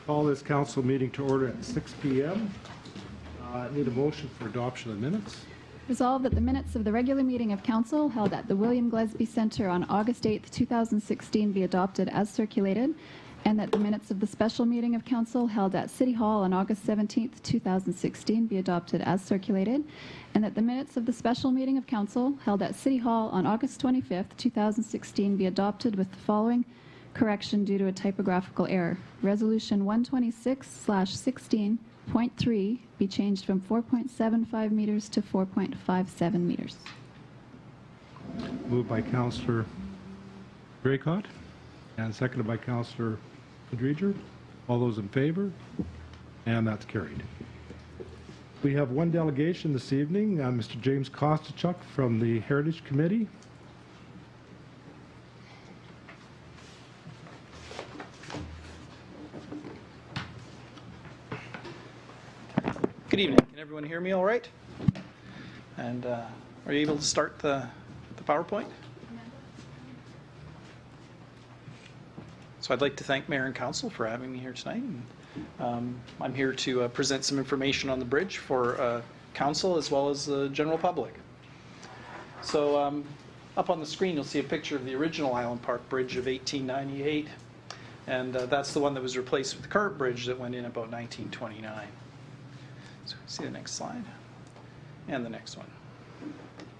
Call this council meeting to order at 6 p.m. Need a motion for adoption of the minutes. Resolved that the minutes of the regular meeting of council held at the William Gillespie Centre on August 8, 2016 be adopted as circulated, and that the minutes of the special meeting of council held at City Hall on August 17, 2016 be adopted as circulated, and that the minutes of the special meeting of council held at City Hall on August 25, 2016 be adopted with the following correction due to a typographical error. Resolution 126/16.3 be changed from 4.75 meters to 4.57 meters. Moved by Councillor Graycott and seconded by Councillor Padriger. All those in favor? And that's carried. We have one delegation this evening, Mr. James Kostachuk from the Heritage Committee. Good evening. Can everyone hear me all right? And are you able to start the PowerPoint? So I'd like to thank Mayor and Council for having me here tonight. I'm here to present some information on the bridge for Council as well as the general public. So up on the screen you'll see a picture of the original Island Park Bridge of 1898, and that's the one that was replaced with the current bridge that went in about 1929. So see the next slide and the next one.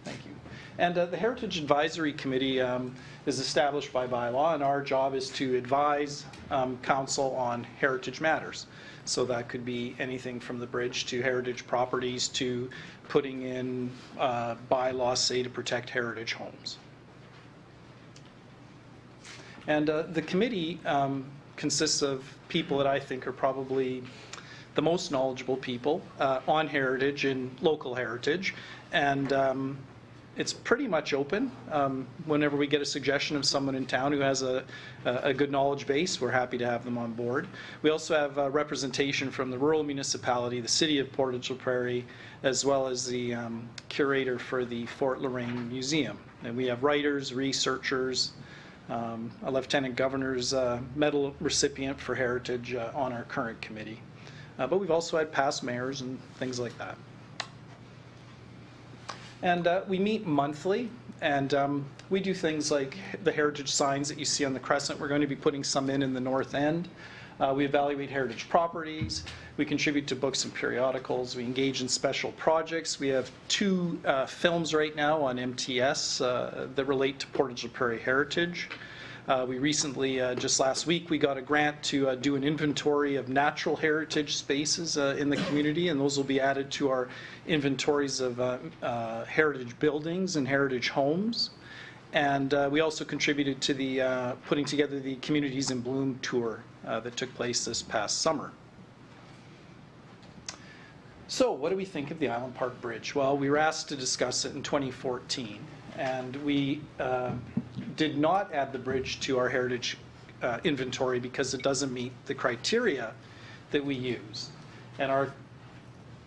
Thank you. And the Heritage Advisory Committee is established by bylaw, and our job is to advise Council on heritage matters. So that could be anything from the bridge to heritage properties to putting in bylaws, say, to protect heritage homes. And the committee consists of people that I think are probably the most knowledgeable people on heritage and local heritage, and it's pretty much open. Whenever we get a suggestion of someone in town who has a good knowledge base, we're happy to have them on board. We also have representation from the rural municipality, the city of Portage, Prairie, as well as the curator for the Fort Lorraine Museum. And we have writers, researchers, a Lieutenant Governor's medal recipient for heritage on our current committee. But we've also had past mayors and things like that. And we meet monthly, and we do things like the heritage signs that you see on the crescent. We're going to be putting some in the north end. We evaluate heritage properties. We contribute to books and periodicals. We engage in special projects. We have 2 films right now on MTS that relate to Portage la Prairie heritage. We recently, just last week, we got a grant to do an inventory of natural heritage spaces in the community, and those will be added to our inventories of heritage buildings and heritage homes. And we also contributed to the putting together the Communities in Bloom tour that took place this past summer. So what do we think of the Island Park Bridge? Well, we were asked to discuss it in 2014, and we did not add the bridge to our heritage inventory because it doesn't meet the criteria that we use. And our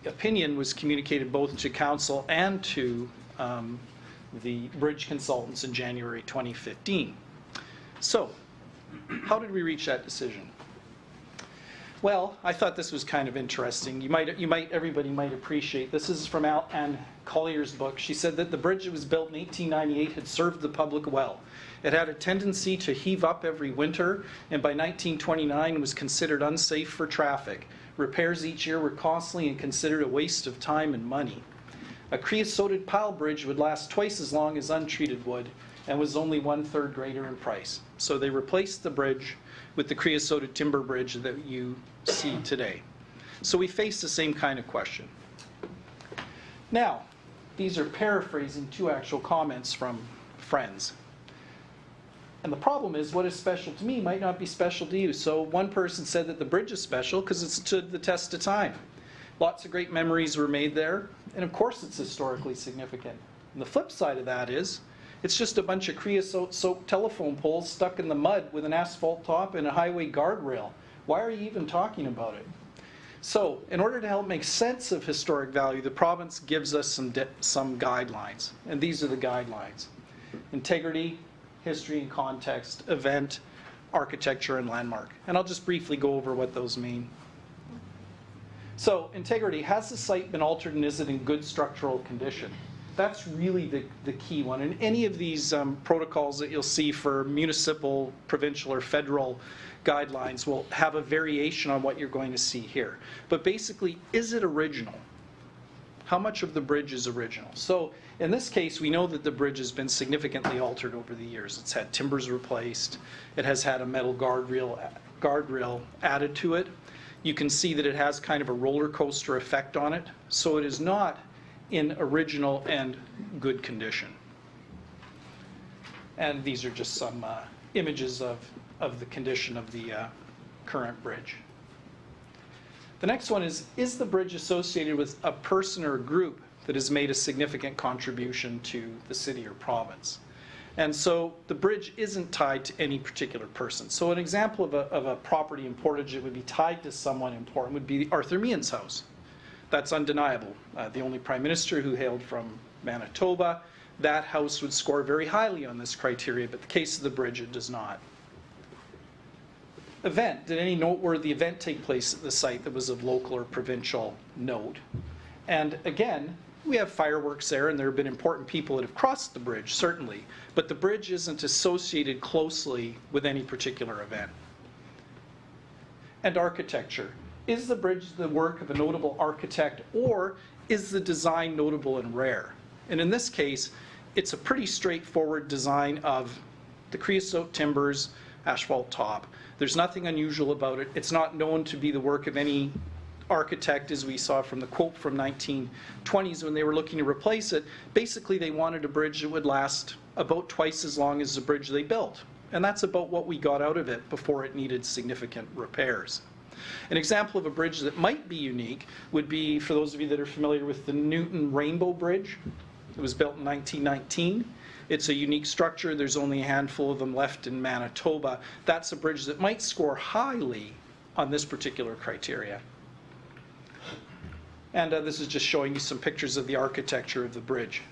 opinion was communicated both to Council and to the bridge consultants in January 2015. So, how did we reach that decision? Well, I thought this was kind of interesting. Everybody might appreciate this. This is from Anne Collier's book. She said that the bridge that was built in 1898 had served the public well. It had a tendency to heave up every winter, and by 1929 was considered unsafe for traffic. Repairs each year were costly and considered a waste of time and money. A creosoted pile bridge would last twice as long as untreated wood and was only 1/3 greater in price. So they replaced the bridge with the creosoted timber bridge that you see today. So we face the same kind of question. Now, these are paraphrasing 2 actual comments from friends. And the problem is, what is special to me might not be special to you. So one person said that the bridge is special because it stood the test of time. Lots of great memories were made there, and of course it's historically significant. And the flip side of that is, it's just a bunch of creosote telephone poles stuck in the mud with an asphalt top and a highway guardrail. Why are you even talking about it? So, in order to help make sense of historic value, the province gives us some guidelines, and these are the guidelines. Integrity, history and context, event, architecture, and landmark. And I'll just briefly go over what those mean. So, integrity. Has the site been altered and is it in good structural condition? That's really the key one. And any of these protocols that you'll see for municipal, provincial, or federal guidelines will have a variation on what you're going to see here. But basically, is it original? How much of the bridge is original? So in this case, we know that the bridge has been significantly altered over the years. It's had timbers replaced. It has had a metal guardrail added to it. You can see that it has kind of a roller coaster effect on it. So it is not in original and good condition. And these are just some images of the condition of the current bridge. The next one is the bridge associated with a person or a group that has made a significant contribution to the city or province? And so the bridge isn't tied to any particular person. So an example of a property in Portage that would be tied to someone important would be Arthur Meehan's house. That's undeniable. The only prime minister who hailed from Manitoba, that house would score very highly on this criteria, but the case of the bridge, it does not. Event. Did any noteworthy event take place at the site that was of local or provincial note? And again, we have fireworks there, and there have been important people that have crossed the bridge, certainly, but the bridge isn't associated closely with any particular event. And architecture. Is the bridge the work of a notable architect, or is the design notable and rare? And in this case, it's a pretty straightforward design of the creosote timbers, asphalt top. There's nothing unusual about it. It's not known to be the work of any architect, as we saw from the quote from 1920s when they were looking to replace it. Basically, they wanted a bridge that would last about twice as long as the bridge they built. And that's about what we got out of it before it needed significant repairs. An example of a bridge that might be unique would be, for those of you that are familiar with the Newton Rainbow Bridge. It was built in 1919. It's a unique structure. There's only a handful of them left in Manitoba. That's a bridge that might score highly on this particular criteria. And this is just showing you some pictures of the architecture of the bridge.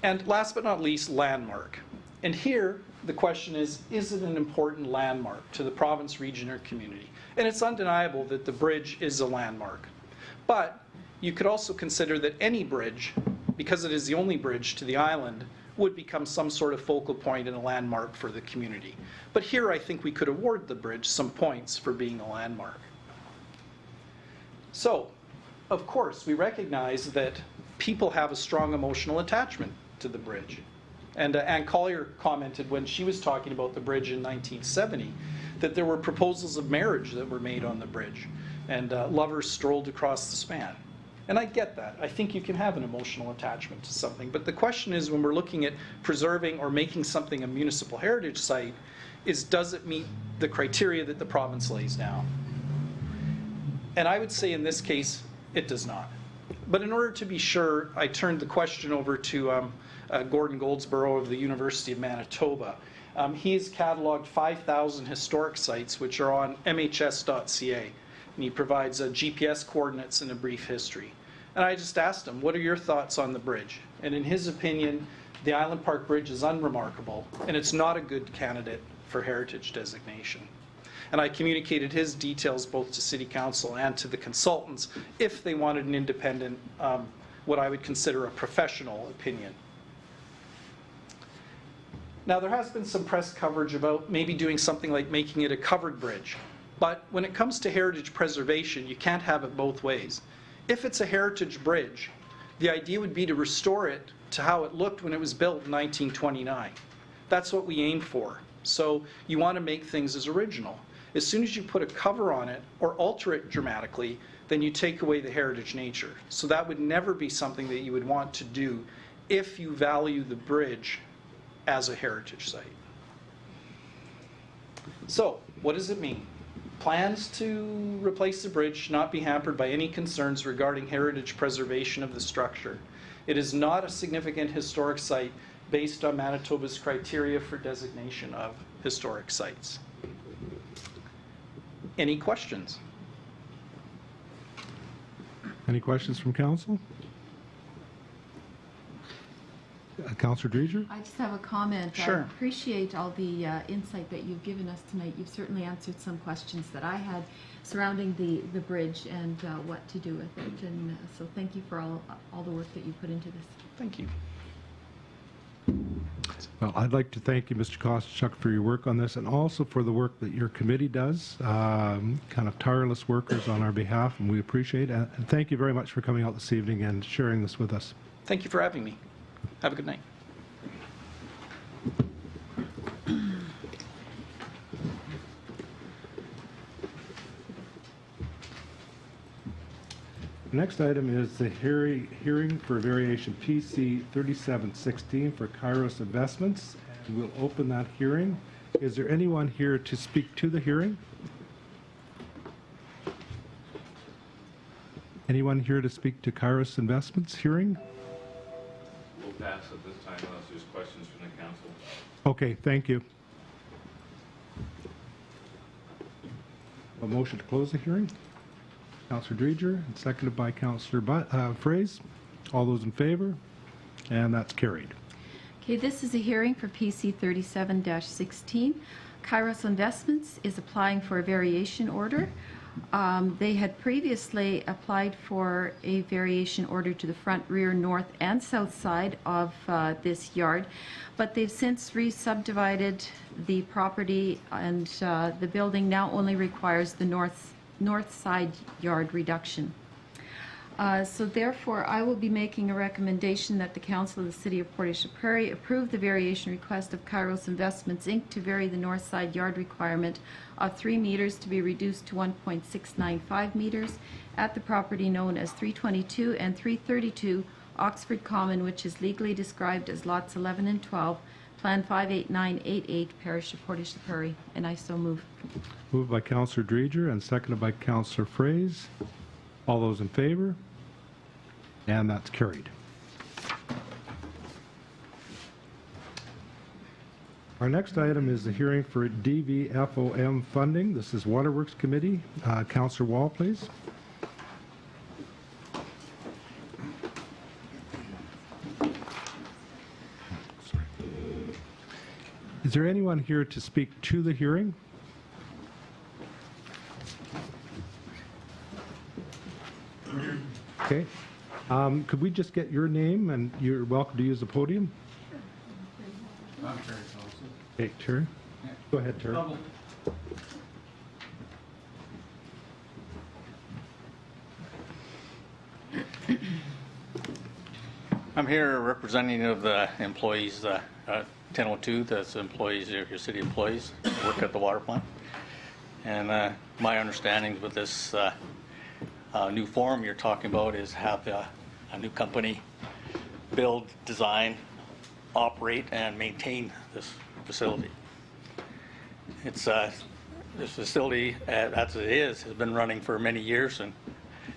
And last but not least, landmark. And here, the question is it an important landmark to the province, region, or community? And it's undeniable that the bridge is a landmark. But you could also consider that any bridge, because it is the only bridge to the island, would become some sort of focal point and a landmark for the community. But here I think we could award the bridge some points for being a landmark. So, of course, we recognize that people have a strong emotional attachment to the bridge. And Ann Collier commented when she was talking about the bridge in 1970 that there were proposals of marriage that were made on the bridge, and lovers strolled across the span. And I get that. I think you can have an emotional attachment to something. But the question is, when we're looking at preserving or making something a municipal heritage site, is does it meet the criteria that the province lays down? And I would say in this case, it does not. But in order to be sure, I turned the question over to Gordon Goldsborough of the University of Manitoba. He's cataloged 5,000 historic sites, which are on mhs.ca. And he provides GPS coordinates and a brief history. And I just asked him, what are your thoughts on the bridge? And in his opinion, the Island Park Bridge is unremarkable, and it's not a good candidate for heritage designation. And I communicated his details both to City Council and to the consultants if they wanted an independent, what I would consider a professional opinion. Now, there has been some press coverage about maybe doing something like making it a covered bridge. But when it comes to heritage preservation, you can't have it both ways. If it's a heritage bridge, the idea would be to restore it to how it looked when it was built in 1929. That's what we aim for. So you want to make things as original. As soon as you put a cover on it or alter it dramatically, then you take away the heritage nature. So that would never be something that you would want to do if you value the bridge as a heritage site. So, what does it mean? Plans to replace the bridge should not be hampered by any concerns regarding heritage preservation of the structure. It is not a significant historic site based on Manitoba's criteria for designation of historic sites. Any questions? Any questions from council? Councillor Dreger? I just have a comment. Sure. I appreciate all the insight that you've given us tonight. You've certainly answered some questions that I had surrounding the bridge and what to do with it. And so thank you for all the work that you put into this. Thank you. Well, I'd like to thank you, Mr. Kostychuk, for your work on this and also for the work that your committee does, kind of tireless workers on our behalf, and we appreciate it. And thank you very much for coming out this evening and sharing this with us. Thank you for having me. Have a good night. The next item is the hearing for variation PC 3716 for Kairos Investments. And we'll open that hearing. Is there anyone here to speak to the hearing? Anyone here to speak to Kairos Investments hearing? We'll pass at this time unless there's questions from the council. Okay, thank you. A motion to close the hearing? Councillor Dreger, and seconded by Councillor Fraze. All those in favor? And that's carried. Okay, this is a hearing for PC 37-16. Kairos Investments is applying for a variation order. They had previously applied for a variation order to the front, rear, north, and south side of this yard, but they've since re-subdivided the property, and the building now only requires the north side yard reduction. So therefore, I will be making a recommendation that the Council of the City of Portage Prairie approve the variation request of Kairos Investments, Inc. to vary the north side yard requirement of 3 meters to be reduced to 1.695 meters at the property known as 322 and 332 Oxford Common, which is legally described as lots 11 and 12, Plan 58988, Parish of Portage Prairie, and I so move. Moved by Councillor Dreger and seconded by Councillor Fraze. All those in favor? And that's carried. Our next item is the hearing for DVFOM funding. This is Waterworks Committee. Councillor Wall, please. Is there anyone here to speak to the hearing? Okay. Could we just get your name, and you're welcome to use the podium? I'm Terry Thompson. Okay, Terry. Go ahead, Terry. I'm here representing of the employees, 1002, that's employees, your city employees, work at the water plant. And my understanding with this new form you're talking about is have a new company build, design, operate, and maintain this facility. It's this facility, as it is, has been running for many years, and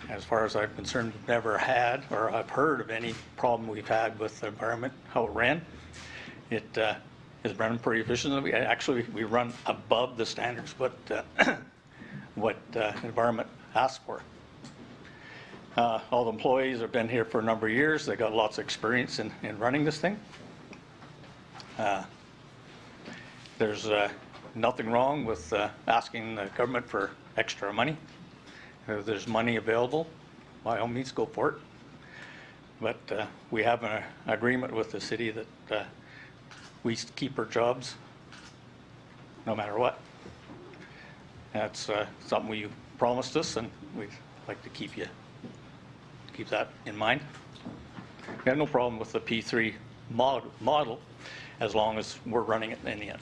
as far as I'm concerned, we've never had, or I've heard of any problem we've had with the environment, how it ran. It is running pretty efficiently. We run above the standards what environment asks for. All the employees have been here for a number of years. They got lots of experience in running this thing. There's nothing wrong with asking the government for extra money. If there's money available, by all means, go for it. But we have an agreement with the city that we keep our jobs no matter what. That's something you promised us, and we'd like to keep that in mind. We have no problem with the P3 model as long as we're running it in the end.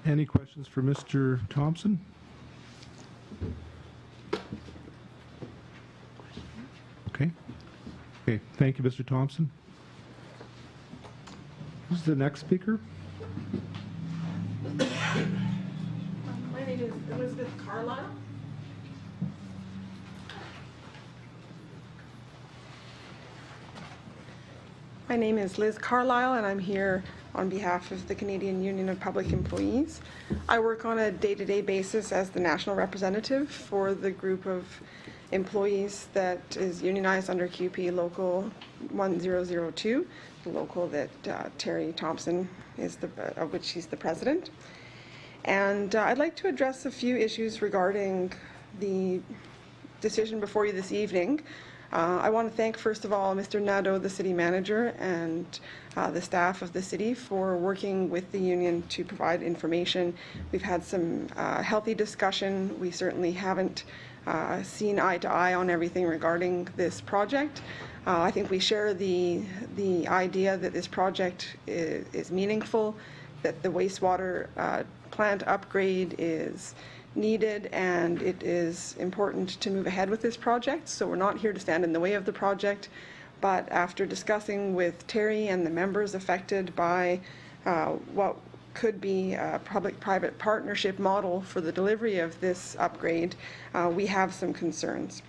Any questions for Mr. Thompson? Okay. Okay, thank you, Mr. Thompson. Who's the next speaker? My name is Elizabeth Carlisle. I My name is Liz Carlisle, and I'm here on behalf of the Canadian Union of Public Employees. I work on a day-to-day basis as the national representative for the group of employees that is unionized under QP Local 1002, the local that Terry Thompson is of which she's the president. And I'd like to address a few issues regarding the decision before you this evening. I want to thank, first of all, Mr. Nadeau, the city manager, and the staff of the city for working with the union to provide information. We've had some healthy discussion. We certainly haven't seen eye to eye on everything regarding this project. I think we share the idea that this project is meaningful, that the wastewater plant upgrade is needed, and it is important to move ahead with this project. So we're not here to stand in the way of the project, but after discussing with Terry and the members affected by what could be a public-private partnership model for the delivery of this upgrade, we have some concerns.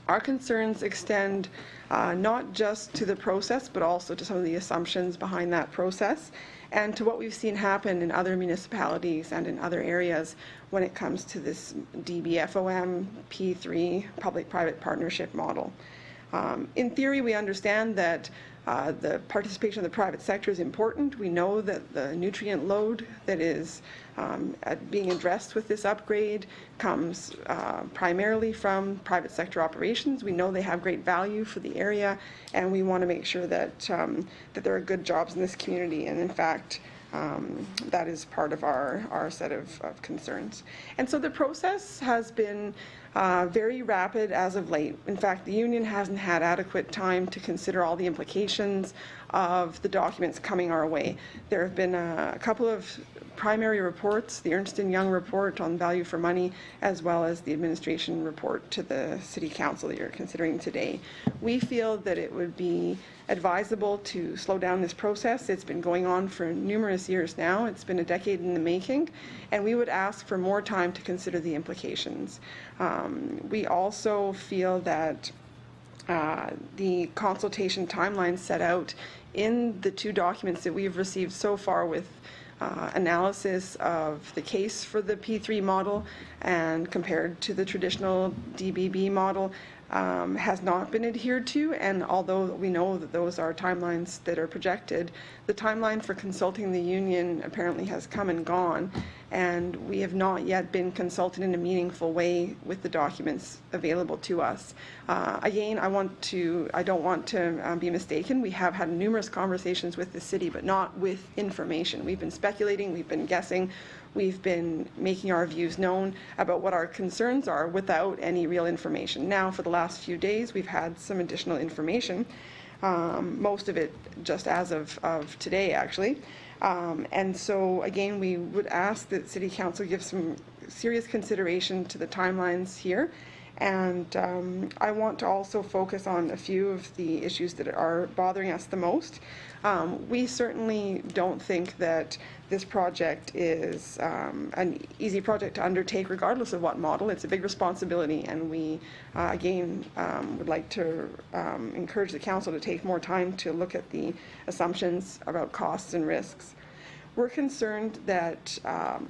Our concerns extend not just to the process, but also to some of the assumptions behind that process, and to what we've seen happen in other municipalities and in other areas when it comes to this DBFOM P3 public-private partnership model. In theory, we understand that the participation of the private sector is important. We know that the nutrient load that is being addressed with this upgrade comes primarily from private sector operations. We know they have great value for the area, and we want to make sure that that there are good jobs in this community. And in fact, that is part of our set of concerns. And so the process has been very rapid as of late. In fact, the union hasn't had adequate time to consider all the implications of the documents coming our way. There have been a couple of primary reports, the Ernst & Young report on value for money, as well as the administration report to the City Council that you're considering today. We feel that it would be advisable to slow down this process. It's been going on for numerous years now. It's been a decade in the making, and we would ask for more time to consider the implications. We also feel that the consultation timeline set out in the two documents that we've received so far, with analysis of the case for the P3 model and compared to the traditional DBB model, has not been adhered to. And although we know that those are timelines that are projected, the timeline for consulting the union apparently has come and gone, and we have not yet been consulted in a meaningful way with the documents available to us. Again, I don't want to be mistaken. We have had numerous conversations with the city, but not with information. We've been speculating, we've been guessing, we've been making our views known about what our concerns are without any real information. Now, for the last few days, we've had some additional information, most of it just as of today, actually. And so, again, we would ask that City Council give some serious consideration to the timelines here. And I want to also focus on a few of the issues that are bothering us the most. We certainly don't think that this project is an easy project to undertake regardless of what model. It's a big responsibility, and we, again, would like to encourage the Council to take more time to look at the assumptions about costs and risks. We're concerned that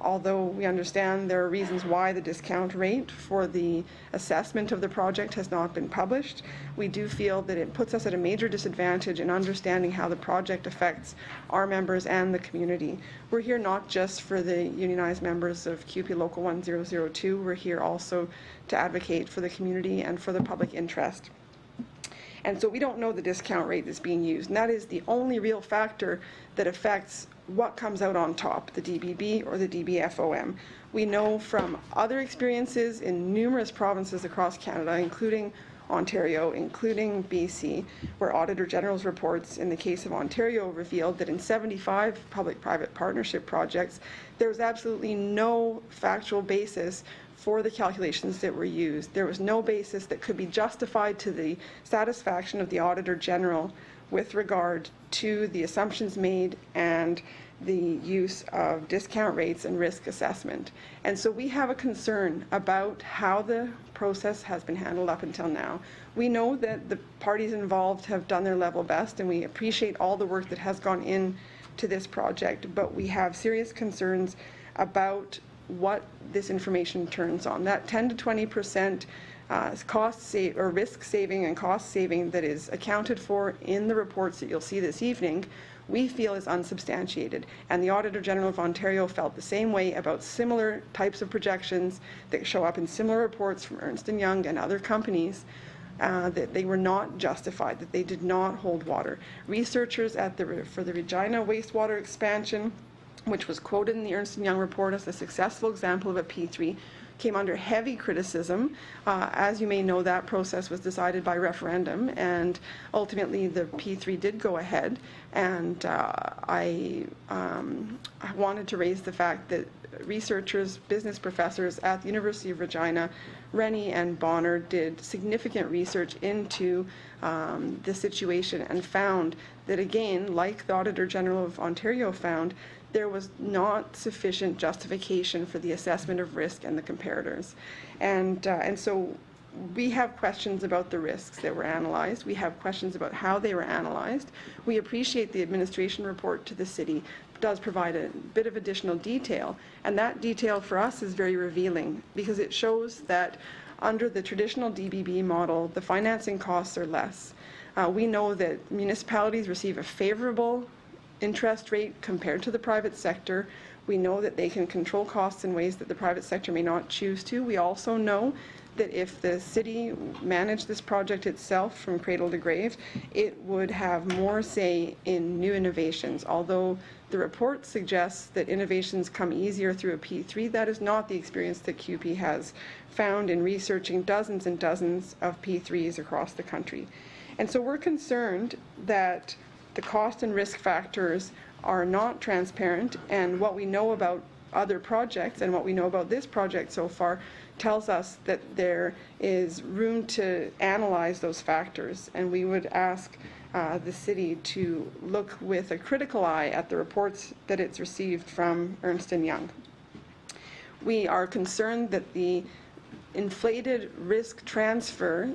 although we understand there are reasons why the discount rate for the assessment of the project has not been published, we do feel that it puts us at a major disadvantage in understanding how the project affects our members and the community. We're here not just for the unionized members of QP Local 1002, we're here also to advocate for the community and for the public interest. And so we don't know the discount rate that's being used, and that is the only real factor that affects what comes out on top, the DBB or the DBFOM. We know from other experiences in numerous provinces across Canada, including Ontario, including BC, where Auditor General's reports in the case of Ontario revealed that in 75 public-private partnership projects, there was absolutely no factual basis for the calculations that were used. There was no basis that could be justified to the satisfaction of the Auditor General with regard to the assumptions made and the use of discount rates and risk assessment. And so we have a concern about how the process has been handled up until now. We know that the parties involved have done their level best, and we appreciate all the work that has gone into this project, but we have serious concerns about what this information turns on. That 10 to 20% risk saving and cost saving that is accounted for in the reports that you'll see this evening, we feel is unsubstantiated. And the Auditor General of Ontario felt the same way about similar types of projections that show up in similar reports from Ernst & Young and other companies, that they were not justified, that they did not hold water. Researchers for the Regina wastewater expansion, which was quoted in the Ernst & Young report as a successful example of a P3, came under heavy criticism. As you may know, that process was decided by referendum, and ultimately the P3 did go ahead. And I wanted to raise the fact that researchers, business professors at the University of Regina, Rennie and Bonner, did significant research into the situation and found that, again, like the Auditor General of Ontario found, there was not sufficient justification for the assessment of risk and the comparators. And so we have questions about the risks that were analyzed. We have questions about how they were analyzed. We appreciate the administration report to the city does provide a bit of additional detail, and that detail for us is very revealing because it shows that under the traditional DBB model, the financing costs are less. We know that municipalities receive a favorable interest rate compared to the private sector. We know that they can control costs in ways that the private sector may not choose to. We also know that if the city managed this project itself from cradle to grave, it would have more say in new innovations. Although the report suggests that innovations come easier through a P3, that is not the experience that CUPE has found in researching dozens and dozens of P3s across the country. And so we're concerned that the cost and risk factors are not transparent, and what we know about other projects and what we know about this project so far tells us that there is room to analyze those factors, and we would ask the city to look with a critical eye at the reports that it's received from Ernst & Young. We are concerned that the inflated risk transfer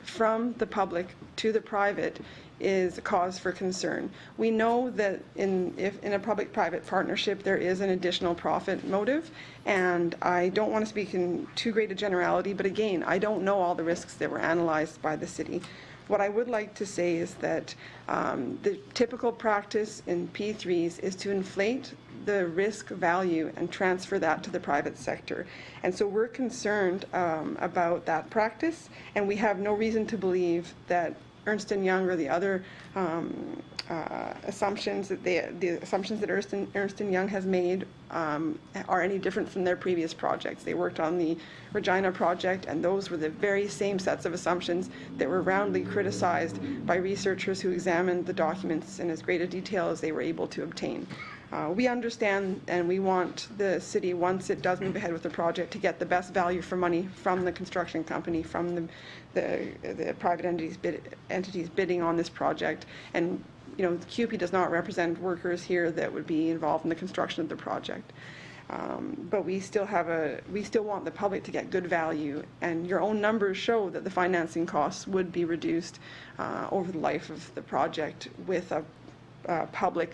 from the public to the private is a cause for concern. We know that in a public-private partnership there is an additional profit motive, and I don't want to speak in too great a generality, but again, I don't know all the risks that were analyzed by the city. What I would like to say is that the typical practice in P3s is to inflate the risk value and transfer that to the private sector. And so we're concerned about that practice, and we have no reason to believe that Ernst & Young or the other assumptions that the assumptions that Ernst & Young has made are any different from their previous projects. They worked on the Regina project, and those were the very same sets of assumptions that were roundly criticized by researchers who examined the documents in as great a detail as they were able to obtain. We understand, and we want the city, once it does move ahead with the project, to get the best value for money from the construction company, from the private entities bidding on this project. And the CUPE does not represent workers here that would be involved in the construction of the project. But we still want the public to get good value, and your own numbers show that the financing costs would be reduced over the life of the project with a public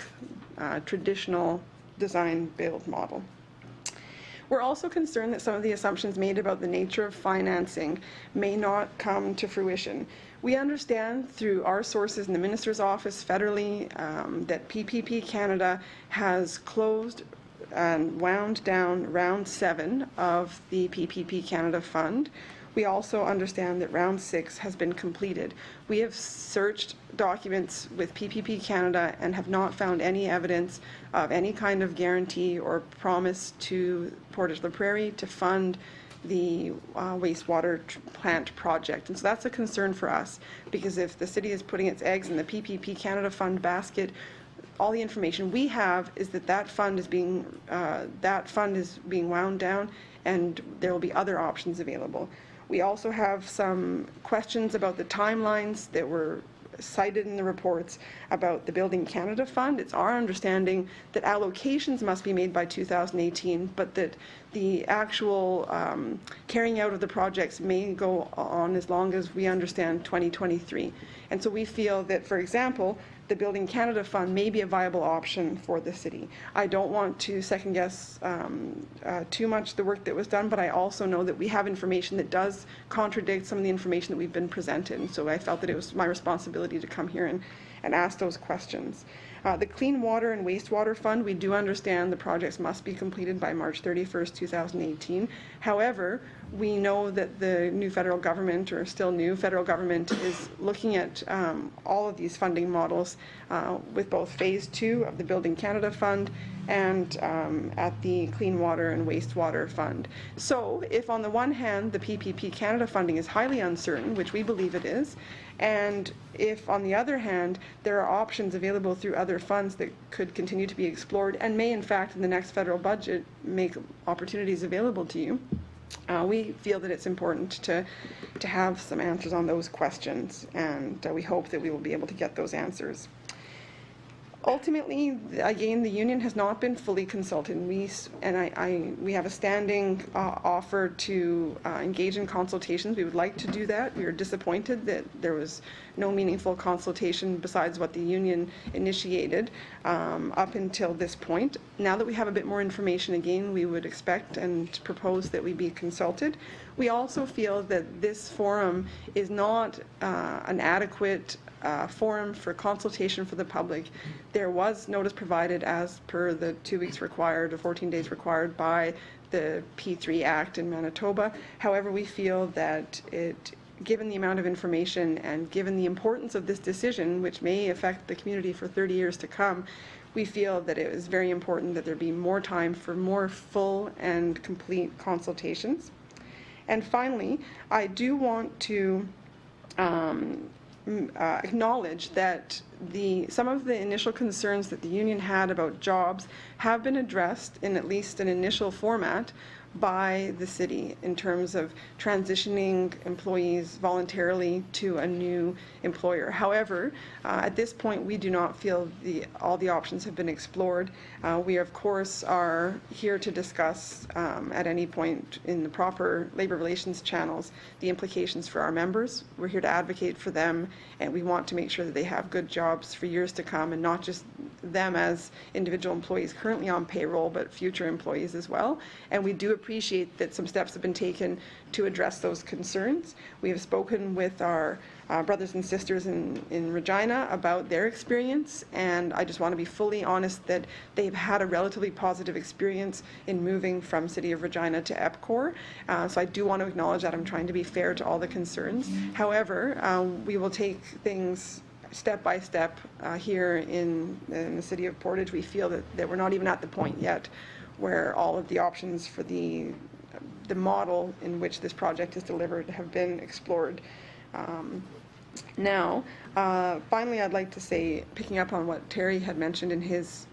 traditional design build model. We're also concerned that some of the assumptions made about the nature of financing may not come to fruition. We understand through our sources in the Minister's office federally that PPP Canada has closed and wound down round 7 of the PPP Canada fund. We also understand that round 6 has been completed. We have searched documents with PPP Canada and have not found any evidence of any kind of guarantee or promise to Portage Prairie to fund the wastewater plant project. And so that's a concern for us, because if the city is putting its eggs in the PPP Canada fund basket, all the information we have is that fund is being wound down, and there will be other options available. We also have some questions about the timelines that were cited in the reports about the Building Canada Fund. It's our understanding that allocations must be made by 2018, but that the actual carrying out of the projects may go on as long as we understand 2023. And so we feel that, for example, the Building Canada Fund may be a viable option for the city. I don't want to second guess too much the work that was done, but I also know that we have information that does contradict some of the information that we've been presented. And so I felt that it was my responsibility to come here and ask those questions. The Clean Water and Wastewater Fund, we do understand the projects must be completed by March 31st, 2018. However, we know that the new federal government, or still new federal government, is looking at all of these funding models with both Phase 2 of the Building Canada Fund and at the Clean Water and Wastewater Fund. So if on the one hand the PPP Canada funding is highly uncertain, which we believe it is, and if on the other hand there are options available through other funds that could continue to be explored and may in fact in the next federal budget make opportunities available to you, we feel that it's important to have some answers on those questions, and we hope that we will be able to get those answers. Ultimately, again, the union has not been fully consulted. We have a standing offer to engage in consultations. We would like to do that. We are disappointed that there was no meaningful consultation besides what the union initiated up until this point. Now that we have a bit more information, again, we would expect and propose that we be consulted. We also feel that this forum is not an adequate forum for consultation for the public. There was notice provided as per the 2 weeks required or 14 days required by the P3 Act in Manitoba. However, we feel that given the amount of information and given the importance of this decision, which may affect the community for 30 years to come, we feel that it is very important that there be more time for more full and complete consultations. And finally, I do want to acknowledge that some of the initial concerns that the union had about jobs have been addressed in at least an initial format by the city in terms of transitioning employees voluntarily to a new employer. However, at this point, we do not feel all the options have been explored. We, of course, are here to discuss at any point in the proper labor relations channels the implications for our members. We're here to advocate for them, and we want to make sure that they have good jobs for years to come, and not just them as individual employees currently on payroll, but future employees as well. And we do appreciate that some steps have been taken to address those concerns. We have spoken with our brothers and sisters in Regina about their experience, and I just want to be fully honest that they've had a relatively positive experience in moving from City of Regina to EPCOR. So I do want to acknowledge that. I'm trying to be fair to all the concerns. However, we will take things step by step here in the city of Portage. We feel that we're not even at the point yet where all of the options for the model in which this project is delivered have been explored. Now, finally, I'd like to say, picking up on what Terry had mentioned in his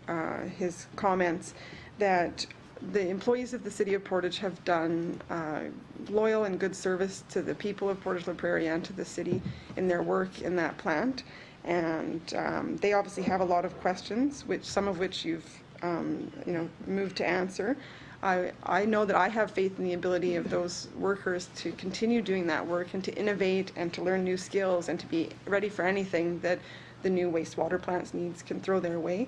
comments, that the employees of the City of Portage have done loyal and good service to the people of Portage La Prairie and to the city in their work in that plant. And they obviously have a lot of questions, some of which you've moved to answer. I know that I have faith in the ability of those workers to continue doing that work and to innovate and to learn new skills and to be ready for anything that the new wastewater plant's needs can throw their way.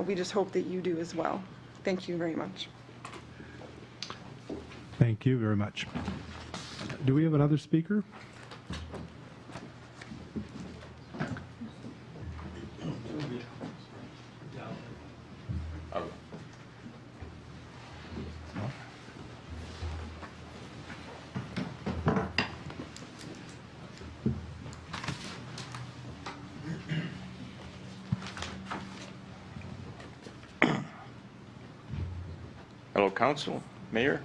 We just hope that you do as well. Thank you very much. Thank you very much. Do we have another speaker? Hello, Council, Mayor.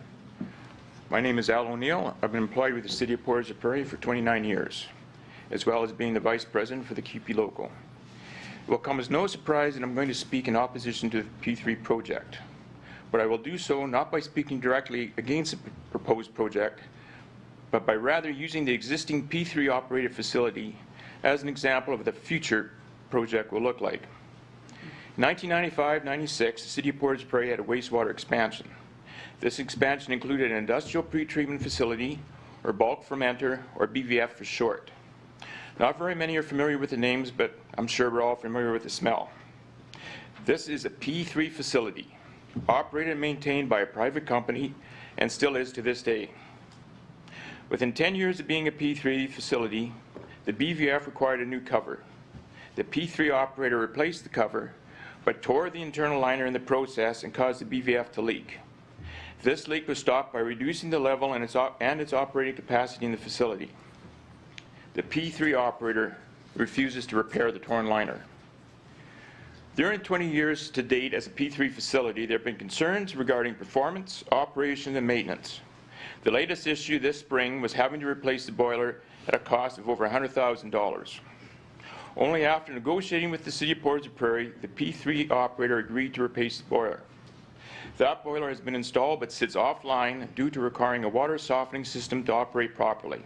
My name is Al O'Neill. I've been employed with the City of Portage Prairie for 29 years, as well as being the Vice President for the QP Local. It will come as no surprise that I'm going to speak in opposition to the P3 project, but I will do so not by speaking directly against the proposed project, but by rather using the existing P3 operated facility as an example of what the future project will look like. In 1995-96, the City of Portage Prairie had a wastewater expansion. This expansion included an industrial pretreatment facility, or bulk fermenter, or BVF for short. Not very many are familiar with the names, but I'm sure we're all familiar with the smell. This is a P3 facility, operated and maintained by a private company, and still is to this day. Within 10 years of being a P3 facility, the BVF required a new cover. The P3 operator replaced the cover, but tore the internal liner in the process and caused the BVF to leak. This leak was stopped by reducing the level and its operating capacity in the facility. The P3 operator refuses to repair the torn liner. During 20 years to date as a P3 facility, there have been concerns regarding performance, operation, and maintenance. The latest issue this spring was having to replace the boiler at a cost of over $100,000. Only after negotiating with the City of Portage Prairie, the P3 operator agreed to replace the boiler. That boiler has been installed but sits offline due to requiring a water softening system to operate properly.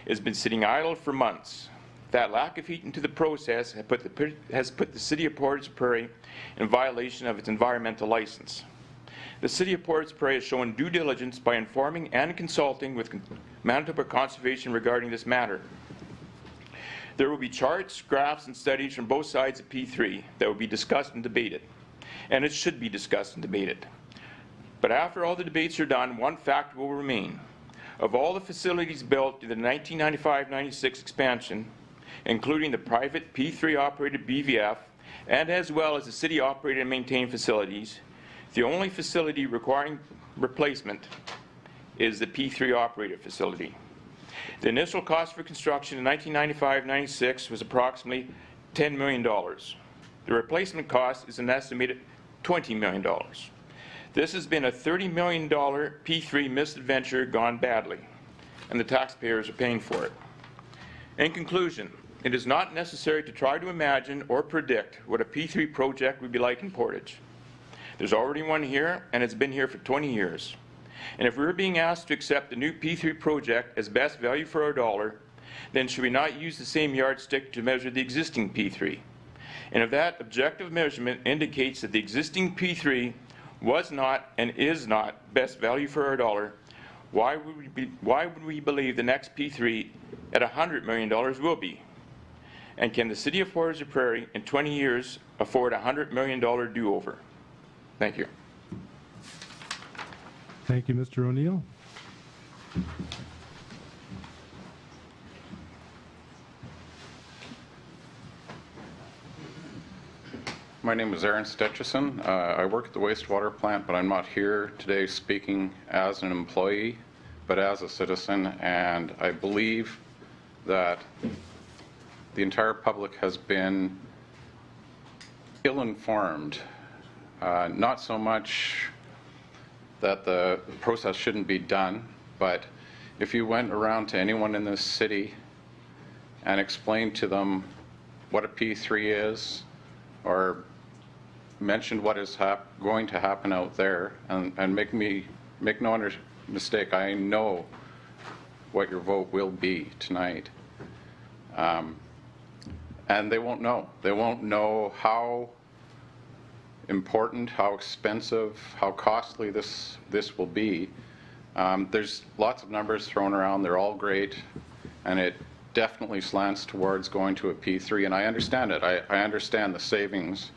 It has been sitting idle for months. That lack of heat into the process has put the City of Portage Prairie in violation of its environmental license. The City of Portage Prairie has shown due diligence by informing and consulting with Manitoba Conservation regarding this matter. There will be charts, graphs, and studies from both sides of P3 that will be discussed and debated, and it should be discussed and debated. But after all the debates are done, one fact will remain. Of all the facilities built in the 1995-96 expansion, including the private P3-operated BVF, and as well as the city-operated and maintained facilities, the only facility requiring replacement is the P3-operated facility. The initial cost for construction in 1995-96 was approximately $10 million. The replacement cost is an estimated $20 million. This has been a $30 million P3 misadventure gone badly, and the taxpayers are paying for it. In conclusion, it is not necessary to try to imagine or predict what a P3 project would be like in Portage. There's already one here, and it's been here for 20 years. And if we're being asked to accept the new P3 project as best value for our dollar, then should we not use the same yardstick to measure the existing P3? And if that objective measurement indicates that the existing P3 was not and is not best value for our dollar, why would we believe the next P3 at $100 million will be? And can the City of Portage Prairie in 20 years afford a $100 million do-over? Thank you. Thank you, Mr. O'Neill. My name is Aaron Stetchison. I work at the wastewater plant, but I'm not here today speaking as an employee, but as a citizen, and I believe that the entire public has been ill-informed. Not so much that the process shouldn't be done, but if you went around to anyone in this city and explained to them what a P3 is, or mentioned what is going to happen out there, and make no mistake, I know what your vote will be tonight. And they won't know. They won't know how important, how expensive, how costly this will be. There's lots of numbers thrown around. They're all great, and it definitely slants towards going to a P3, and I understand it. I understand the savings,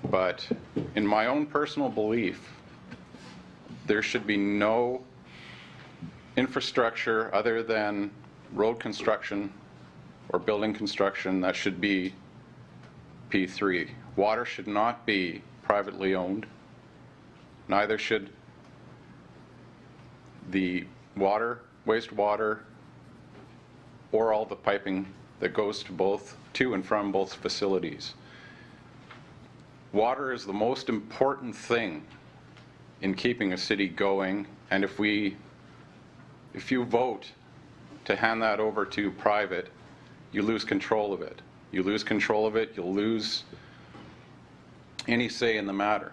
but in my own personal belief, there should be no infrastructure other than road construction or building construction that should be P3. Water should not be privately owned. Neither should the water, wastewater, or all the piping that goes to and from both facilities. Water is the most important thing in keeping a city going, and if you vote to hand that over to private, you lose control of it. You lose control of it, you'll lose any say in the matter.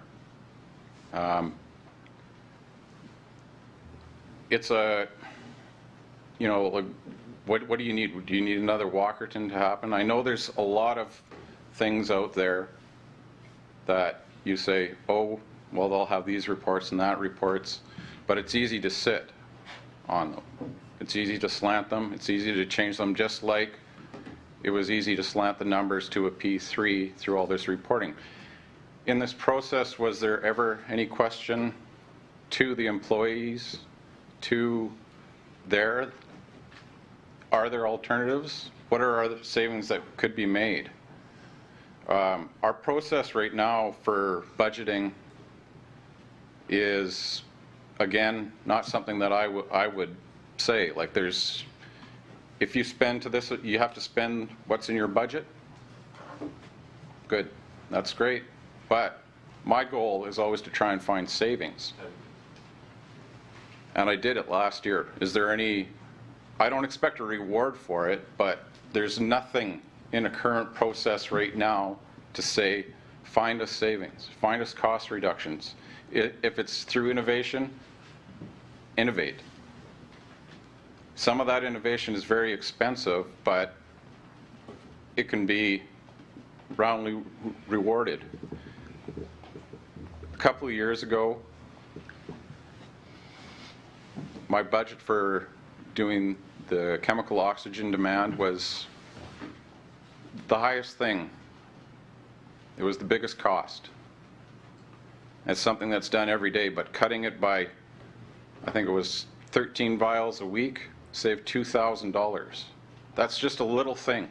It's a, What do you need? Do you need another Walkerton to happen? I know there's a lot of things out there that you say, oh, well, they'll have these reports and that reports, but it's easy to sit on them. It's easy to slant them. It's easy to change them, just like it was easy to slant the numbers to a P3 through all this reporting. In this process, was there ever any question to the employees, to are there alternatives? What are other savings that could be made? Our process right now for budgeting is, again, not something that I would say. Like, if you spend to this, you have to spend what's in your budget. Good, that's great. But my goal is always to try and find savings. And I did it last year. Is there any, I don't expect a reward for it, but there's nothing in a current process right now to say, find us savings, find us cost reductions. If it's through innovation, innovate. Some of that innovation is very expensive, but it can be roundly rewarded. A couple of years ago, my budget for doing the chemical oxygen demand was the highest thing. It was the biggest cost. It's something that's done every day, but cutting it by, I think it was 13 vials a week, saved $2,000. That's just a little thing.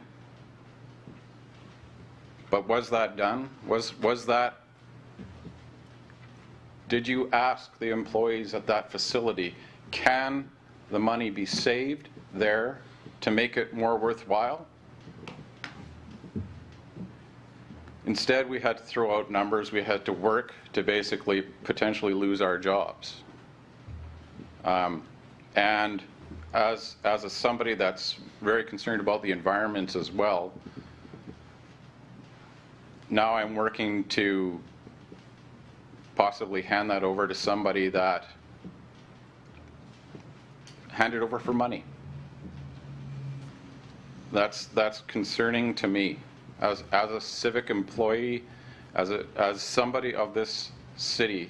But was that done? Was that, did you ask the employees at that facility, can the money be saved there to make it more worthwhile? Instead, we had to throw out numbers. We had to work to basically potentially lose our jobs. And as somebody that's very concerned about the environment as well, now I'm working to possibly hand that over to somebody that hand it over for money. That's concerning to me. As a civic employee, as somebody of this city,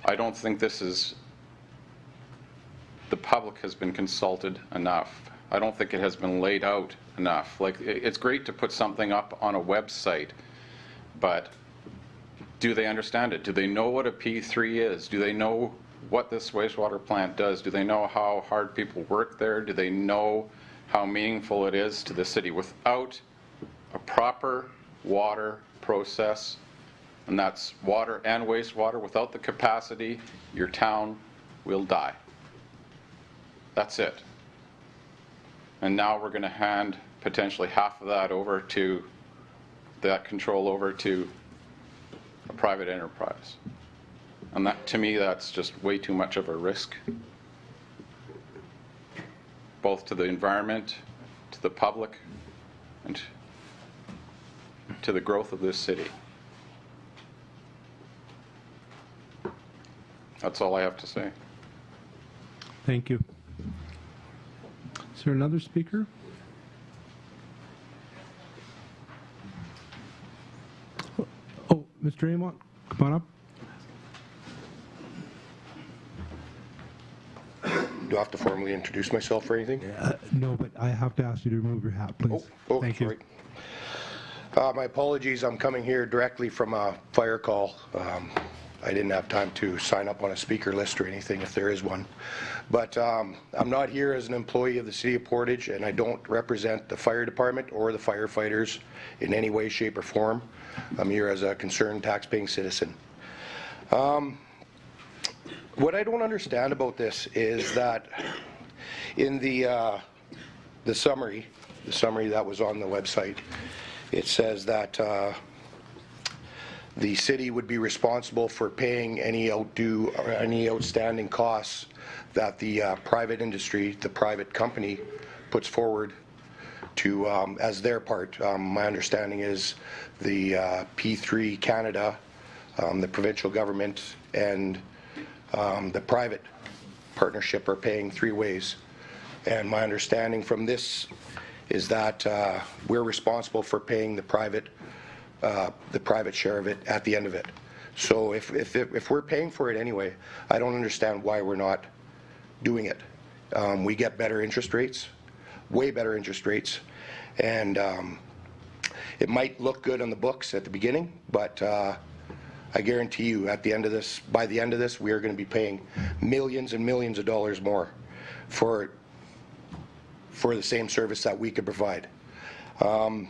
I don't think the public has been consulted enough. I don't think it has been laid out enough. Like, it's great to put something up on a website, but do they understand it? Do they know what a P3 is? Do they know what this wastewater plant does? Do they know how hard people work there? Do they know how meaningful it is to the city? Without a proper water process, and that's water and wastewater, without the capacity, your town will die. That's it. And now we're going to hand potentially half of that over to, that control over to a private enterprise. And that, to me, that's just way too much of a risk, both to the environment, to the public, and to the growth of this city. That's all I have to say. Thank you. Is there another speaker? Oh, Mr. Amont, come on up. Do I have to formally introduce myself or anything? No, but I have to ask you to remove your hat, please. Oh, Thank you. sorry. My apologies, I'm coming here directly from a fire call. I didn't have time to sign up on a speaker list or anything, if there is one. But I'm not here as an employee of the City of Portage, and I don't represent the fire department or the firefighters in any way, shape, or form. I'm here as a concerned taxpaying citizen. What I don't understand about this is that in the summary that was on the website, it says that the city would be responsible for paying any outdue or any outstanding costs that the private industry, the private company, puts forward to as their part. My understanding is the P3 Canada, the provincial government, and the private partnership are paying three ways And my understanding from this is that we're responsible for paying the private share of it at the end of it. So if we're paying for it anyway, I don't understand why we're not doing it. We get better interest rates, way better interest rates, and it might look good on the books at the beginning, but I guarantee you at the end of this, by the end of this, we are going to be paying millions and millions of dollars more for the same service that we could provide. One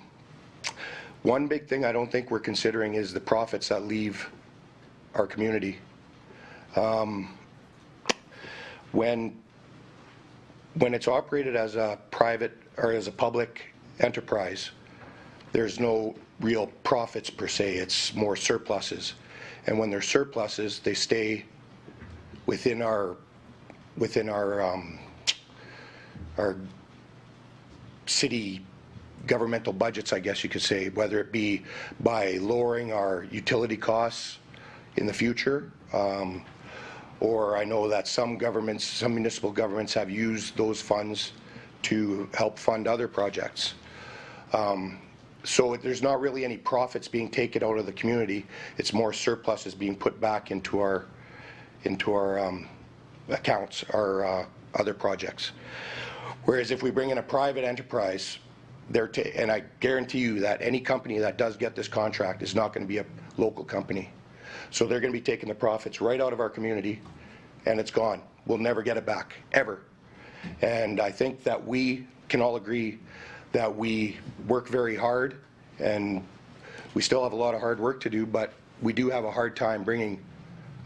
big thing I don't think we're considering is the profits that leave our community. When it's operated as a private or as a public enterprise, there's no real profits per se, it's more surpluses. And when there's surpluses, they stay within our city governmental budgets, I guess you could say, whether it be by lowering our utility costs in the future, or I know that some governments, some municipal governments have used those funds to help fund other projects. So there's not really any profits being taken out of the community. It's more surpluses being put back into our accounts, our other projects. Whereas if we bring in a private enterprise, and I guarantee you that any company that does get this contract is not going to be a local company. So they're going to be taking the profits right out of our community, and it's gone. We'll never get it back, ever. And I think that we can all agree that we work very hard, and we still have a lot of hard work to do, but we do have a hard time bringing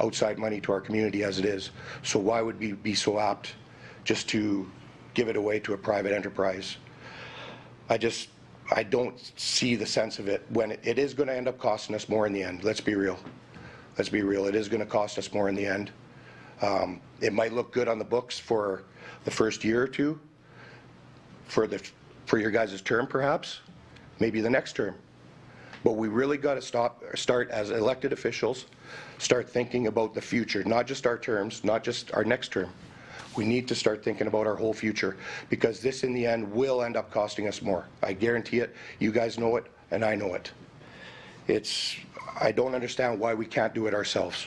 outside money to our community as it is. So why would we be so apt just to give it away to a private enterprise? I don't see the sense of it when it is going to end up costing us more in the end. Let's be real. Let's be real. It is going to cost us more in the end. It might look good on the books for the first year or two, for your guys' term perhaps, maybe the next term. But we really got to start as elected officials, start thinking about the future, not just our terms, not just our next term. We need to start thinking about our whole future, because this in the end will end up costing us more. I guarantee it. You guys know it, and I know it. I don't understand why we can't do it ourselves.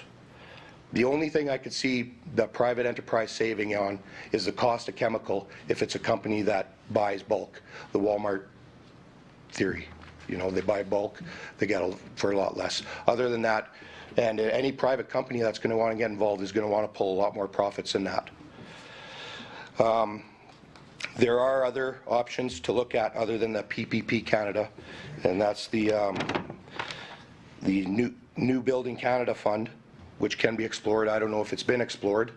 The only thing I could see the private enterprise saving on is the cost of chemical if it's a company that buys bulk, the Walmart theory. You know, they buy bulk, they get it for a lot less. Other than that, and any private company that's going to want to get involved is going to want to pull a lot more profits than that. There are other options to look at other than the PPP Canada, and that's the New Building Canada Fund, which can be explored. I don't know if it's been explored.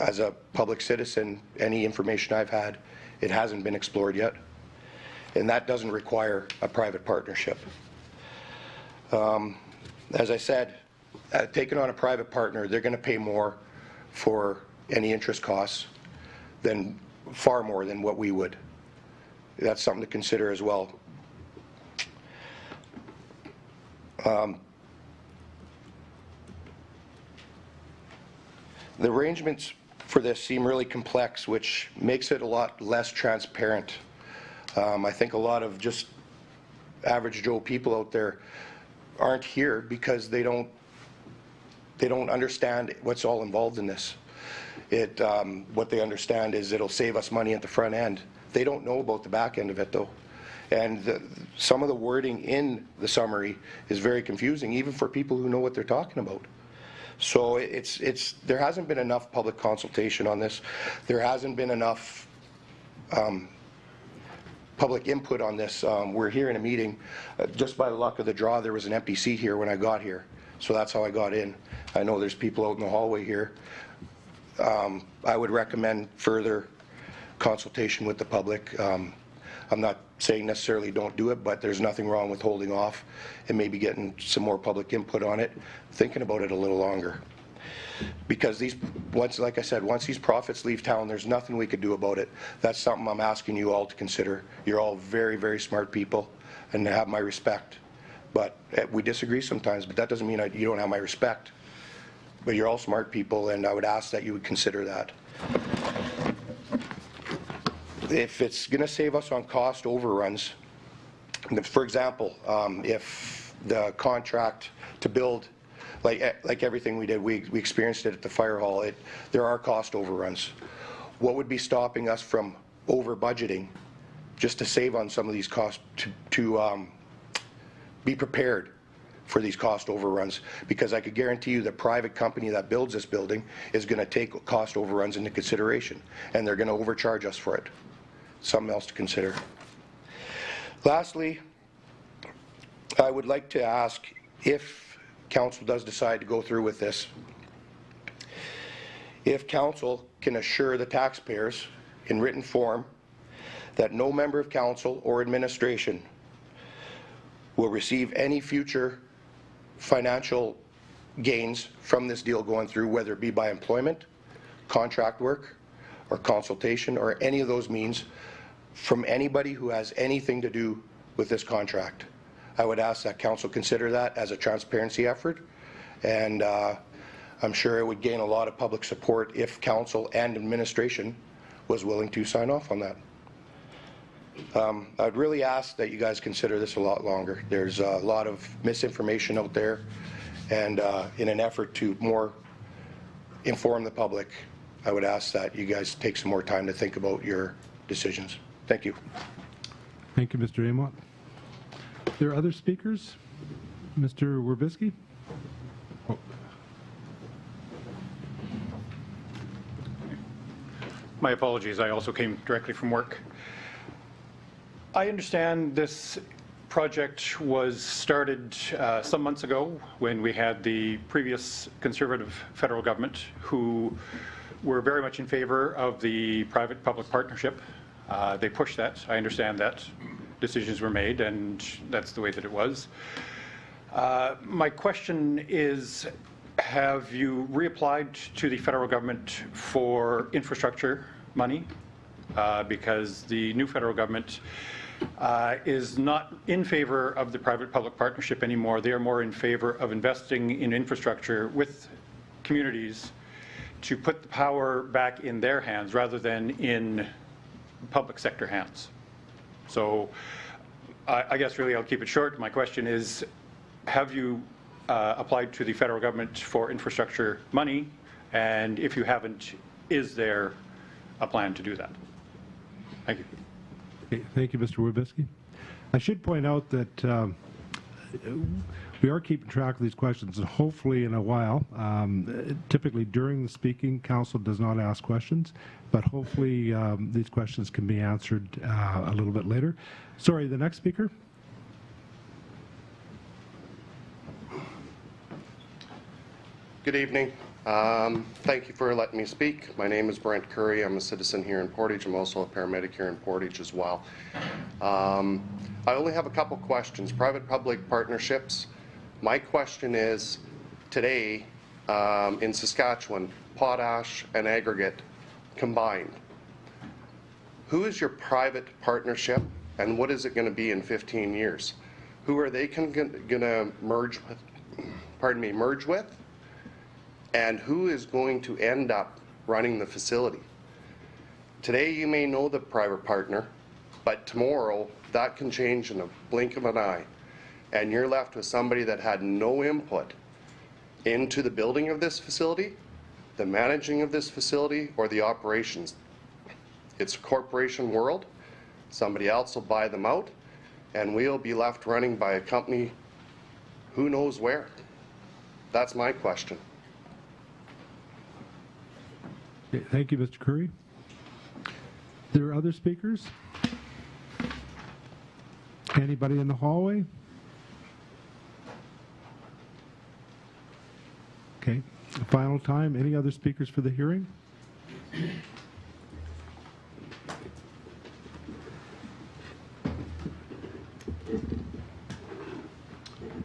As a public citizen, any information I've had, it hasn't been explored yet. And that doesn't require a private partnership. As I said, taking on a private partner, they're going to pay more for any interest costs, far more than what we would. That's something to consider as well. The arrangements for this seem really complex, which makes it a lot less transparent. I think a lot of just average Joe people out there aren't here because they don't understand what's all involved in this. What they understand is it'll save us money at the front end. They don't know about the back end of it, though. And some of the wording in the summary is very confusing, even for people who know what they're talking about. So there hasn't been enough public consultation on this. There hasn't been enough public input on this. We're here in a meeting. Just by the luck of the draw, there was an empty seat here when I got here. So that's how I got in. I know there's people out in the hallway here. I would recommend further consultation with the public. I'm not saying necessarily don't do it, but there's nothing wrong with holding off and maybe getting some more public input on it, thinking about it a little longer. Because like I said, once these profits leave town, there's nothing we could do about it. That's something I'm asking you all to consider. You're all very, very smart people and have my respect. But we disagree sometimes, but that doesn't mean you don't have my respect. But you're all smart people, and I would ask that you would consider that. if it's going to save us on cost overruns, for example, if the contract to build, like everything we did, we experienced it at the fire hall, there are cost overruns. What would be stopping us from over budgeting just to save on some of these costs, to be prepared for these cost overruns? Because I could guarantee you the private company that builds this building is going to take cost overruns into consideration, and they're going to overcharge us for it. Something else to consider. Lastly, I would like to ask, if council does decide to go through with this, if council can assure the taxpayers in written form that no member of council or administration will receive any future financial gains from this deal going through, whether it be by employment, contract work, or consultation, or any of those means, from anybody who has anything to do with this contract. I would ask that council consider that as a transparency effort, and I'm sure it would gain a lot of public support if council and administration was willing to sign off on that. I'd really ask that you guys consider this a lot longer. There's a lot of misinformation out there, and in an effort to more inform the public, I would ask that you guys take some more time to think about your decisions. Thank you. Thank you, Mr. Amott. There are other speakers? Mr. Werbisky? Oh. My apologies. I also came directly from work. I understand this project was started some months ago when we had the previous Conservative federal government who were very much in favor of the private-public partnership. They pushed that. I understand that. Decisions were made, and that's the way that it was. My question is, have you reapplied to the federal government for infrastructure money? Because the new federal government is not in favor of the private-public partnership anymore. They are more in favor of investing in infrastructure with communities to put the power back in their hands rather than in public sector hands. So I guess really I'll keep it short. My question is, have you applied to the federal government for infrastructure money? And if you haven't, is there a plan to do that? Thank you. Okay, thank you, Mr. Werbisky. I should point out that we are keeping track of these questions, and hopefully in a while, typically during the speaking, council does not ask questions, but hopefully these questions can be answered a little bit later. Sorry, the next speaker? Good evening. Thank you for letting me speak. My name is Brent Curry. I'm a citizen here in Portage. I'm also a paramedic here in Portage as well. I only have a couple questions. Private-public partnerships. My question is, today in Saskatchewan, potash and aggregate combined, who is your private partnership and what is it going to be in 15 years? Who are they going to merge with? And who is going to end up running the facility? Today you may know the private partner, but tomorrow that can change in a blink of an eye, and you're left with somebody that had no input into the building of this facility, the managing of this facility, or the operations. It's a corporation world. Somebody else will buy them out, and we'll be left running by a company who knows where. That's my question. Okay, thank you, Mr. Curry. There are other speakers? Anybody in the hallway? Okay, final time. Any other speakers for the hearing?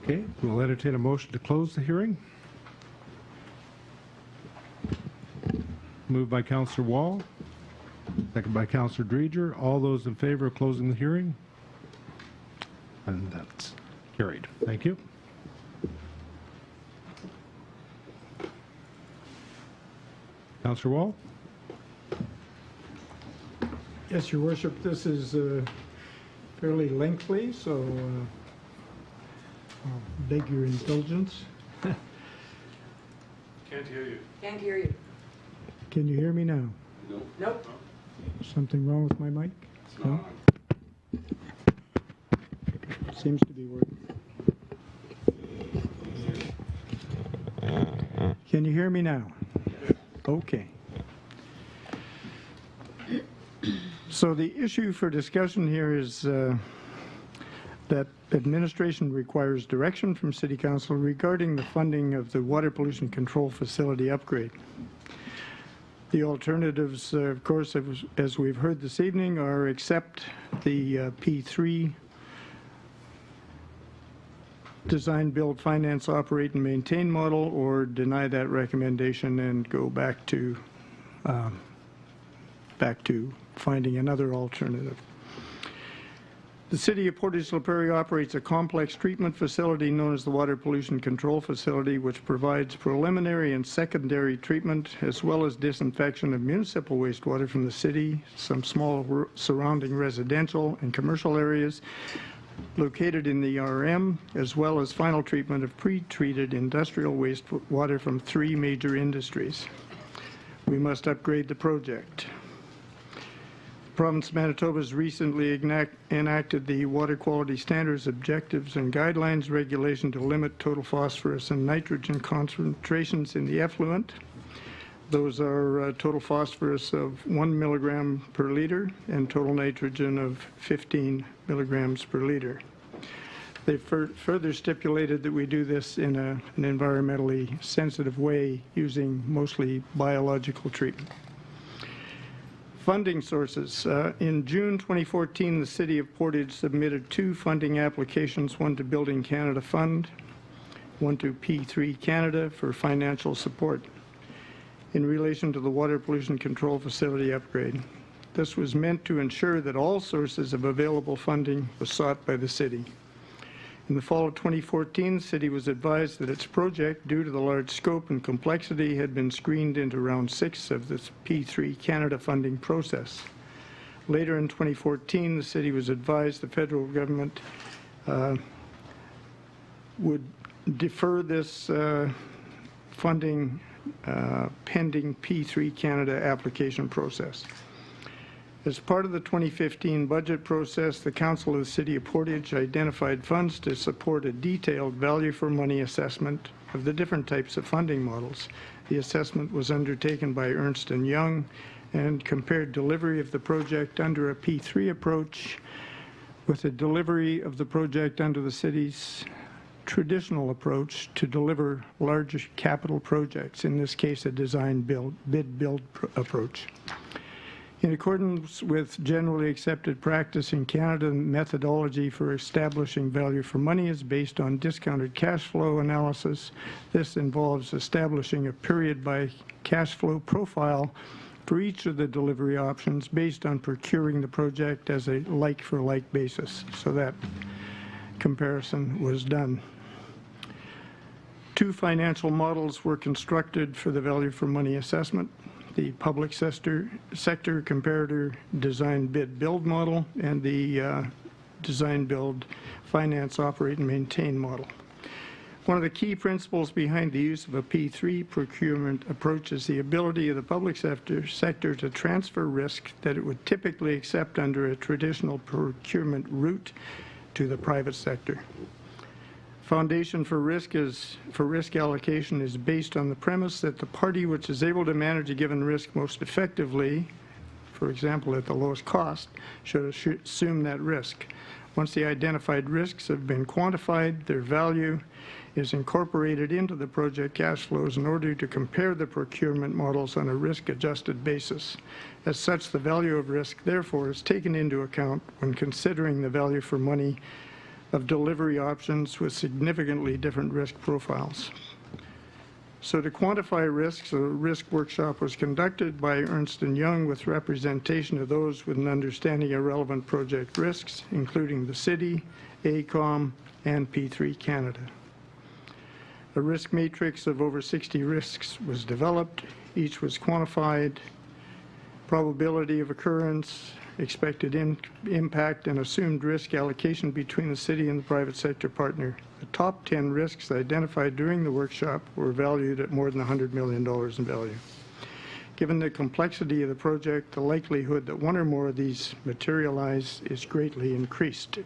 Okay, we'll entertain a motion to close the hearing. Moved by Councillor Wall, second by Councillor Dreger. All those in favor of closing the hearing? And that's carried. Thank you. Councillor Wall? Yes, Your Worship, this is fairly lengthy, so I'll beg your indulgence. Can't hear you. Can't hear you. Can you hear me now? Nope. Something wrong with my mic? It's not on. Seems to be working. Can you hear me now? Okay. So the issue for discussion here is that administration requires direction from City Council regarding the funding of the water pollution control facility upgrade. The alternatives, of course, as we've heard this evening, are accept the P3 design, build, finance, operate, and maintain model, or deny that recommendation and go back to finding another alternative. The City of Portage La Prairie operates a complex treatment facility known as the Water Pollution Control Facility, which provides preliminary and secondary treatment as well as disinfection of municipal wastewater from the city, some small surrounding residential and commercial areas located in the RM, as well as final treatment of pre-treated industrial wastewater from 3 major industries. We must upgrade the project. The province of Manitoba has recently enacted the Water Quality Standards, Objectives, and Guidelines regulation to limit total phosphorus and nitrogen concentrations in the effluent. Those are total phosphorus of 1 milligram per liter and total nitrogen of 15 milligrams per liter. They further stipulated that we do this in an environmentally sensitive way using mostly biological treatment. Funding sources. In June 2014, the City of Portage submitted 2 funding applications, one to Building Canada Fund, one to P3 Canada for financial support in relation to the water pollution control facility upgrade. This was meant to ensure that all sources of available funding was sought by the city. In the fall of 2014, the city was advised that its project, due to the large scope and complexity, had been screened into round 6 of the P3 Canada funding process. Later in 2014, the city was advised the federal government would defer this funding pending P3 Canada application process. As part of the 2015 budget process, the Council of the City of Portage identified funds to support a detailed value for money assessment of the different types of funding models. The assessment was undertaken by Ernst & Young and compared delivery of the project under a P3 approach with the delivery of the project under the city's traditional approach to deliver large capital projects, in this case a design bid build approach. In accordance with generally accepted practice in Canada, methodology for establishing value for money is based on discounted cash flow analysis. This involves establishing a period by cash flow profile for each of the delivery options based on procuring the project as a like-for-like basis. So that comparison was done. 2 financial models were constructed for the value for money assessment: the public sector comparator design bid build model and the design build finance operate and maintain model. One of the key principles behind the use of a P3 procurement approach is the ability of the public sector to transfer risk that it would typically accept under a traditional procurement route to the private sector. Foundation for risk allocation is based on the premise that the party which is able to manage a given risk most effectively, for example at the lowest cost, should assume that risk. Once the identified risks have been quantified, their value is incorporated into the project cash flows in order to compare the procurement models on a risk-adjusted basis. As such, the value of risk, therefore, is taken into account when considering the value for money of delivery options with significantly different risk profiles. So to quantify risks, a risk workshop was conducted by Ernst & Young with representation of those with an understanding of relevant project risks, including the city, AECOM, and P3 Canada. A risk matrix of over 60 risks was developed. Each was quantified, probability of occurrence, expected impact, and assumed risk allocation between the city and the private sector partner. The top 10 risks identified during the workshop were valued at more than $100 million in value. Given the complexity of the project, the likelihood that one or more of these materialize is greatly increased.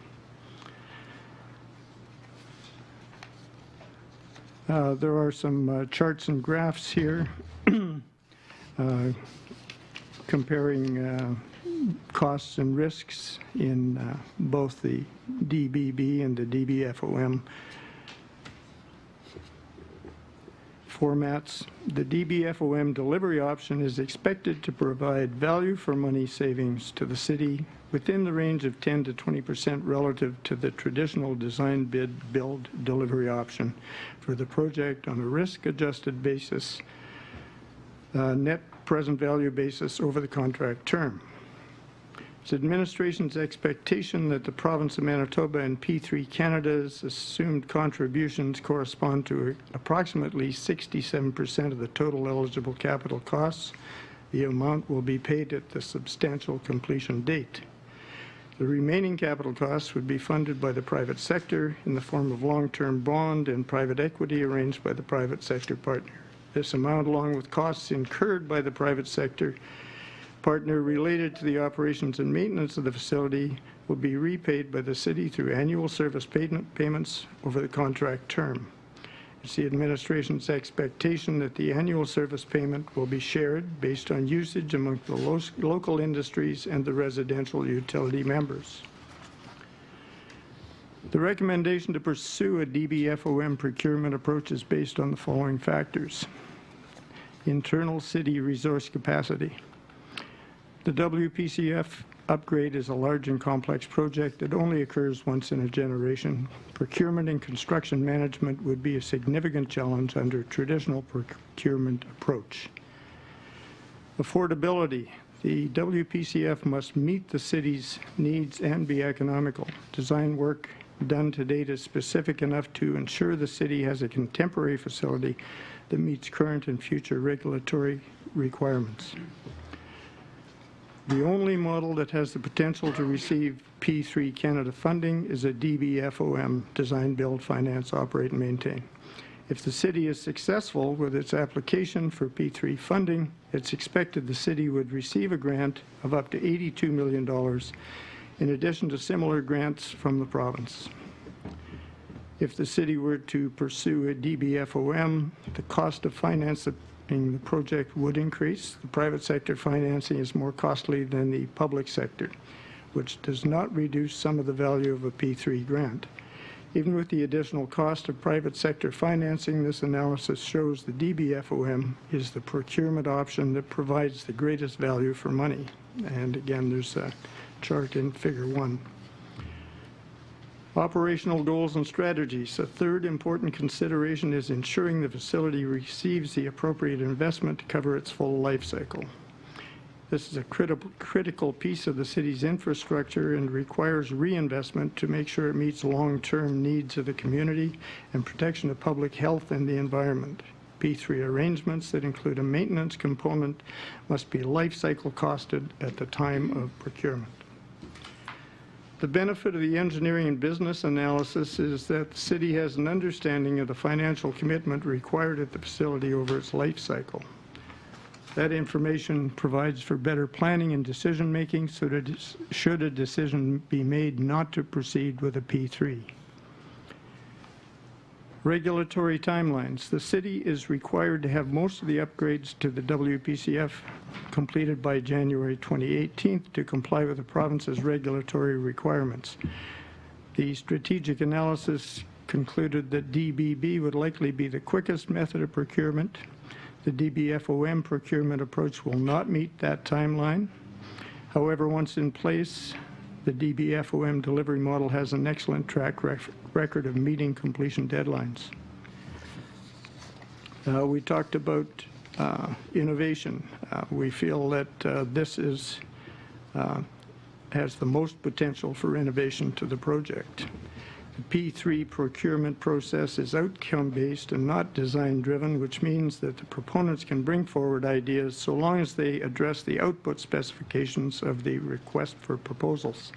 There are some charts and graphs here comparing costs and risks in both the DBB and the DBFOM formats. The DBFOM delivery option is expected to provide value for money savings to the city within the range of 10 to 20% relative to the traditional design bid build delivery option for the project on a risk-adjusted basis, net present value basis over the contract term. It's administration's expectation that the province of Manitoba and P3 Canada's assumed contributions correspond to approximately 67% of the total eligible capital costs. The amount will be paid at the substantial completion date. The remaining capital costs would be funded by the private sector in the form of long-term bond and private equity arranged by the private sector partner. This amount, along with costs incurred by the private sector partner related to the operations and maintenance of the facility, will be repaid by the city through annual service payments over the contract term. It's the administration's expectation that the annual service payment will be shared based on usage among the local industries and the residential utility members. The recommendation to pursue a DBFOM procurement approach is based on the following factors. Internal city resource capacity. The WPCF upgrade is a large and complex project that only occurs once in a generation. Procurement and construction management would be a significant challenge under traditional procurement approach. Affordability. The WPCF must meet the city's needs and be economical. Design work done to date is specific enough to ensure the city has a contemporary facility that meets current and future regulatory requirements. The only model that has the potential to receive P3 Canada funding is a DBFOM, Design, Build, Finance, Operate, and Maintain. If the city is successful with its application for P3 funding, it's expected the city would receive a grant of up to $82 million in addition to similar grants from the province. If the city were to pursue a DBFOM, the cost of financing the project would increase. The private sector financing is more costly than the public sector, which does not reduce some of the value of a P3 grant. Even with the additional cost of private sector financing, this analysis shows the DBFOM is the procurement option that provides the greatest value for money. And again, there's a chart in Figure 1. Operational goals and strategies. A third important consideration is ensuring the facility receives the appropriate investment to cover its full life cycle. This is a critical piece of the city's infrastructure and requires reinvestment to make sure it meets long-term needs of the community and protection of public health and the environment. P3 arrangements that include a maintenance component must be life cycle costed at the time of procurement. The benefit of the engineering and business analysis is that the city has an understanding of the financial commitment required at the facility over its life cycle. That information provides for better planning and decision making so that should a decision be made not to proceed with a P3. Regulatory timelines. The city is required to have most of the upgrades to the WPCF completed by January 2018 to comply with the province's regulatory requirements. The strategic analysis concluded that DBB would likely be the quickest method of procurement. The DBFOM procurement approach will not meet that timeline. However, once in place, the DBFOM delivery model has an excellent track record of meeting completion deadlines. We talked about innovation. We feel that this has the most potential for innovation to the project. The P3 procurement process is outcome-based and not design-driven, which means that the proponents can bring forward ideas so long as they address the output specifications of the request for proposals.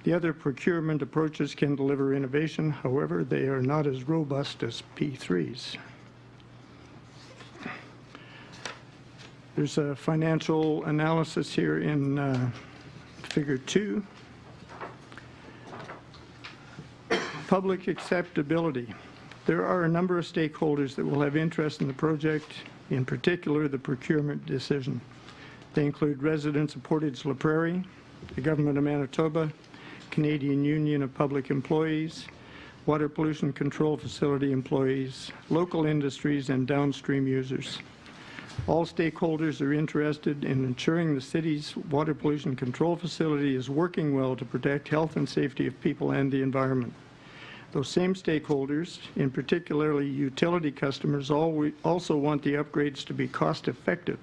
The other procurement approaches can deliver innovation, however, they are not as robust as P3s. There's a financial analysis here in Figure 2. Public acceptability. There are a number of stakeholders that will have interest in the project, in particular the procurement decision. They include residents of Portage, Prairie, the Government of Manitoba, Canadian Union of Public Employees, Water Pollution Control Facility employees, local industries, and downstream users. All stakeholders are interested in ensuring the city's water pollution control facility is working well to protect health and safety of people and the environment. Those same stakeholders, in particularly utility customers, also want the upgrades to be cost-effective.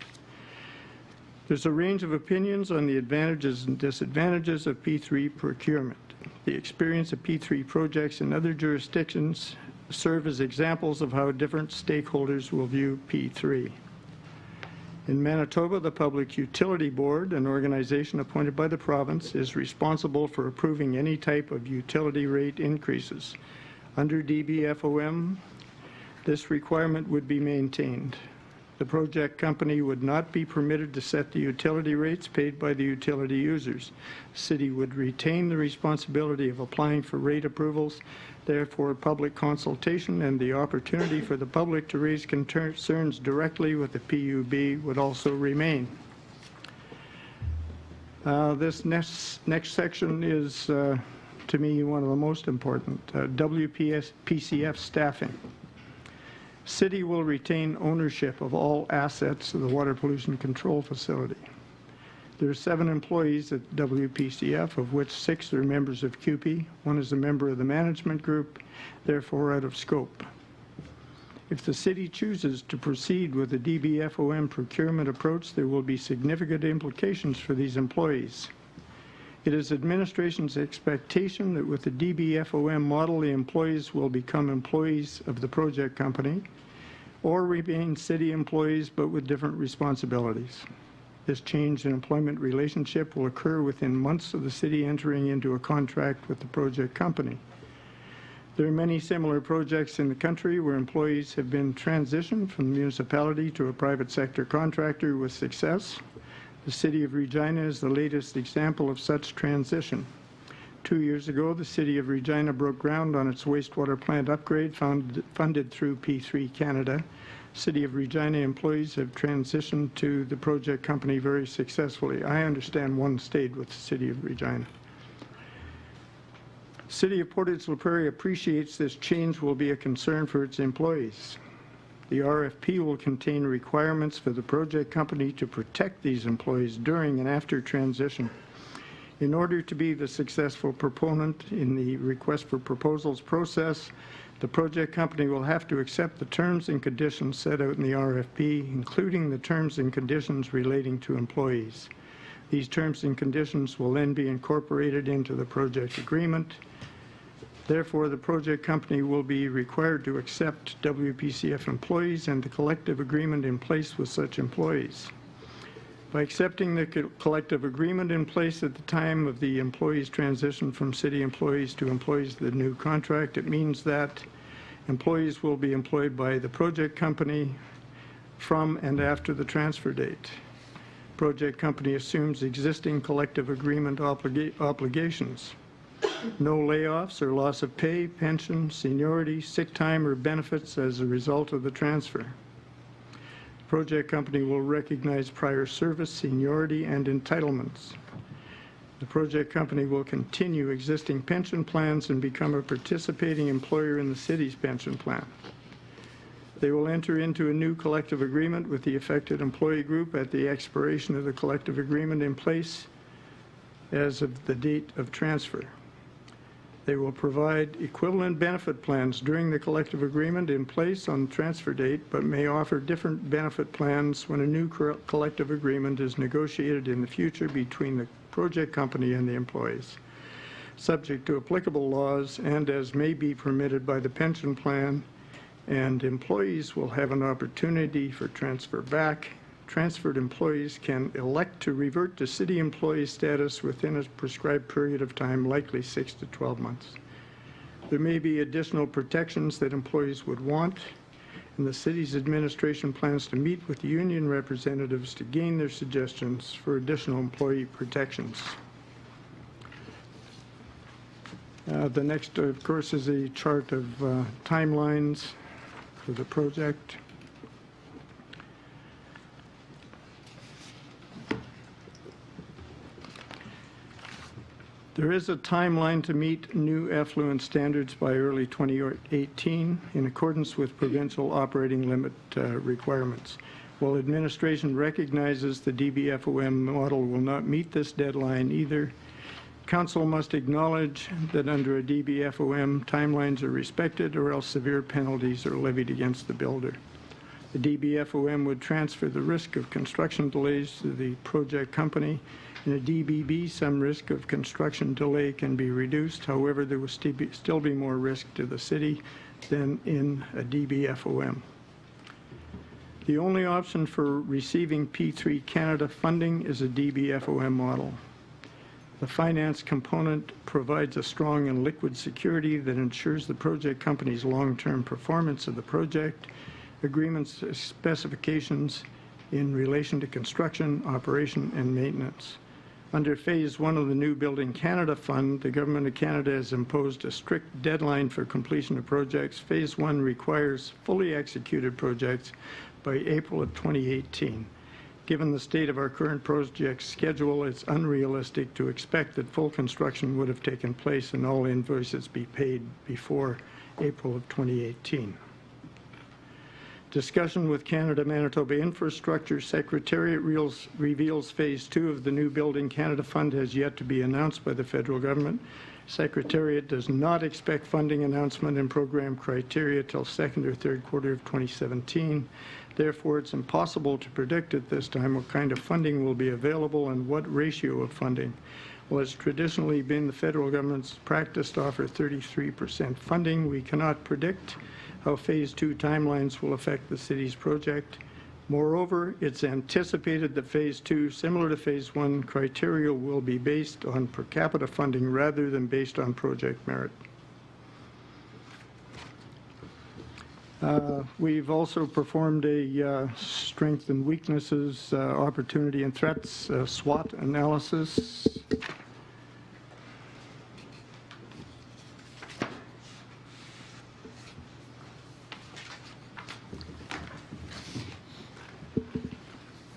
There's a range of opinions on the advantages and disadvantages of P3 procurement. The experience of P3 projects in other jurisdictions serve as examples of how different stakeholders will view P3. In Manitoba, the Public Utility Board, an organization appointed by the province, is responsible for approving any type of utility rate increases. Under DBFOM, this requirement would be maintained. The project company would not be permitted to set the utility rates paid by the utility users. The city would retain the responsibility of applying for rate approvals. Therefore, public consultation and the opportunity for the public to raise concerns directly with the PUB would also remain. This next section is, to me, one of the most important. WPCF staffing. City will retain ownership of all assets of the water pollution control facility. There are 7 employees at WPCF, of which 6 are members of CUPE. 1 is a member of the management group, therefore out of scope. If the city chooses to proceed with the DBFOM procurement approach, there will be significant implications for these employees. It is administration's expectation that with the DBFOM model, the employees will become employees of the project company or remain city employees but with different responsibilities. This change in employment relationship will occur within months of the city entering into a contract with the project company. There are many similar projects in the country where employees have been transitioned from the municipality to a private sector contractor with success. The City of Regina is the latest example of such transition. 2 years ago, the City of Regina broke ground on its wastewater plant upgrade funded through P3 Canada. City of Regina employees have transitioned to the project company very successfully. I understand 1 stayed with the City of Regina. City of Portage La Prairie appreciates this change will be a concern for its employees. The RFP will contain requirements for the project company to protect these employees during and after transition. In order to be the successful proponent in the request for proposals process, the project company will have to accept the terms and conditions set out in the RFP, including the terms and conditions relating to employees. These terms and conditions will then be incorporated into the project agreement. Therefore, the project company will be required to accept WPCF employees and the collective agreement in place with such employees. By accepting the collective agreement in place at the time of the employees' transition from city employees to employees of the new contract, it means that employees will be employed by the project company from and after the transfer date. Project company assumes existing collective agreement obligations. No layoffs or loss of pay, pension, seniority, sick time, or benefits as a result of the transfer. The project company will recognize prior service, seniority, and entitlements. The project company will continue existing pension plans and become a participating employer in the city's pension plan. They will enter into a new collective agreement with the affected employee group at the expiration of the collective agreement in place as of the date of transfer. They will provide equivalent benefit plans during the collective agreement in place on transfer date, but may offer different benefit plans when a new collective agreement is negotiated in the future between the project company and the employees. subject to applicable laws and as may be permitted by the pension plan, and employees will have an opportunity for transfer back. Transferred employees can elect to revert to city employee status within a prescribed period of time, likely 6 to 12 months. There may be additional protections that employees would want, and the city's administration plans to meet with union representatives to gain their suggestions for additional employee protections. The next, of course, is a chart of timelines for the project. There is a timeline to meet new effluent standards by early 2018 in accordance with provincial operating limit requirements. While administration recognizes the DBFOM model will not meet this deadline either, Council must acknowledge that under a DBFOM, timelines are respected or else severe penalties are levied against the builder. The DBFOM would transfer the risk of construction delays to the project company. In a DBB, some risk of construction delay can be reduced. However, there will still be more risk to the city than in a DBFOM. The only option for receiving P3 Canada funding is a DBFOM model. The finance component provides a strong and liquid security that ensures the project company's long-term performance of the project, agreements, specifications in relation to construction, operation, and maintenance. Under Phase 1 of the New Building Canada Fund, the Government of Canada has imposed a strict deadline for completion of projects. Phase 1 requires fully executed projects by April of 2018. Given the state of our current project schedule, it's unrealistic to expect that full construction would have taken place and all invoices be paid before April of 2018. Discussion with Canada-Manitoba Infrastructure Secretariat reveals Phase 2 of the New Building Canada Fund has yet to be announced by the federal government. Secretariat does not expect funding announcement and program criteria till second or third quarter of 2017. Therefore, it's impossible to predict at this time what kind of funding will be available and what ratio of funding. Well, it's traditionally been the federal government's practice to offer 33% funding. We cannot predict how Phase 2 timelines will affect the city's project. Moreover, it's anticipated that Phase 2, similar to Phase 1, criteria will be based on per capita funding rather than based on project merit. We've also performed a strengths and weaknesses, opportunity and threats SWOT analysis.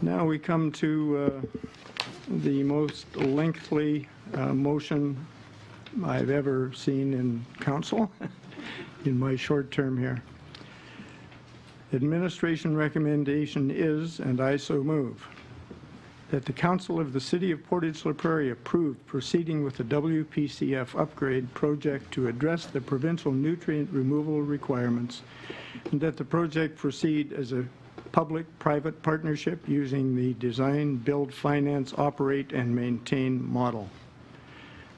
Now we come to the most lengthy motion I've ever seen in council in my short term here. Administration recommendation is, and I so move, that the Council of the City of Portage La Prairie approve proceeding with the WPCF upgrade project to address the provincial nutrient removal requirements, and that the project proceed as a public-private partnership using the design, build, finance, operate, and maintain model.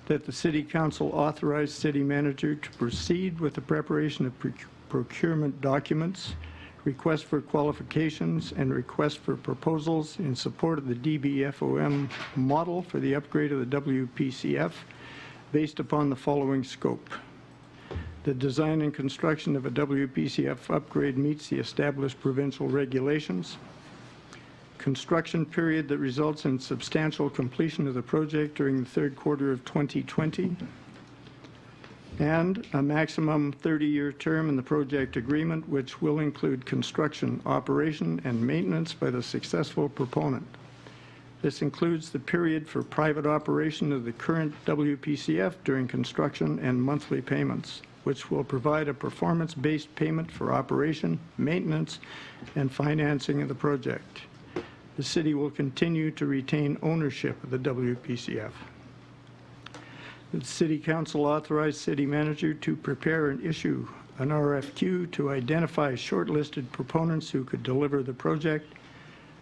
That the City Council authorize City Manager to proceed with the preparation of procurement documents, request for qualifications, and request for proposals in support of the DBFOM model for the upgrade of the WPCF based upon the following scope. The design and construction of a WPCF upgrade meets the established provincial regulations. Construction period that results in substantial completion of the project during the third quarter of 2020. And a maximum 30-year term in the project agreement, which will include construction, operation, and maintenance by the successful proponent. This includes the period for private operation of the current WPCF during construction and monthly payments, which will provide a performance-based payment for operation, maintenance, and financing of the project. The city will continue to retain ownership of the WPCF. The City Council authorized City Manager to prepare and issue an RFQ to identify shortlisted proponents who could deliver the project.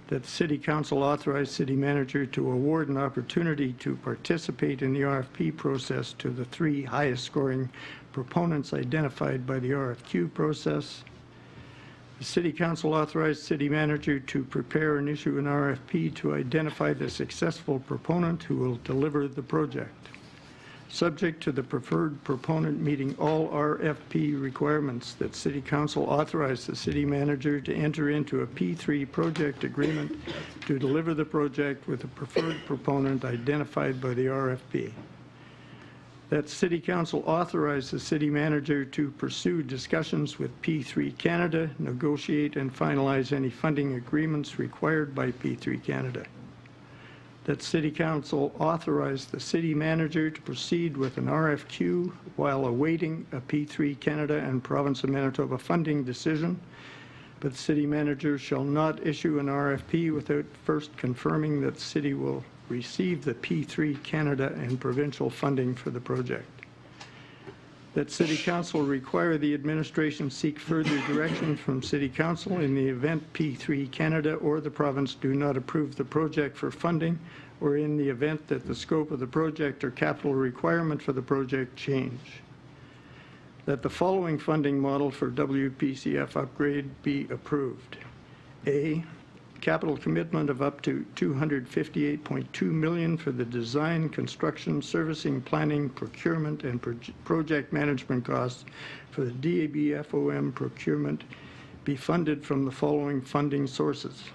that the City Council authorize City Manager to award an opportunity to participate in the RFP process to the 3 highest scoring proponents identified by the RFQ process. The City Council authorized City Manager to prepare and issue an RFP to identify the successful proponent who will deliver the project. Subject to the preferred proponent meeting all RFP requirements, that City Council authorize the City Manager to enter into a P3 project agreement to deliver the project with a preferred proponent identified by the RFP. That City Council authorize the City Manager to pursue discussions with P3 Canada, negotiate and finalize any funding agreements required by P3 Canada. That City Council authorize the City Manager to proceed with an RFQ while awaiting a P3 Canada and Province of Manitoba funding decision, but the City Manager shall not issue an RFP without first confirming that the City will receive the P3 Canada and provincial funding for the project. That City Council require the administration seek further direction from City Council in the event P3 Canada or the province do not approve the project for funding, or in the event that the scope of the project or capital requirement for the project change. That the following funding model for WPCF upgrade be approved. A, capital commitment of up to $258.2 million for the design, construction, servicing, planning, procurement, and project management costs for the DABFOM procurement be funded from the following funding sources.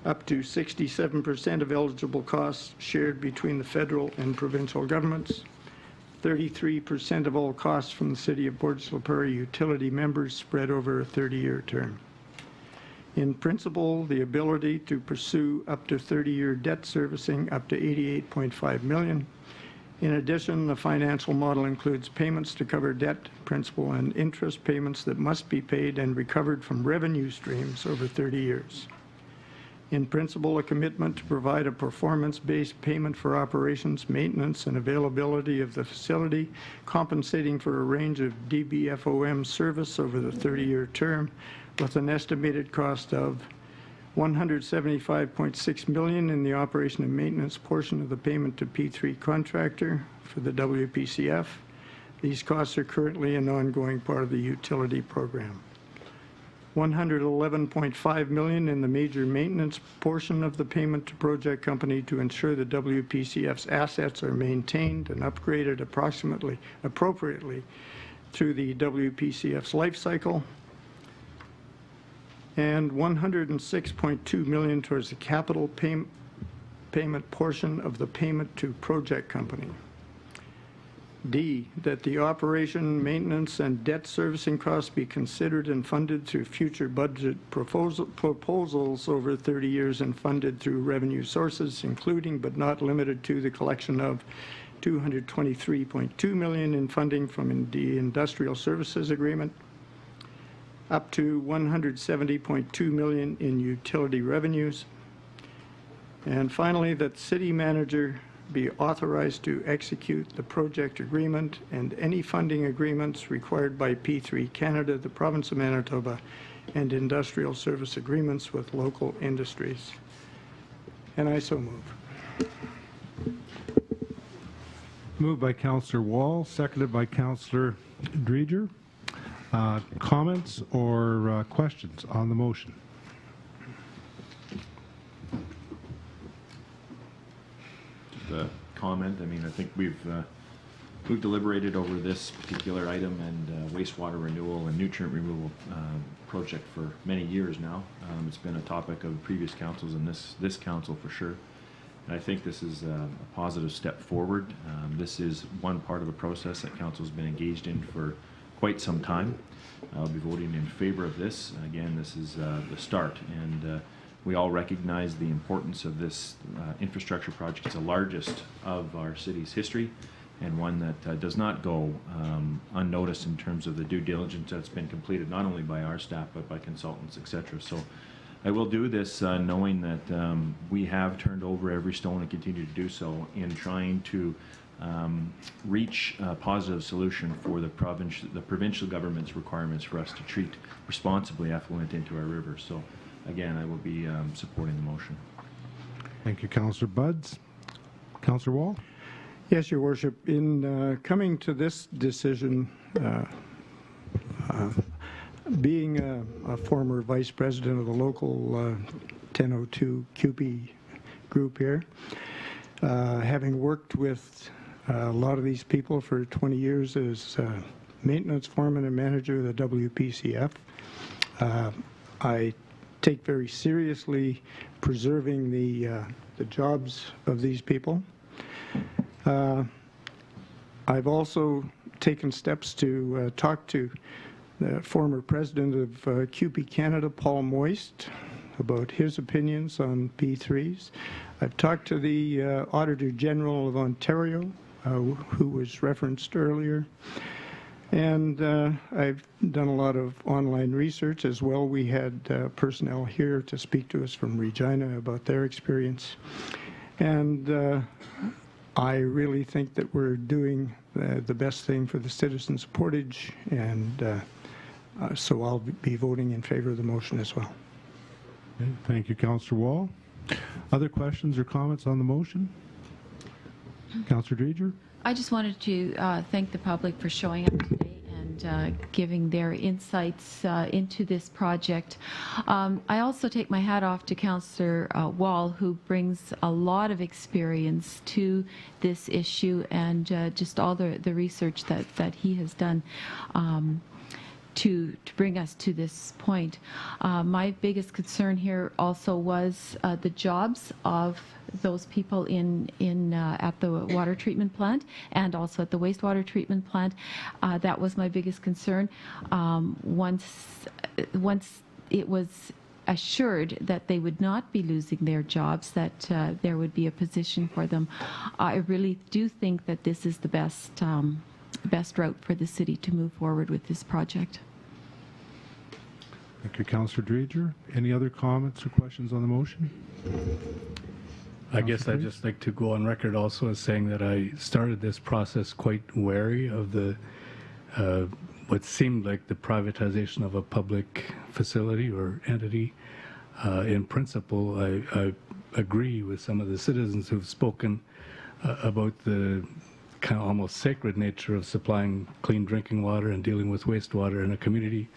Up to 67% of eligible costs shared between the federal and provincial governments. 33% of all costs from the City of Portage la Prairie utility members spread over a 30-year term. In principle, the ability to pursue up to 30-year debt servicing up to $88.5 million. In addition, the financial model includes payments to cover debt, principal, and interest payments that must be paid and recovered from revenue streams over 30 years. In principle, a commitment to provide a performance-based payment for operations, maintenance, and availability of the facility, compensating for a range of DBFOM service over the 30-year term, with an estimated cost of $175.6 million in the operation and maintenance portion of the payment to P3 contractor for the WPCF. These costs are currently an ongoing part of the utility program. $111.5 million in the major maintenance portion of the payment to project company to ensure the WPCF's assets are maintained and upgraded appropriately through the WPCF's life cycle. And $106.2 million towards the capital payment portion of the payment to project company. D, that the operation, maintenance, and debt servicing costs be considered and funded through future budget proposals over 30 years and funded through revenue sources, including but not limited to the collection of $223.2 million in funding from the Industrial Services Agreement, up to $170.2 million in utility revenues. And finally, that City Manager be authorized to execute the project agreement and any funding agreements required by P3 Canada, the Province of Manitoba, and industrial service agreements with local industries. And I so move. Moved by Councillor Wall, seconded by Councillor Dreger. Comments or questions on the motion? Just a comment. I mean, I think we've deliberated over this particular item and wastewater renewal and nutrient removal project for many years now. It's been a topic of previous councils and this council for sure. And I think this is a positive step forward. This is one part of a process that council's been engaged in for quite some time. I'll be voting in favor of this. Again, this is the start, and we all recognize the importance of this infrastructure project. It's the largest of our city's history, and one that does not go unnoticed in terms of the due diligence that's been completed, not only by our staff, but by consultants, etc. So I will do this knowing that we have turned over every stone and continue to do so in trying to reach a positive solution for the provincial government's requirements for us to treat responsibly effluent into our rivers. So again, I will be supporting the motion. Thank you, Councillor Buds. Councillor Wall? Yes, Your Worship. In coming to this decision, being a former vice president of the local 1002 CUPE group here, having worked with a lot of these people for 20 years as maintenance foreman and manager of the WPCF, I take very seriously preserving the jobs of these people. I've also taken steps to talk to the former president of CUPE Canada, Paul Moist, about his opinions on P3s. I've talked to the Auditor General of Ontario, who was referenced earlier. And I've done a lot of online research as well. We had personnel here to speak to us from Regina about their experience. And I really think that we're doing the best thing for the citizens of Portage, and so I'll be voting in favor of the motion as well. Okay, thank you, Councillor Wall. Other questions or comments on the motion? Councillor Dreger? I just wanted to thank the public for showing up today and giving their insights into this project. I also take my hat off to Councillor Wall, who brings a lot of experience to this issue, and just all the research that he has done to bring us to this point. My biggest concern here also was the jobs of those people at the water treatment plant and also at the wastewater treatment plant. That was my biggest concern. Once it was assured that they would not be losing their jobs, that there would be a position for them, I really do think that this is the best route for the city to move forward with this project. Thank you, Councillor Dreger. Any other comments or questions on the motion? I guess I'd just like to go on record also as saying that I started this process quite wary of the what seemed like the privatization of a public facility or entity. In principle, I agree with some of the citizens who've spoken about the kind of almost sacred nature of supplying clean drinking water and dealing with wastewater in a community.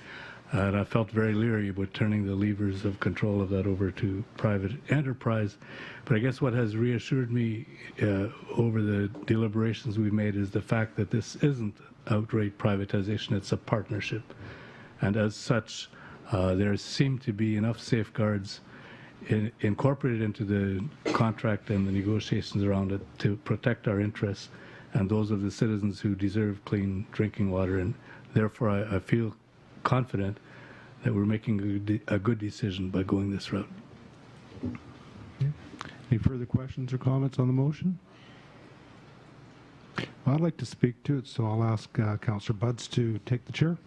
And I felt very leery about turning the levers of control of that over to private enterprise. But I guess what has reassured me over the deliberations we've made is the fact that this isn't outright privatization, it's a partnership. And as such, there seem to be enough safeguards incorporated into the contract and the negotiations around it to protect our interests and those of the citizens who deserve clean drinking water. And therefore, I feel confident that we're making a good decision by going this route. Okay. Any further questions or comments on the motion? Well, I'd like to speak to it, so I'll ask Councillor Buds to take the chair.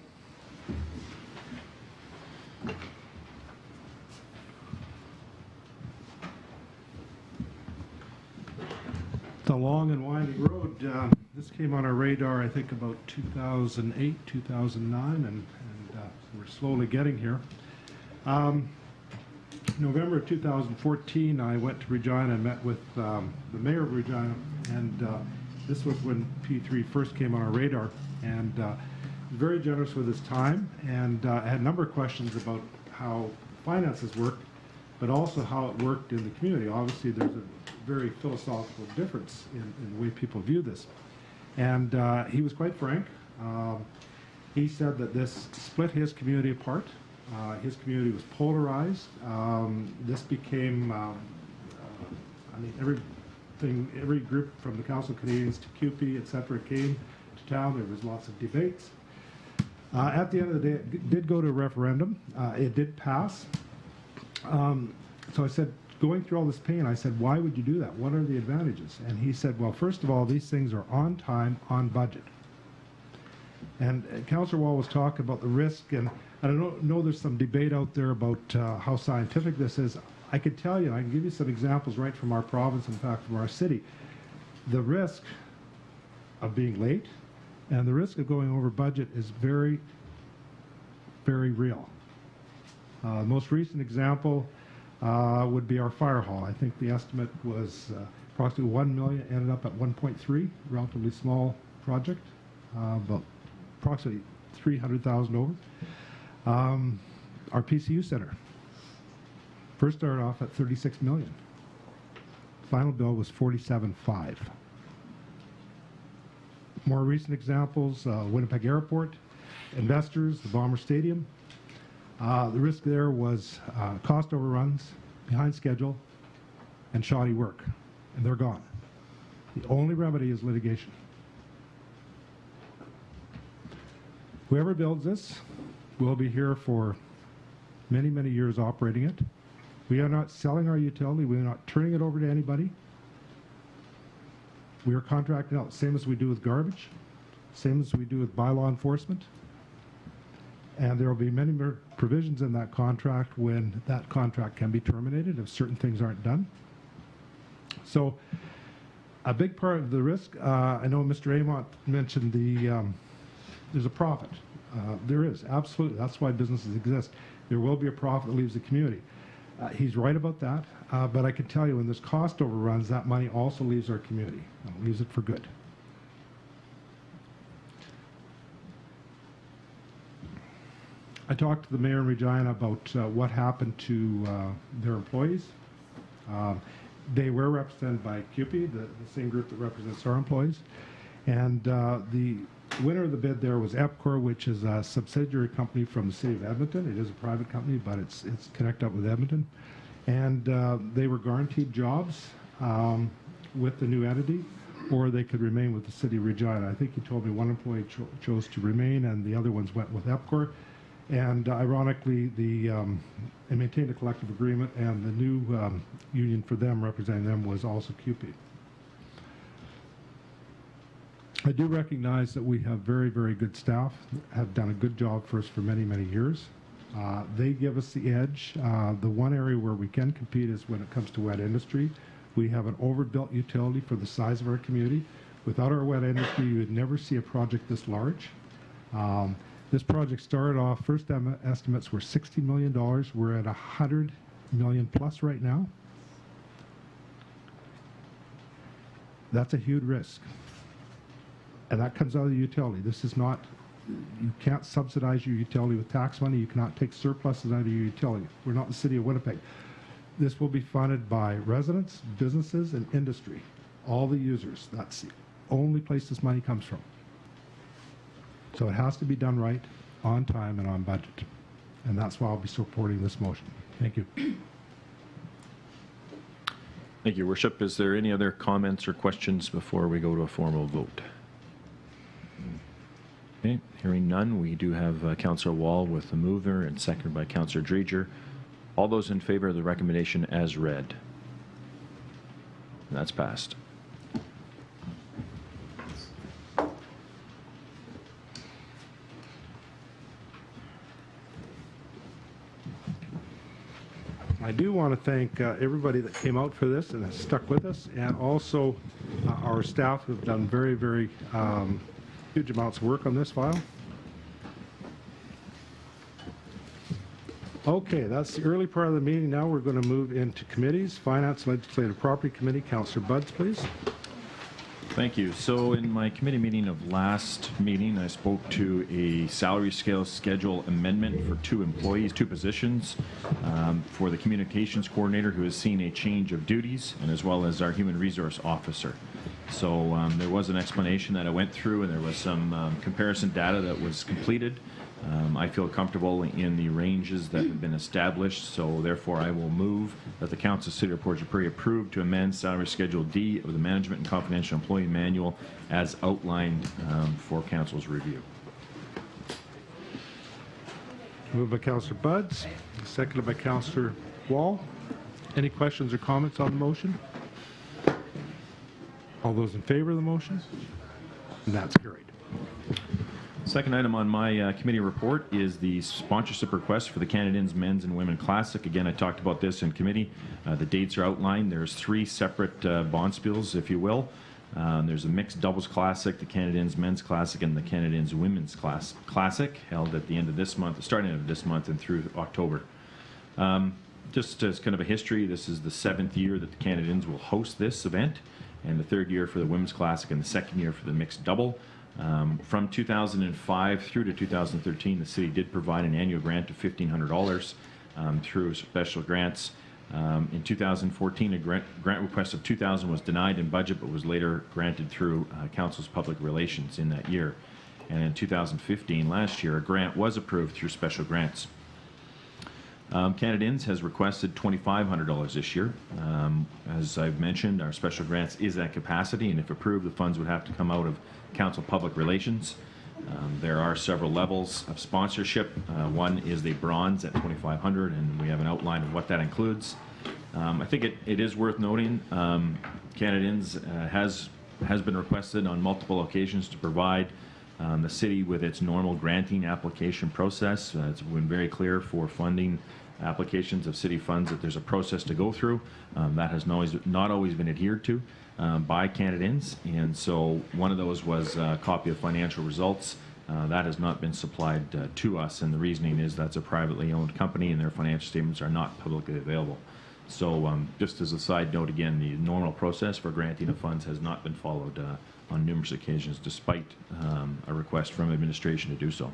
It's a long and winding road. This came on our radar, I think, about 2008, 2009, and we're slowly getting here. November of 2014, I went to Regina and met with the mayor of Regina, and this was when P3 first came on our radar, and very generous with his time, and I had a number of questions about how finances work, but also how it worked in the community. Obviously, there's a very philosophical difference in the way people view this. And he was quite frank. He said that this split his community apart. His community was polarized. This became, I mean, every group from the Council of Canadians to CUPE, et cetera, came to town. There was lots of debates. At the end of the day, it did go to a referendum. It did pass. So I said, going through all this pain, I said, why would you do that? What are the advantages? And he said, well, first of all, these things are on time, on budget. And Councillor Wall was talking about the risk, and I know there's some debate out there about how scientific this is. I can tell you, I can give you some examples right from our province, in fact, from our city. The risk of being late and the risk of going over budget is very, very real. Most recent example would be our fire hall. I think the estimate was approximately 1 million, ended up at 1.3, relatively small project, about approximately 300,000 over. Our PCU center first started off at 36 million. Final bill was 47.5. More recent examples, Winnipeg Airport, investors, the Bomber Stadium. The risk there was cost overruns, behind schedule, and shoddy work, and they're gone. The only remedy is litigation. Whoever builds this will be here for many, many years operating it. We are not selling our utility. We are not turning it over to anybody. We are contracting out, same as we do with garbage, same as we do with bylaw enforcement. And there will be many more provisions in that contract when that contract can be terminated if certain things aren't done. So a big part of the risk, I know Mr. Amont mentioned there's a profit. There is, absolutely. That's why businesses exist. There will be a profit that leaves the community. He's right about that, but I can tell you when there's cost overruns, that money also leaves our community. It leaves it for good. I talked to the mayor in Regina about what happened to their employees. They were represented by CUPE, the same group that represents our employees. And the winner of the bid there was EPCOR, which is a subsidiary company from the city of Edmonton. It is a private company, but it's connected up with Edmonton. And they were guaranteed jobs with the new entity, or they could remain with the city of Regina. I think he told me one employee chose to remain, and the other ones went with EPCOR. And ironically, they maintained a collective agreement, and the new union for them, representing them, was also CUPE. I do recognize that we have very, very good staff, have done a good job for us for many, many years. They give us the edge. The one area where we can compete is when it comes to wet industry. We have an overbuilt utility for the size of our community. Without our wet industry, you would never see a project this large. This project started off, first estimates were $60 million. We're at $100 million plus right now. That's a huge risk. And that comes out of the utility. This is not, you can't subsidize your utility with tax money. You cannot take surpluses out of your utility. We're not the city of Winnipeg. This will be funded by residents, businesses, and industry, all the users. That's the only place this money comes from. So it has to be done right, on time, and on budget. And that's why I'll be supporting this motion. Thank you. Thank you, Worship. Is there any other comments or questions before we go to a formal vote? Okay, hearing none, we do have Councillor Wall with the mover and seconded by Councillor Dreger. All those in favor of the recommendation as read? And that's passed. I do want to thank everybody that came out for this and has stuck with us, and also our staff who have done very, very huge amounts of work on this file. Okay, that's the early part of the meeting. Now we're going to move into committees. Finance Legislative Property Committee, Councillor Buds, please. Thank you. So in my committee meeting of last meeting, I spoke to a salary scale schedule amendment for two employees, two positions, for the communications coordinator who has seen a change of duties, and as well as our human resource officer. So there was an explanation that I went through, and there was some comparison data that was completed. I feel comfortable in the ranges that have been established, so therefore I will move that the Council of City of Portage Prairie approve to amend Salary Schedule D of the Management and Confidential Employee Manual as outlined for Council's review. Moved by Councillor Buds, seconded by Councillor Wall. Any questions or comments on the motion? All those in favor of the motion? And that's carried. Second item on my committee report is the sponsorship request for the Canadians Men's and Women Classic. Again, I talked about this in committee. The dates are outlined. There's three separate bonspiels, if you will. There's a mixed doubles classic, the Canadians Men's Classic, and the Canadians Women's Classic, held at the end of this month, starting of this month and through October. Just as kind of a history, this is the 7th year that the Canadians will host this event, and the 3rd year for the Women's Classic, and the 2nd year for the Mixed Double. From 2005 through to 2013, the city did provide an annual grant of $1,500 through special grants. In 2014, a grant request of $2,000 was denied in budget, but was later granted through Council's public relations in that year. And in 2015, last year, a grant was approved through special grants. Canadians has requested $2,500 this year. As I've mentioned, our special grants is at capacity, and if approved, the funds would have to come out of Council Public Relations. There are several levels of sponsorship. One is the bronze at $2,500, and we have an outline of what that includes. I think it is worth noting, Canadians has been requested on multiple occasions to provide the city with its normal granting application process. It's been very clear for funding applications of city funds that there's a process to go through. That has not always been adhered to by Canadians, and so one of those was a copy of financial results. That has not been supplied to us, and the reasoning is that's a privately owned company and their financial statements are not publicly available. So just as a side note, again, the normal process for granting of funds has not been followed on numerous occasions, despite a request from administration to do so.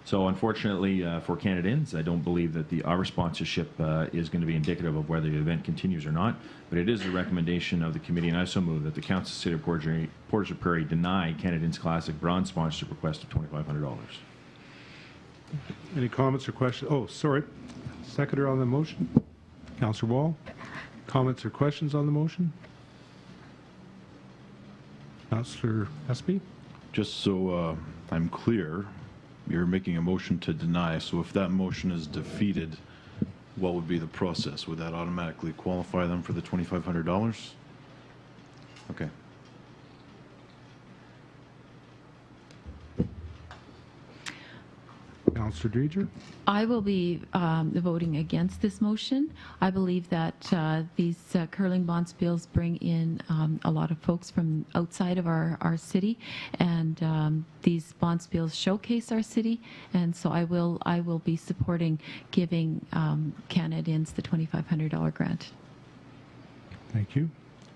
So unfortunately for Canadians, I don't believe that our sponsorship is going to be indicative of whether the event continues or not, but it is the recommendation of the committee, and I so move that the Council of the City of Portage and Prairie deny Canadians Classic bronze sponsorship request of $2,500. Any comments or questions? Oh, sorry. Seconder on the motion. Councillor Wall. Comments or questions on the motion? Councillor Espy. Just so I'm clear, you're making a motion to deny, so if that motion is defeated, what would be the process? Would that automatically qualify them for the $2,500? Okay. Councillor Dreger. I will be voting against this motion. I believe that these curling bonspiels bring in a lot of folks from outside of our city, and these bonspiels showcase our city, and so I will be supporting giving Canadians the $2,500 grant. Thank you.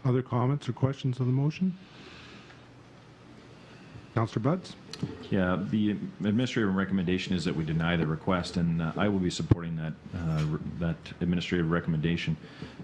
Other comments or questions on the motion? Councillor Budds. Yeah, the administrative recommendation is that we deny the request, and I will be supporting that administrative recommendation,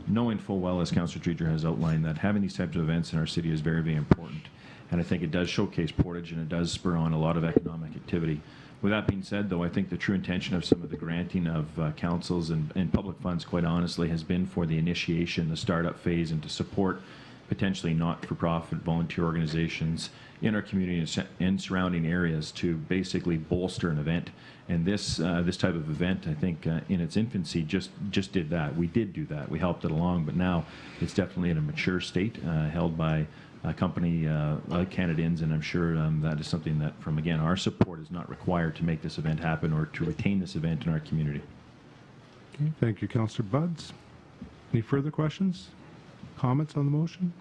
knowing full well, as Councillor Dreger has outlined, that having these types of events in our city is very, very important. And I think it does showcase Portage, and it does spur on a lot of economic activity. With that being said, though, I think the true intention of some of the granting of councils and public funds, quite honestly, has been for the initiation, the startup phase, and to support potentially not-for-profit volunteer organizations in our community and surrounding areas to basically bolster an event. And this type of event, I think, in its infancy, just did that. We did do that. We helped it along, but now it's definitely in a mature state, held by a company like Canadians, and I'm sure that is something that, from again, our support is not required to make this event happen or to retain this event in our community. Okay, thank you, Councillor Budds. Any further questions? Comments on the motion?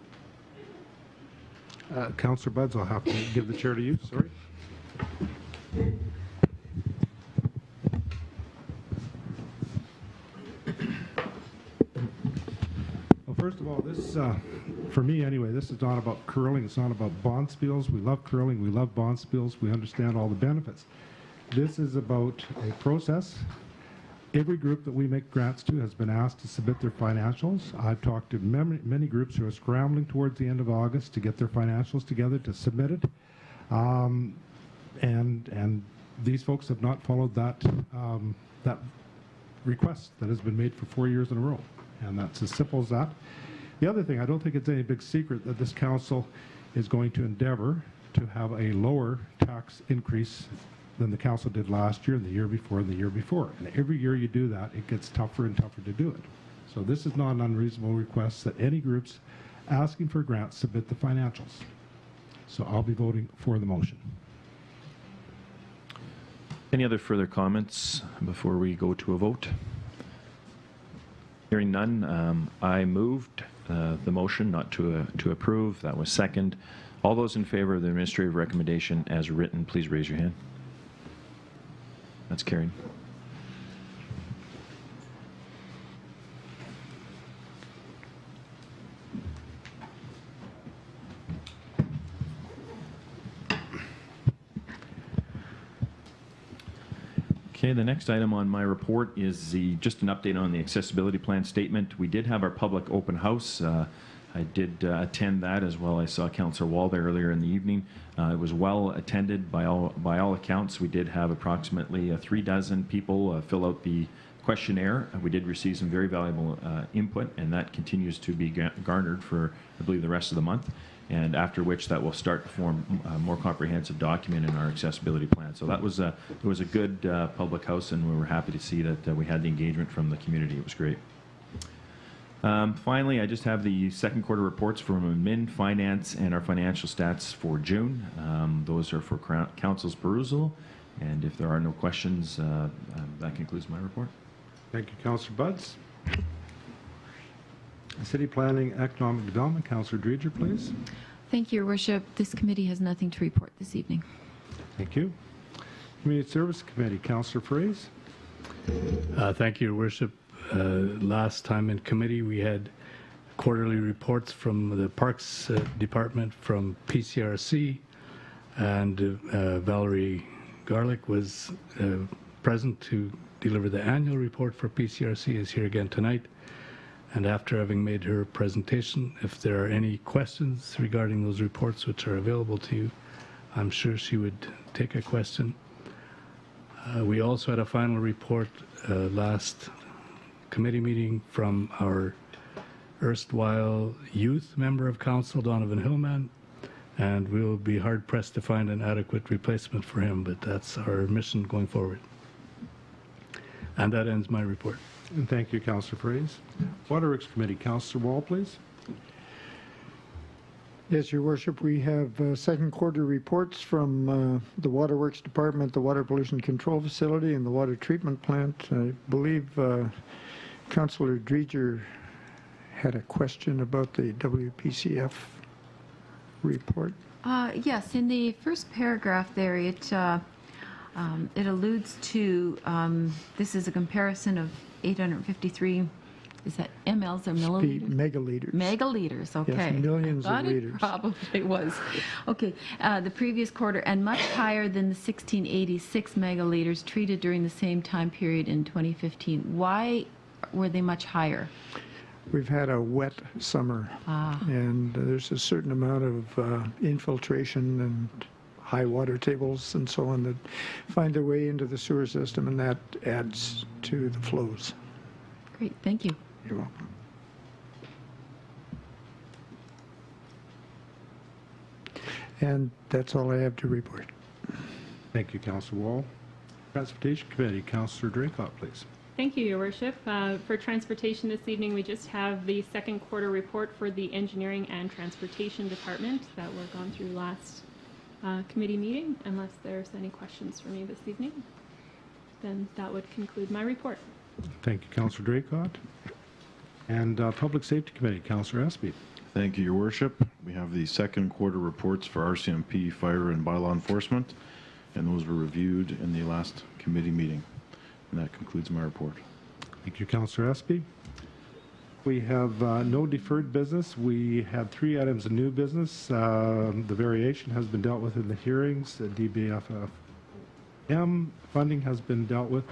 Councillor Budds, I'll have to give the chair to you. Sorry. Well, first of all, this, for me anyway, this is not about curling. It's not about bonspiels. We love curling. We love bonspiels. We understand all the benefits. This is about a process. Every group that we make grants to has been asked to submit their financials. I've talked to many groups who are scrambling towards the end of August to get their financials together to submit it. And these folks have not followed that request that has been made for 4 years in a row. And that's as simple as that. The other thing, I don't think it's any big secret that this council is going to endeavor to have a lower tax increase than the council did last year, and the year before, and the year before. And every year you do that, it gets tougher and tougher to do it. So this is not an unreasonable request that any groups asking for grants submit the financials. So I'll be voting for the motion. Any other further comments before we go to a vote? Hearing none, I moved the motion not to approve. That was second. All those in favor of the administrative recommendation as written, please raise your hand. That's carried. Okay, the next item on my report is just an update on the accessibility plan statement. We did have our public open house. I did attend that as well. I saw Councillor Wall there earlier in the evening. It was well attended by all accounts. We did have approximately 36 people fill out the questionnaire. We did receive some very valuable input, and that continues to be garnered for, I believe, the rest of the month, and after which that will start to form a more comprehensive document in our accessibility plan. So that was it was a good public house, and we were happy to see that we had the engagement from the community. It was great. Finally, I just have the second quarter reports from admin, finance, and our financial stats for June. Those are for council's perusal, and if there are no questions, that concludes my report. Thank you, Councillor Buds. City Planning, Economic Development, Councillor Dreger, please. Thank you, Your Worship. This committee has nothing to report this evening. Thank you. Community Service Committee, Councillor Fraze. Thank you, Your Worship. Last time in committee, we had quarterly reports from the Parks Department, from PCRC, and Valerie Garlick was present to deliver the annual report for PCRC, is here again tonight. And after having made her presentation, if there are any questions regarding those reports which are available to you, I'm sure she would take a question. We also had a final report last committee meeting from our erstwhile youth member of council, Donovan Hillman, and we'll be hard-pressed to find an adequate replacement for him, but that's our mission going forward. And that ends my report. And thank you, Councillor Fraze. Waterworks Committee, Councillor Wall, please. Yes, Your Worship, we have second quarter reports from the Waterworks Department, the Water Pollution Control Facility, and the Water Treatment Plant. I believe Councillor Dreger had a question about the WPCF report. Yes, in the first paragraph there, it alludes to, this is a comparison of 853, is that mLs or milliliters? Megaliters. Megaliters, okay. Yes, millions I thought of it liters. probably was. Okay, the previous quarter, and much higher than the 1686 megaliters treated during the same time period in 2015. Why were they much higher? We've had a wet summer, and there's a certain amount of infiltration and high water tables and so on that find their way into the sewer system, and that adds to the flows. Great, thank you. You're welcome. And that's all I have to report. Thank you, Councillor Wall. Transportation Committee, Councillor Draycott, please. Thank you, Your Worship. For transportation this evening, we just have the second quarter report for the Engineering and Transportation Department that were gone through last committee meeting. Unless there's any questions for me this evening, then that would conclude my report. Thank you, Councillor Draycott. And Public Safety Committee, Councillor Espy. Thank you, Your Worship. We have the second quarter reports for RCMP, fire, and bylaw enforcement, and those were reviewed in the last committee meeting. And that concludes my report. Thank you, Councillor Espy. We have no deferred business. We had 3 items of new business. The variation has been dealt with in the hearings. The DBFM funding has been dealt with.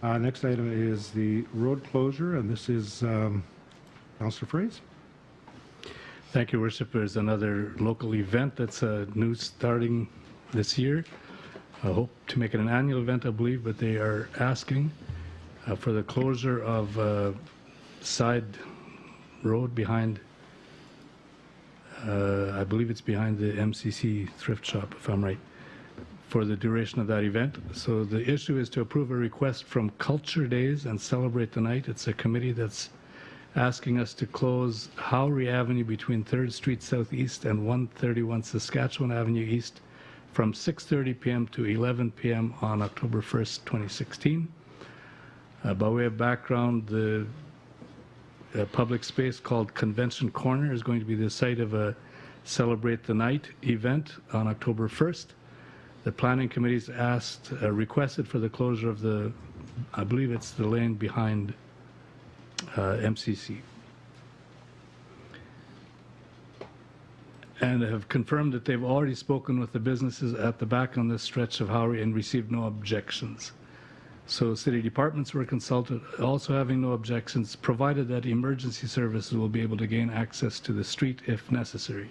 Next item is the road closure, and this is Councillor Fraze. Thank you, Worship. There's another local event that's new starting this year. I hope to make it an annual event, I believe, but they are asking for the closure of side road behind, I believe it's behind the MCC thrift shop, if I'm right, for the duration of that event. So the issue is to approve a request from Culture Days and Celebrate the Night. It's a committee that's asking us to close Howry Avenue between 3rd Street Southeast and 131 Saskatchewan Avenue East from 6:30 p.m. to 11 p.m. on October 1st, 2016. By way of background, the public space called Convention Corner is going to be the site of a Celebrate the Night event on October 1st. The planning committee's requested for the closure of the, I believe it's the lane behind MCC. And have confirmed that they've already spoken with the businesses at the back on this stretch of Howry and received no objections. So city departments were consulted, also having no objections, provided that emergency services will be able to gain access to the street if necessary.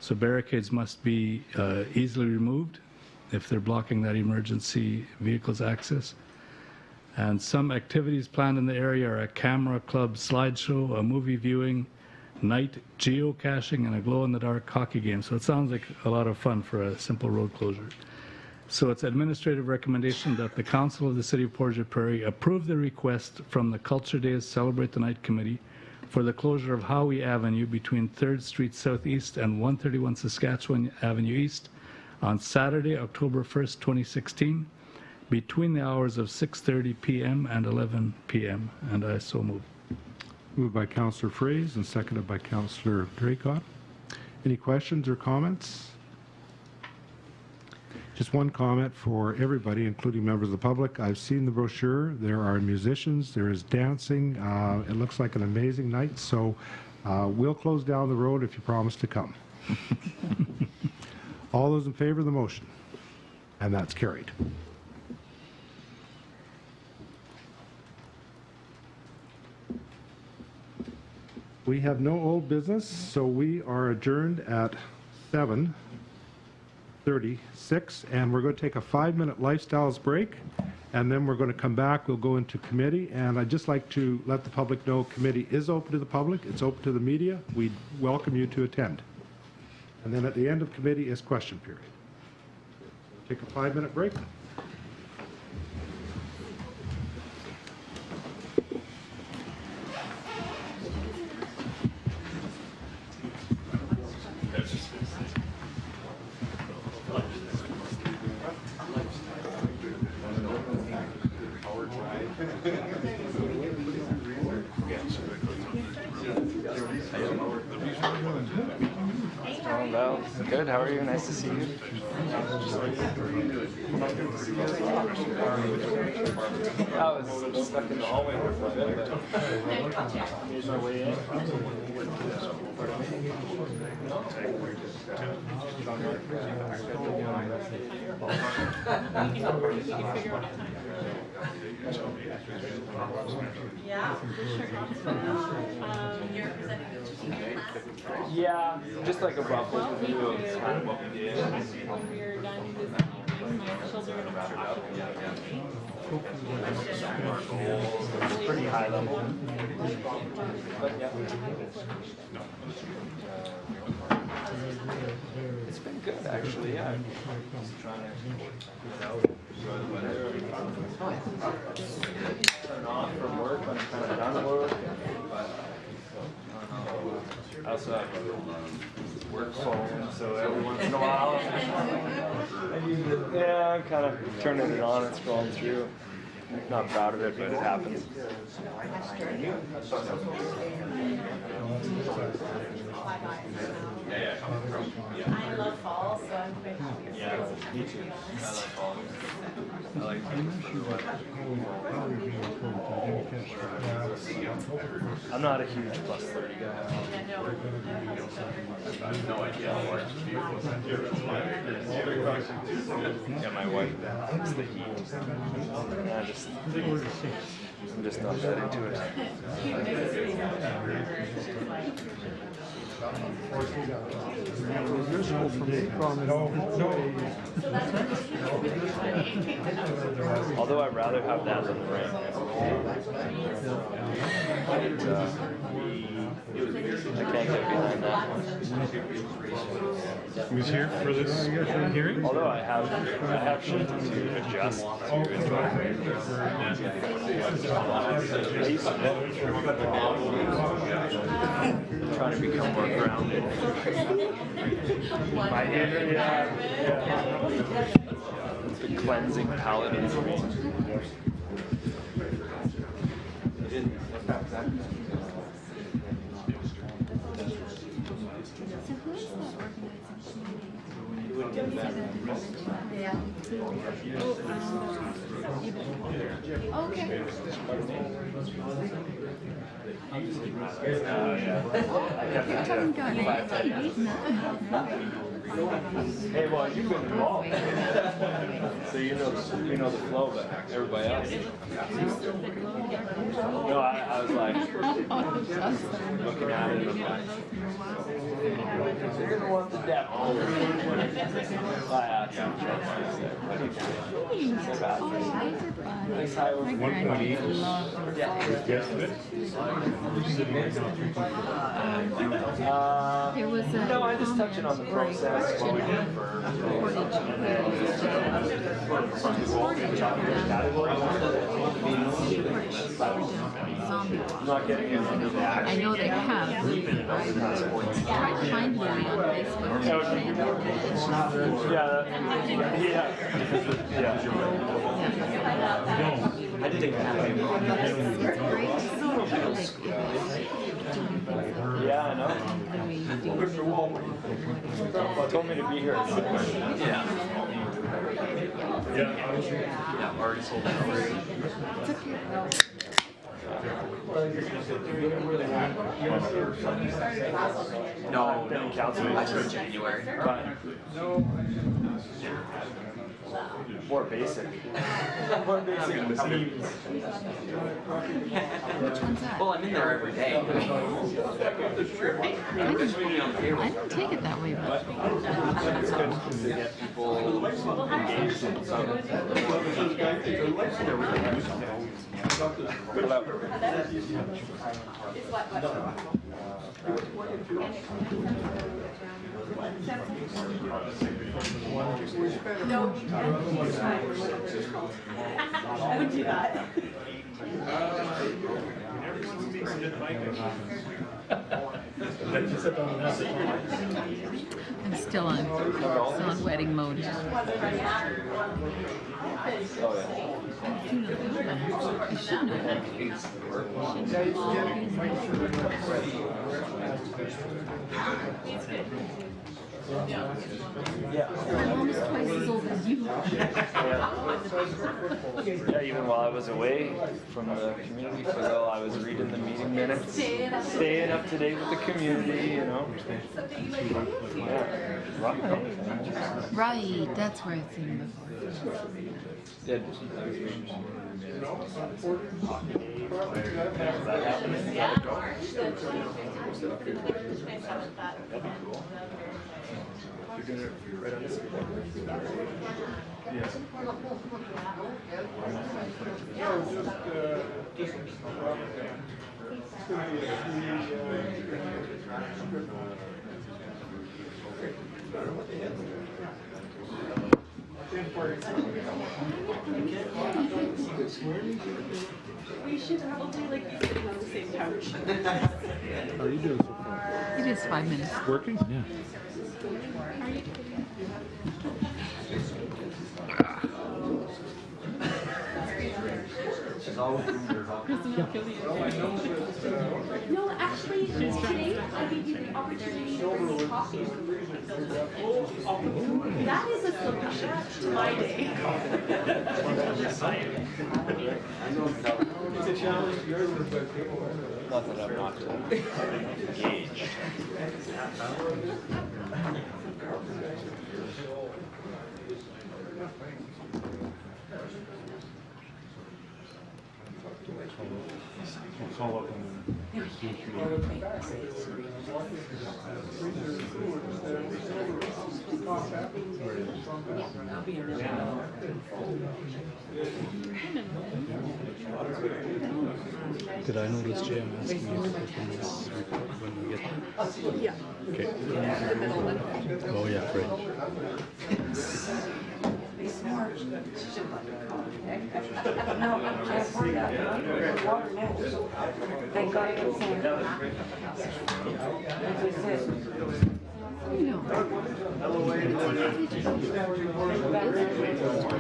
So barricades must be easily removed if they're blocking that emergency vehicle's access. And some activities planned in the area are a camera club slideshow, a movie viewing, night geocaching, and a glow-in-the-dark hockey game. So it sounds like a lot of fun for a simple road closure. So it's administrative recommendation that the Council of the City of Portage Prairie approve the request from the Culture Days Celebrate the Night Committee for the closure of Howe Avenue between 3rd Street Southeast and 131 Saskatchewan Avenue East on Saturday, October 1st, 2016, between the hours of 6:30 p.m. and 11 p.m. And I so move. Moved by Councillor Fraze and seconded by Councillor Draycott. Any questions or comments? Just one comment for everybody, including members of the public. I've seen the brochure. There are musicians. There is dancing. It looks like an amazing night. So we'll close down the road if you promise to come. All those in favor of the motion? And that's carried. We have no old business, so we are adjourned at 7:36, and we're going to take a 5-minute lifestyles break, and then we're going to come back. We'll go into committee, and I'd just like to let the public know committee is open to the public. It's open to the media. We welcome you to attend. And then at the end of committee is question period. Take a 5-minute break. Good, how are you? Nice to see you. I was stuck in the hallway for a bit, but here's my way in. Yeah, just like a rough overview of kind of what we did. When we're done this evening, my children will It's pretty high level. But yeah. It's been good actually, yeah. Just trying to turn off from work when I'm kind of done work. I also have a work phone, so every once in a while I use it. Yeah, I'm kind of turning it on and scrolling through. Not proud of it, but it happens. I love fall, so I'm very happy. Yeah, me too. I like fall. I like I'm not a huge plus 30 guy. I have no idea how much yeah, my wife likes the heat. I'm just not that into it. Although I'd rather have that than the rain. I can't get behind that one. Who's here for this hearing? Although I have shit to adjust to enjoy. Trying to become more grounded. The cleansing paladin for me. Okay. Hey, well, you've been involved. So you know the flow, but everybody else. No, I was like looking at it and I'm like, you're gonna want the depth. I had some trouble. Nice highway. 1.8. There was a No, I just touching on the process. I'm not getting into that. I know they have. Tried to find Louis on Facebook. I didn't think Yeah, I know. Well, told me to be here at 6. Yeah, already sold out. No, been in council. I started January. But more basic. More basic teams. Which one's that? Well, I'm in there every day. I didn't take it that way, but It's good to get people engaged in something. I would do that. I'm still on wedding mode. Oh, yeah. I should know that. Yeah. I'm almost twice as old as you. Yeah, even while I was away from the community for a while, I was reading the meeting minutes, staying up to date with the community, you know. Yeah. Right, that's where I think of. Yeah. That'd be cool. You're doing it right on this. Yes. We should probably like be sitting on the same couch. How are you doing so far? It is 5 minutes. Working? Yeah. No, actually, today I gave you the opportunity to bring me coffee. That is a solution to my day. It's a challenge to yours, but not that I'm not engaged. Follow up on Did I notice Jay? I'm asking you to put in this report when we get there? Yeah. Okay. Oh, yeah, right. Thank God it's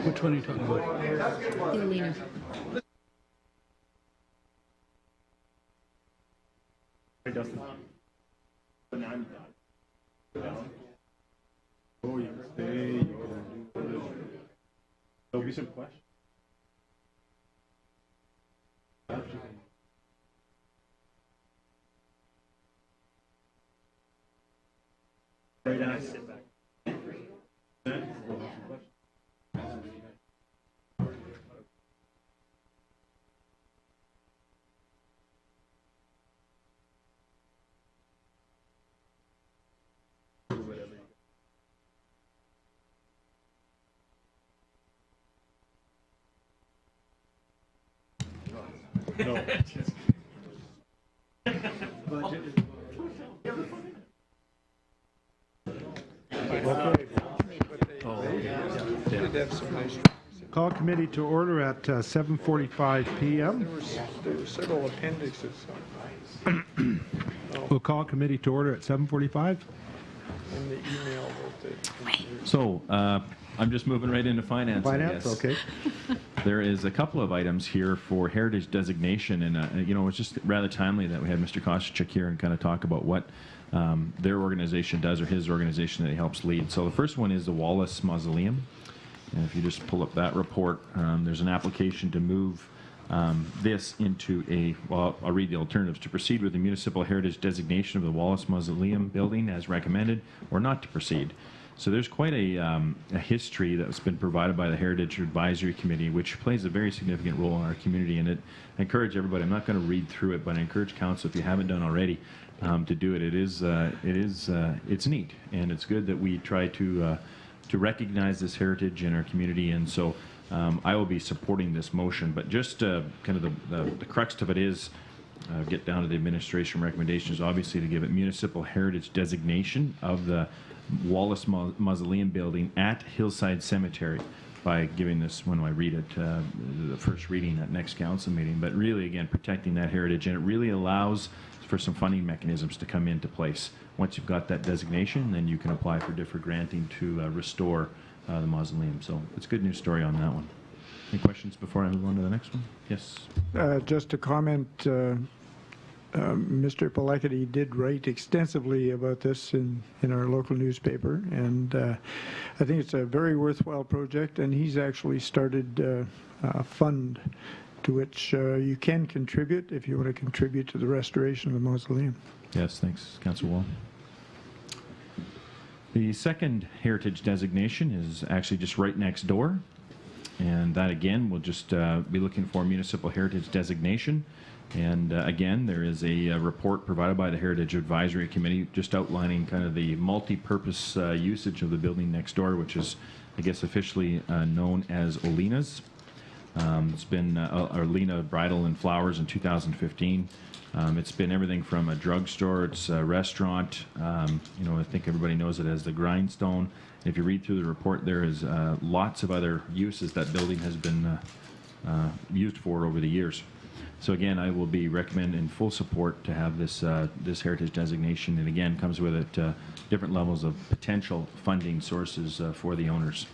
Which one are you talking about? Elena. Oh, you stay, you can do it. There'll be some questions. No. Call committee to order at 7:45 p.m. There were several appendixes. We'll call committee to order at 7:45. In the email that So, I'm just moving right into finance, I Finance, guess. okay. There is a couple of items here for heritage designation, and it's just rather timely that we had Mr. Koschek here and kind of talk about what their organization does, or his organization that he helps lead. So the first one is the Wallace Mausoleum. And if you just pull up that report, there's an application to move this into I'll read the alternatives: to proceed with the municipal heritage designation of the Wallace Mausoleum building as recommended, or not to proceed. So there's quite a history that's been provided by the Heritage Advisory Committee, which plays a very significant role in our community. And I encourage everybody, I'm not going to read through it, but I encourage council, if you haven't done already, to do it. It's neat, and it's good that we try to recognize this heritage in our community. And so I will be supporting this motion. But just kind of the crux of it is, get down to the administration recommendations, obviously, to give it municipal heritage designation of the Wallace Mausoleum building at Hillside Cemetery by giving this, when I read it, the first reading at next council meeting. But really, again, protecting that heritage, and it really allows for some funding mechanisms to come into place. Once you've got that designation, then you can apply for different granting to restore the mausoleum. So it's a good news story on that one. Any questions before I move on to the next one? Yes. just to comment, Mr. Pelekity did write extensively about this in our local newspaper, and I think it's a very worthwhile project, and he's actually started a fund to which you can contribute if you want to contribute to the restoration of the mausoleum. Yes, thanks, Councillor Wall. The second heritage designation is actually just right next door, and that again will just be looking for municipal heritage designation. And again, there is a report provided by the Heritage Advisory Committee just outlining kind of the multi-purpose usage of the building next door, which is, I guess, officially known as Olina's. It's been Olina Bridal and Flowers in 2015. It's been everything from a drugstore, it's a restaurant. I think everybody knows it as the Grindstone. If you read through the report, there is lots of other uses that building has been used for over the years. So again, I will be recommending full support to have this this heritage designation, and again, comes with it different levels of potential funding sources for the owners.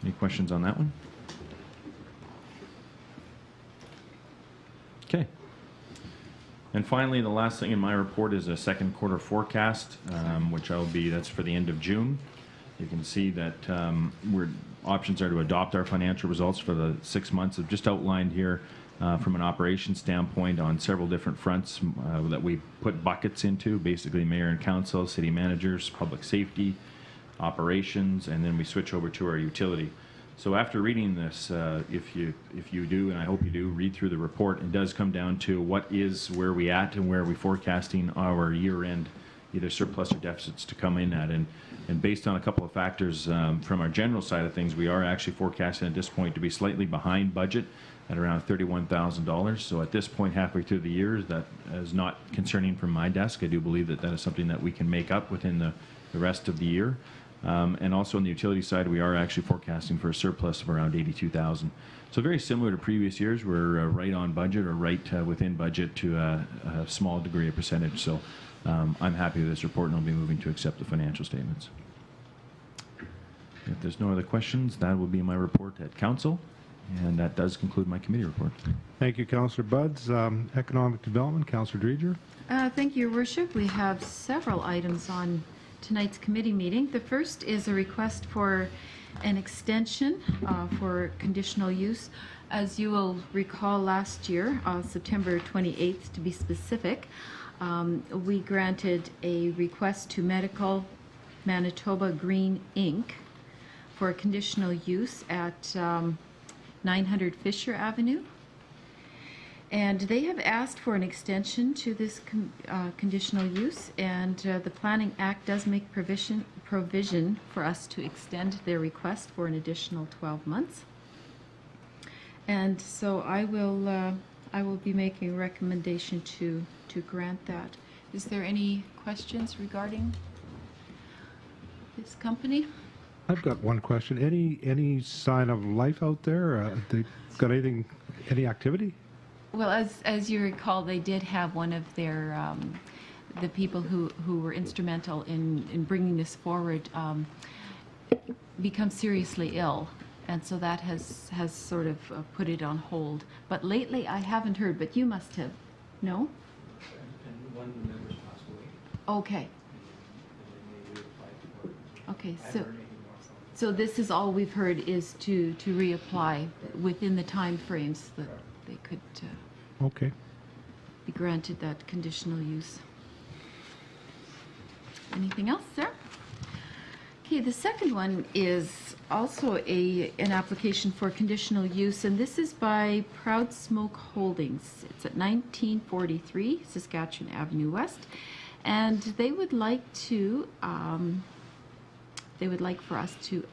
Any questions on that one? Okay. And finally, the last thing in my report is a second quarter forecast, which that's for the end of June. You can see that options are to adopt our financial results for the 6 months. I've just outlined here from an operations standpoint on several different fronts that we put buckets into, basically mayor and council, city managers, public safety, operations, and then we switch over to our utility. So after reading this, if you do, and I hope you do, read through the report, it does come down to where we at and where are we forecasting our year-end either surplus or deficits to come in at. And based on a couple of factors from our general side of things, we are actually forecasting at this point to be slightly behind budget at around $31,000. So at this point, halfway through the year, that is not concerning from my desk. I do believe that is something that we can make up within the rest of the year. And also on the utility side, we are actually forecasting for a surplus of around $82,000. So very similar to previous years, we're right on budget or right within budget to a small degree of percentage. So I'm happy with this report, and I'll be moving to accept the financial statements. If there's no other questions, that will be my report at council, and that does conclude my committee report. Thank you, Councillor Buds. Economic Development, Councillor Dreger. Thank you, Your Worship. We have several items on tonight's committee meeting. The first is a request for an extension for conditional use. As you will recall, last year, September 28th to be specific, we granted a request to medical Manitoba Green, Inc. for a conditional use at 900 Fisher Avenue. And they have asked for an extension to this conditional use, and the Planning Act does make provision for us to extend their request for an additional 12 months. And so I will be making a recommendation to grant that. Is there any questions regarding this company? I've got one question. Any sign of life out there? They got any activity? Well, as you recall, they did have one of their the people who were instrumental in bringing this forward become seriously ill, and so that has sort of put it on hold. But lately, I haven't heard. But you must have, no? And one of the members passed away. Okay. And then they reapplied for it. Okay. I haven't heard any more from them. So this is all we've heard is to reapply within the time frames that they could Okay. be granted that conditional use. Anything else, sir? Okay, the second one is also an application for conditional use, and this is by Proud Smoke Holdings. It's at 1943 Saskatchewan Avenue West, and they would like for us to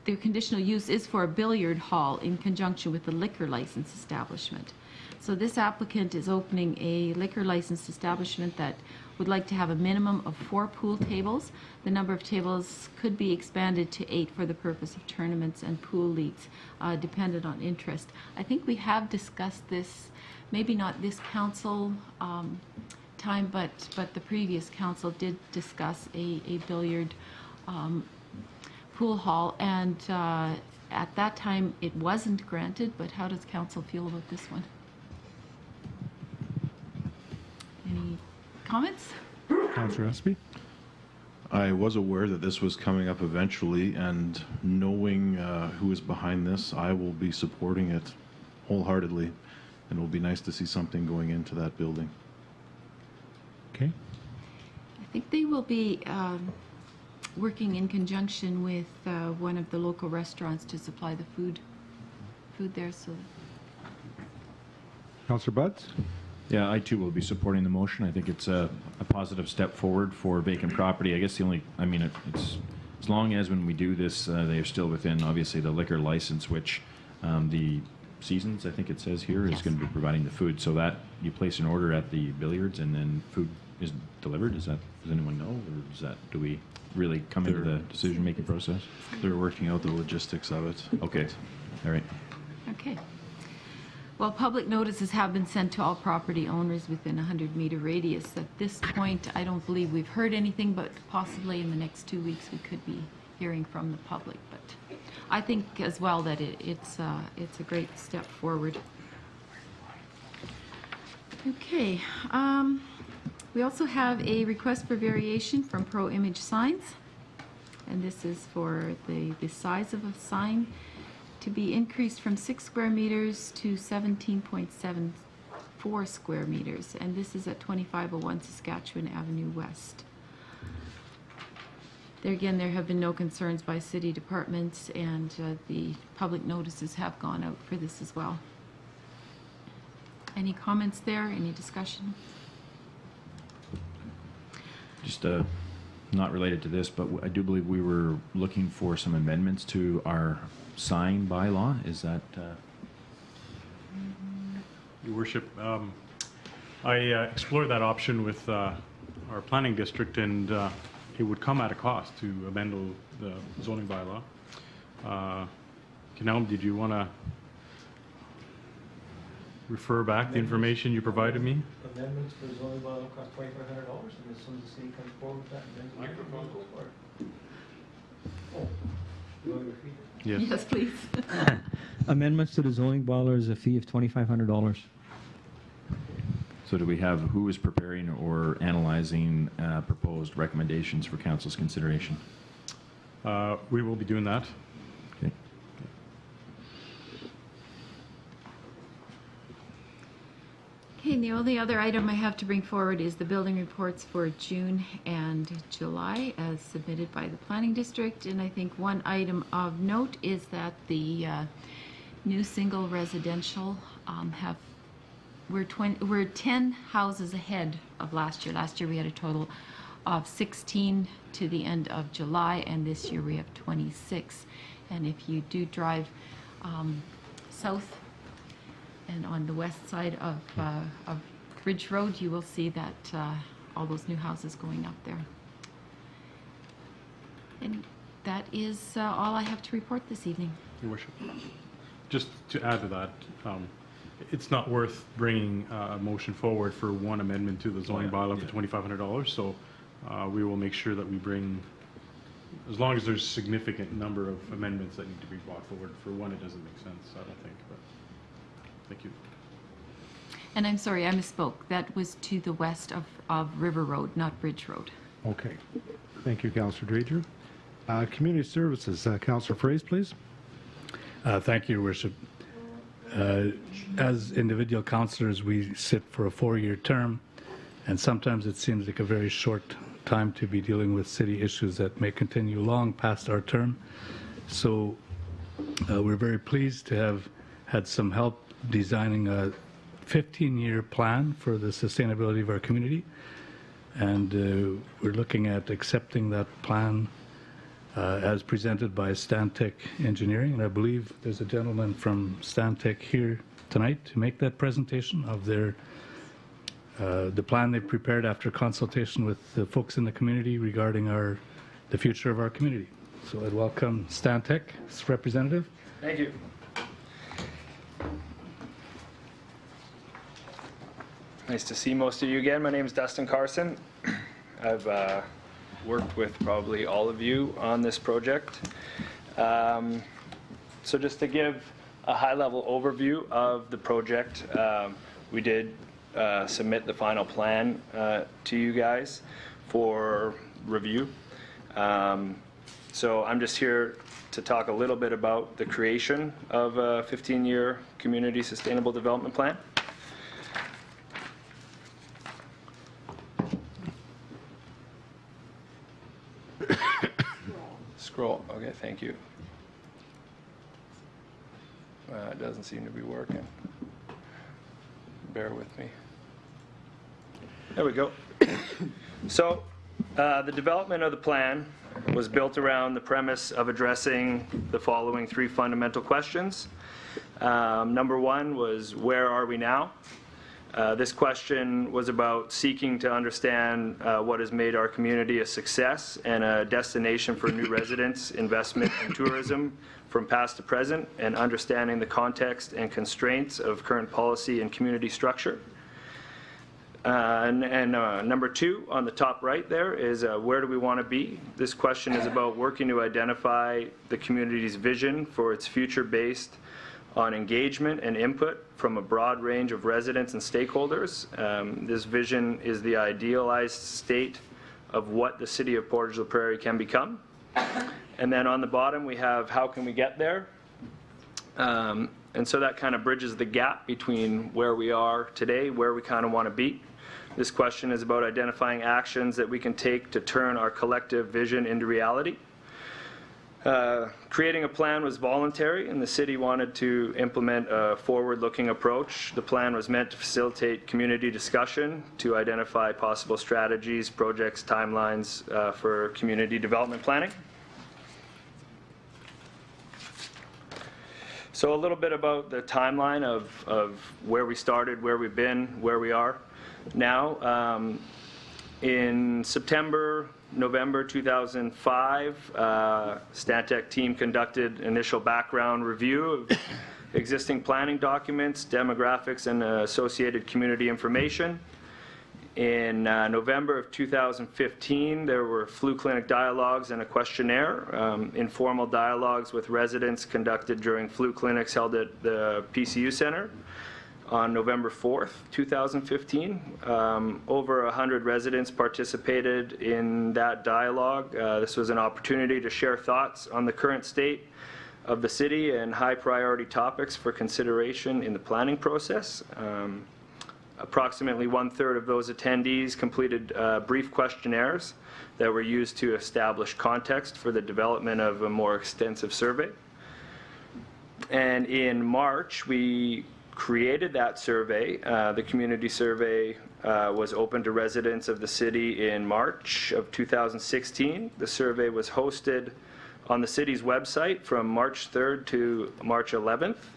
their conditional use is for a billiard hall in conjunction with a liquor license establishment. So this applicant is opening a liquor licensed establishment that would like to have a minimum of 4 pool tables. The number of tables could be expanded to 8 for the purpose of tournaments and pool leagues, dependent on interest. I think we have discussed this, maybe not this council time, but the previous council did discuss a billiard pool hall, and at that time it wasn't granted. But how does council feel about this one? Any comments? Councillor Espy? I was aware that this was coming up eventually, and knowing who is behind this, I will be supporting it wholeheartedly, and it will be nice to see something going into that building. Okay. I think they will be working in conjunction with one of the local restaurants to supply the food there. So, Councillor Budds? Yeah, I too will be supporting the motion. I think it's a positive step forward for vacant property. I guess it's as long as when we do this, they are still within, obviously, the liquor license, which the Seasons, I think it says here, is going to be providing the food. So that you place an order at the billiards and then food is delivered. Does anyone know, or do we really come into the decision-making process? They're working out the logistics of it. Okay. All right. okay. Well, public notices have been sent to all property owners within a 100-meter radius. At this point, I don't believe we've heard anything, but possibly in the next 2 weeks we could be hearing from the public. But I think as well that it's a great step forward. Okay. We also have a request for variation from Pro Image Signs, and this is for the size of a sign to be increased from 6 square meters to 17.74 square meters, and this is at 2501 Saskatchewan Avenue West. There again, there have been no concerns by city departments, and the public notices have gone out for this as well. Any comments there? Any discussion? Just not related to this, but I do believe we were looking for some amendments to our sign bylaw. Is that? Your Worship, I explored that option with our planning district, and it would come at a cost to amend the zoning bylaw. Canal, did you want to refer back the information you provided me? Amendments for zoning bylaw cost $2,500, and as soon as the city comes forward with that, then microphone goes for it. Oh, you want to repeat it? Yes. Yes, please. Amendments to the zoning bylaw is a fee of $2,500. So do we have who is preparing or analyzing proposed recommendations for council's consideration? We will be doing that. Okay. Okay, and the only other item I have to bring forward is the building reports for June and July as submitted by the Planning District. And I think one item of note is that the new single residential we're 10 houses ahead of last year. Last year we had a total of 16 to the end of July, and this year we have 26. And if you do drive south and on the west side of Ridge Road, you will see that all those new houses going up there. And that is all I have to report this evening. Your Worship. Just to add to that, it's not worth bringing a motion forward for one amendment to the zoning bylaw for $2,500. So we will make sure that we bring, as long as there's a significant number of amendments that need to be brought forward. For one, it doesn't make sense, I don't think. But thank you. And I'm sorry, I misspoke. That was to the west of River Road, not Bridge Road. Okay. Thank you, Councillor Dreger. Community Services, Councillor Fraze, please. Thank you, Your Worship. As individual councillors, we sit for a 4-year term, and sometimes it seems like a very short time to be dealing with city issues that may continue long past our term. So we're very pleased to have had some help designing a 15-year plan for the sustainability of our community, and we're looking at accepting that plan as presented by Stantec Engineering, and I believe there's a gentleman from Stantec here tonight to make that presentation of their the plan they've prepared after consultation with the folks in the community regarding the future of our community. So I'd welcome Stantec's representative. Thank you. Nice to see most of you again. My name is Dustin Carson. I've worked with probably all of you on this project. So just to give a high-level overview of the project, we did submit the final plan to you guys for review. So I'm just here to talk a little bit about the creation of a 15-year community sustainable development plan. Scroll. Okay, thank you. It doesn't seem to be working. Bear with me. There we go. So the development of the plan was built around the premise of addressing the following 3 fundamental questions. Number 1 was, where are we now? This question was about seeking to understand what has made our community a success and a destination for new residents, investment, and tourism from past to present, and understanding the context and constraints of current policy and community structure. Number 2, on the top right there, is where do we want to be? This question is about working to identify the community's vision for its future based on engagement and input from a broad range of residents and stakeholders. This vision is the idealized state of what the city of Portage la Prairie can become. And then on the bottom we have how can we get there? And so that kind of bridges the gap between where we are today, where we kind of want to be. This question is about identifying actions that we can take to turn our collective vision into reality. Creating a plan was voluntary, and the city wanted to implement a forward-looking approach. The plan was meant to facilitate community discussion to identify possible strategies, projects, timelines for community development planning. So a little bit about the timeline of where we started, where we've been, where we are now. In November 2005, Stantec team conducted initial background review of existing planning documents, demographics, and associated community information. In November of 2015, there were flu clinic dialogues and a questionnaire, informal dialogues with residents conducted during flu clinics held at the PCU Center. On November 4th, 2015, over 100 residents participated in that dialogue. This was an opportunity to share thoughts on the current state of the city and high priority topics for consideration in the planning process. A Approximately 1/3 of those attendees completed brief questionnaires that were used to establish context for the development of a more extensive survey. And in March, we created that survey. The community survey was open to residents of the city in March of 2016. The survey was hosted on the city's website from March 3rd to March 11th.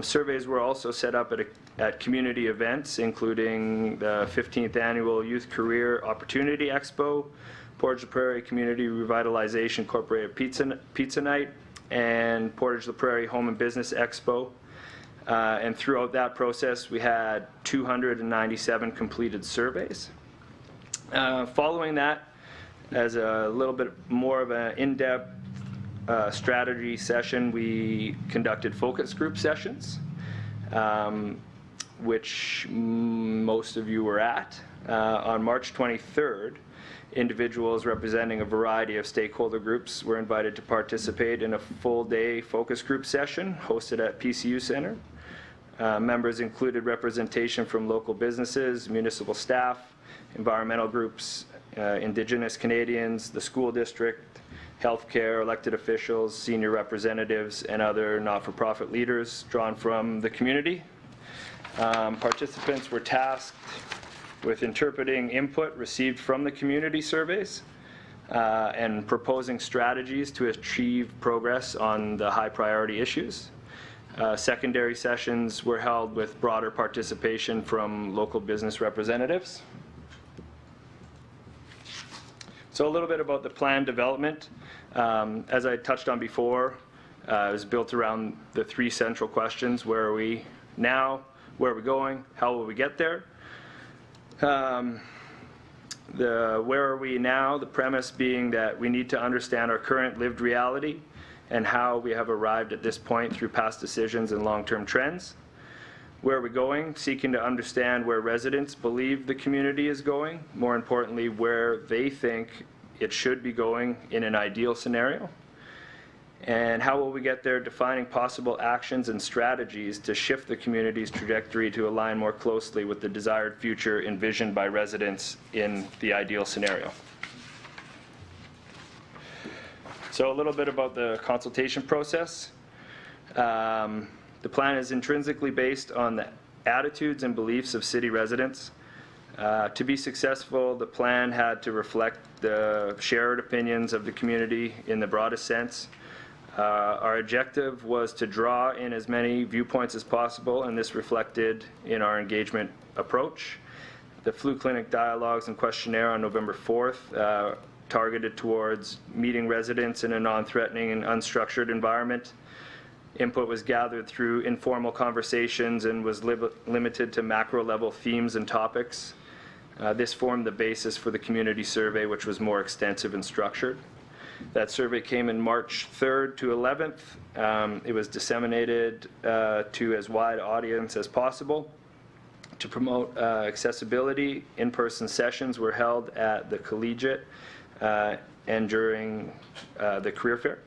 Surveys were also set up at community events, including the 15th Annual Youth Career Opportunity Expo, Portage Prairie Community Revitalization Incorporated Pizza Night, and Portage Prairie Home and Business Expo. And throughout that process, we had 297 completed surveys. Following that, as a little bit more of an in-depth strategy session, we conducted focus group sessions, which most of you were at. On March 23rd, individuals representing a variety of stakeholder groups were invited to participate in a full-day focus group session hosted at PCU Center. Members included representation from local businesses, municipal staff, environmental groups, Indigenous Canadians, the school district, healthcare, elected officials, senior representatives, and other not-for-profit leaders drawn from the community. Participants were tasked with interpreting input received from the community surveys and proposing strategies to achieve progress on the high priority issues. Secondary sessions were held with broader participation from local business representatives. So a little bit about the plan development. As I touched on before, it was built around the three central questions: where are we now, where are we going, how will we get there? Where are we now, the premise being that we need to understand our current lived reality and how we have arrived at this point through past decisions and long-term trends. Where are we going? Seeking to understand where residents believe the community is going, more importantly, where they think it should be going in an ideal scenario. And how will we get there? Defining possible actions and strategies to shift the community's trajectory to align more closely with the desired future envisioned by residents in the ideal scenario. So a little bit about the consultation process. The plan is intrinsically based on the attitudes and beliefs of city residents. To be successful, the plan had to reflect the shared opinions of the community in the broadest sense. Our objective was to draw in as many viewpoints as possible, and this reflected in our engagement approach. The flu clinic dialogues and questionnaire on November 4th targeted towards meeting residents in a non-threatening and unstructured environment. Input was gathered through informal conversations and was limited to macro-level themes and topics. This formed the basis for the community survey, which was more extensive and structured. That survey came in March 3rd to 11th. It was disseminated to as wide audience as possible. To promote accessibility, in-person sessions were held at the Collegiate and during the career fair.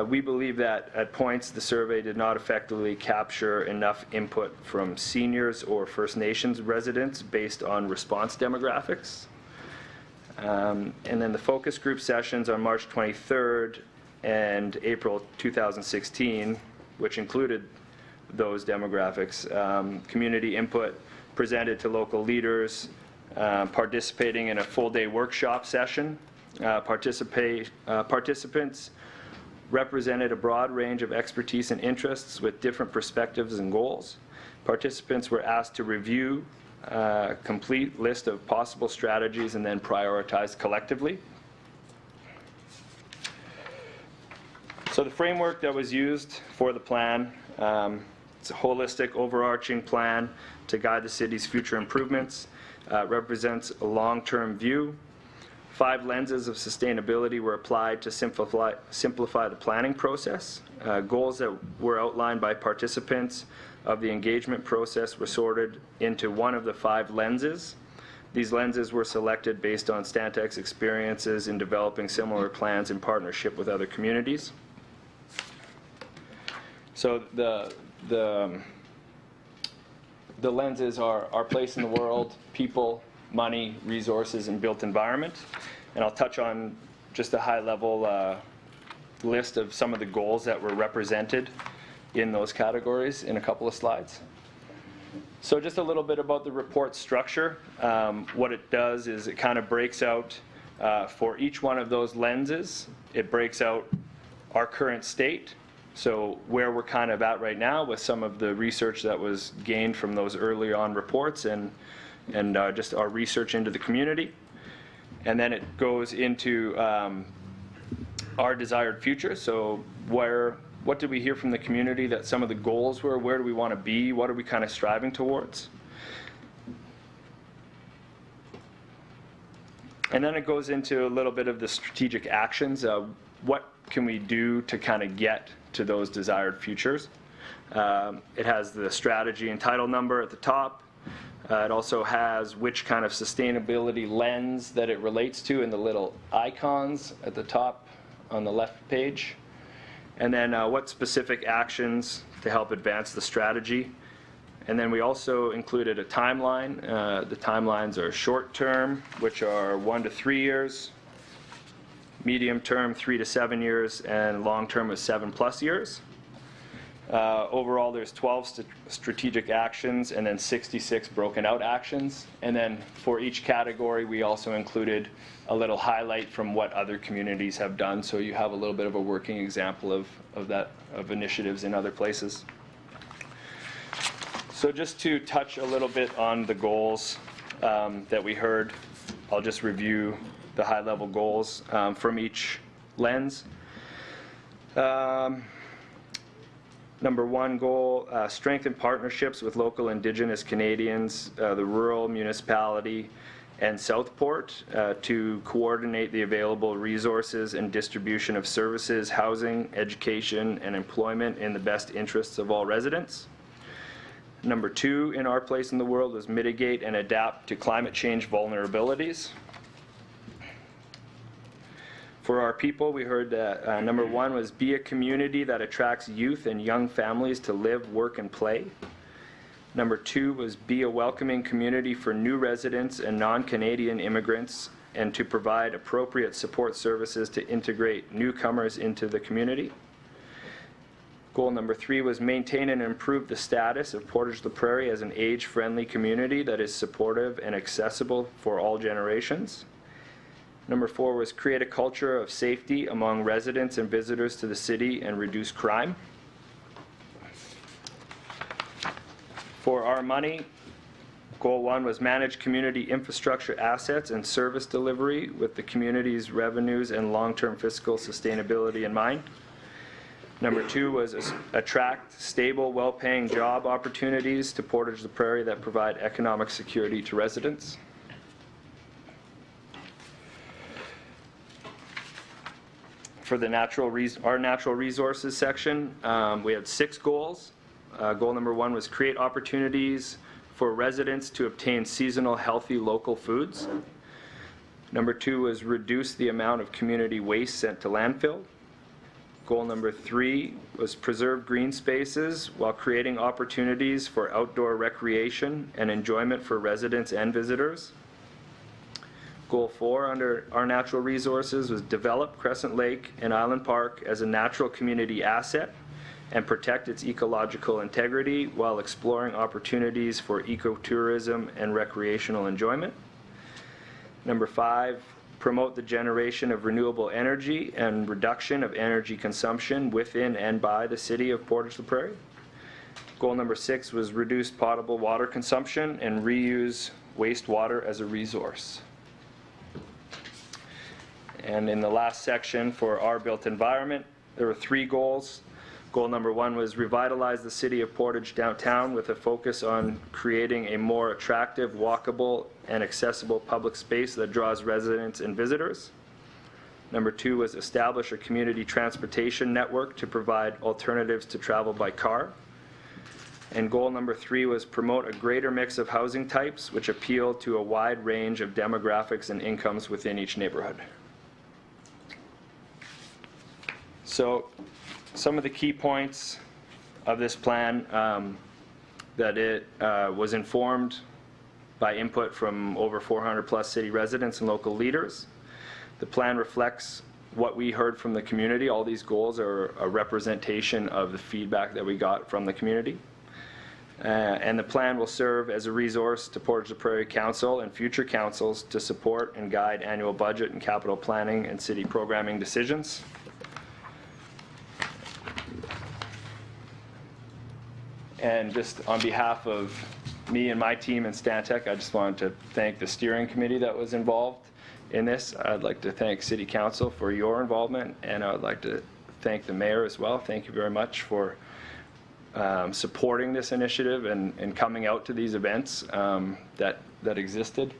We believe that at points the survey did not effectively capture enough input from seniors or First Nations residents based on response demographics. And then the focus group sessions on March 23rd and April 2016, which included those demographics, community input presented to local leaders, participating in a full-day workshop session. Participants represented a broad range of expertise and interests with different perspectives and goals. Participants were asked to review a complete list of possible strategies and then prioritize collectively. So the framework that was used for the plan, it's a holistic, overarching plan to guide the city's future improvements. Represents a long-term view. 5 lenses of sustainability were applied to simplify the planning process. Goals that were outlined by participants of the engagement process were sorted into one of the 5 lenses. These lenses were selected based on Stantec's experiences in developing similar plans in partnership with other communities. So the the lenses are our place in the world, people, money, resources, and built environment. And I'll touch on just a high-level list of some of the goals that were represented in those categories in a couple of slides. So just a little bit about the report structure. What it does is it kind of breaks out for each one of those lenses. It breaks out our current state, so where we're kind of at right now with some of the research that was gained from those early on reports and just our research into the community. And then it goes into our desired future. So what did we hear from the community that some of the goals were? Where do we want to be? What are we kind of striving towards? And then it goes into a little bit of the strategic actions. What can we do to kind of get to those desired futures? It has the strategy and title number at the top. It also has which kind of sustainability lens that it relates to in the little icons at the top on the left page. And then what specific actions to help advance the strategy. And then we also included a timeline. The timelines are short term, which are 1 to 3 years, medium term 3 to 7 years, and long term is 7+ years. Overall, there's 12 strategic actions and then 66 broken out actions. And then for each category, we also included a little highlight from what other communities have done, so you have a little bit of a working example of initiatives in other places. So just to touch a little bit on the goals that we heard, I'll just review the high-level goals from each lens. Number 1 goal, strengthen partnerships with local Indigenous Canadians, the rural municipality, and Southport to coordinate the available resources and distribution of services, housing, education, and employment in the best interests of all residents. Number 2 in our place in the world was mitigate and adapt to climate change vulnerabilities. For our people, we heard that number 1 was be a community that attracts youth and young families to live, work, and play. Number 2 was be a welcoming community for new residents and non-Canadian immigrants and to provide appropriate support services to integrate newcomers into the community. Goal number 3 was maintain and improve the status of Portage la Prairie as an age-friendly community that is supportive and accessible for all generations. Number 4 was create a culture of safety among residents and visitors to the city and reduce crime. For our money, goal 1 was manage community infrastructure assets and service delivery with the community's revenues and long-term fiscal sustainability in mind. Number 2 was attract stable, well-paying job opportunities to Portage la Prairie that provide economic security to residents. For the our natural resources section, we had 6 goals. Goal number 1 was create opportunities for residents to obtain seasonal, healthy, local foods. Number 2 was reduce the amount of community waste sent to landfill. Goal number 3 was preserve green spaces while creating opportunities for outdoor recreation and enjoyment for residents and visitors. Goal 4 under our natural resources was develop Crescent Lake and Island Park as a natural community asset and protect its ecological integrity while exploring opportunities for ecotourism and recreational enjoyment. Number 5, promote the generation of renewable energy and reduction of energy consumption within and by the city of Portage la Prairie. Goal number 6 was reduce potable water consumption and reuse wastewater as a resource. And in the last section for our built environment, there were 3 goals. Goal number 1 was revitalize the city of Portage downtown with a focus on creating a more attractive, walkable, and accessible public space that draws residents and visitors. Number 2 was establish a community transportation network to provide alternatives to travel by car. And goal number 3 was promote a greater mix of housing types which appeal to a wide range of demographics and incomes within each neighborhood. So some of the key points of this plan, that it was informed by input from over 400 plus city residents and local leaders. The plan reflects what we heard from the community. All these goals are a representation of the feedback that we got from the community. And the plan will serve as a resource to Portage Prairie Council and future councils to support and guide annual budget and capital planning and city programming decisions. And just on behalf of me and my team in Stantec, I just wanted to thank the steering committee that was involved in this. I'd like to thank City Council for your involvement, and I would like to thank the mayor as well. Thank you very much for supporting this initiative and coming out to these events that existed.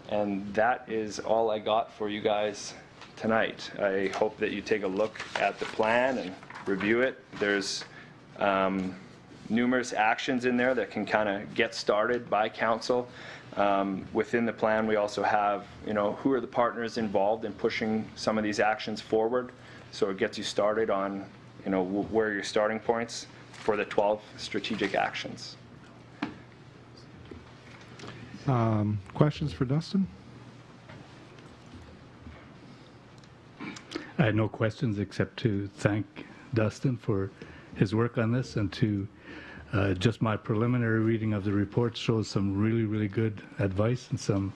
And that is all I got for you guys tonight. I hope that you take a look at the plan and review it. There's numerous actions in there that can kind of get started by council. Within the plan, we also have, who are the partners involved in pushing some of these actions forward. So it gets you started on, where are your starting points for the 12 strategic actions. Questions for Dustin? I had no questions except to thank Dustin for his work on this, and to just my preliminary reading of the report shows some really, really good advice and some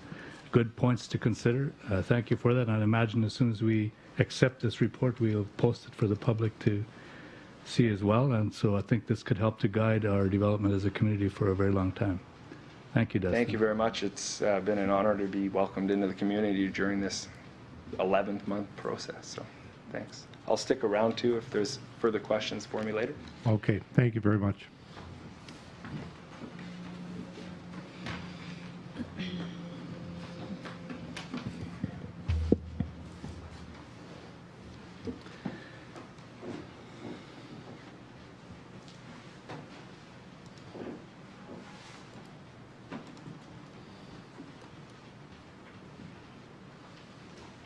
good points to consider. Thank you for that. And I imagine as soon as we accept this report, we'll post it for the public to see as well. And so I think this could help to guide our development as a community for a very long time. Thank you, Dustin. Thank you very much. It's been an honor to be welcomed into the community during this 11th month process. So thanks. I'll stick around too if there's further questions for me later. Okay, thank you very much.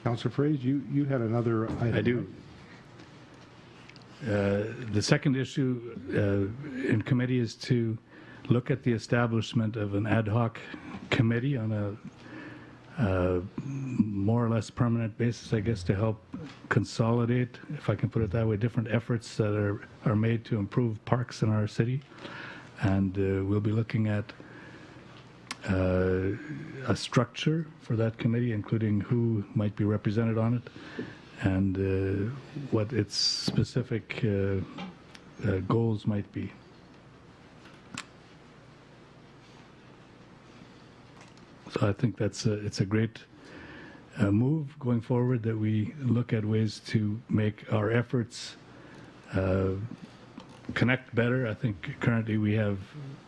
Councillor Fraze, you had another item. I do. The second issue in committee is to look at the establishment of an ad hoc committee on a more or less permanent basis, I guess, to help consolidate, if I can put it that way, different efforts that are made to improve parks in our city. And we'll be looking at a structure for that committee, including who might be represented on it and what its specific goals might be. So I think it's a great move going forward, that we look at ways to make our efforts connect better. I think currently we have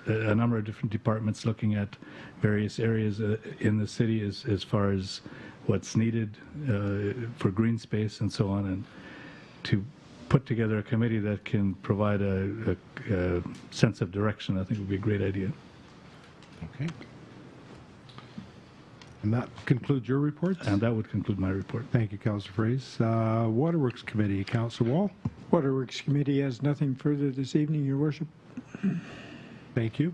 a number of different departments looking at various areas in the city as far as what's needed for green space and so on, and to put together a committee that can provide a sense of direction, I think would be a great idea. Okay. And that concludes your reports? And that would conclude my report. Thank you, Councillor Fraze. Waterworks Committee, Councillor Wall. Waterworks Committee has nothing further this evening, Your Worship. Thank you.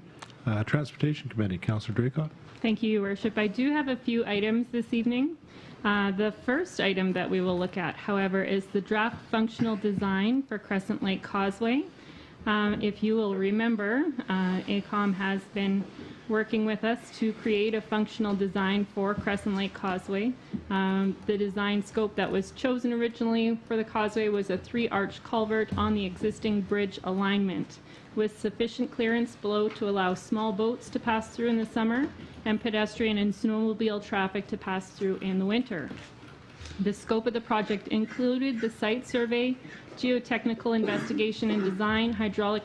Transportation Committee, Councillor Draycott. Thank you, Your Worship. I do have a few items this evening. The first item that we will look at, however, is the draft functional design for Crescent Lake Causeway. If you will remember, ACOM has been working with us to create a functional design for Crescent Lake Causeway. The design scope that was chosen originally for the causeway was a 3-arch culvert on the existing bridge alignment, with sufficient clearance below to allow small boats to pass through in the summer and pedestrian and snowmobile traffic to pass through in the winter. The scope of the project included the site survey, geotechnical investigation and design, hydraulic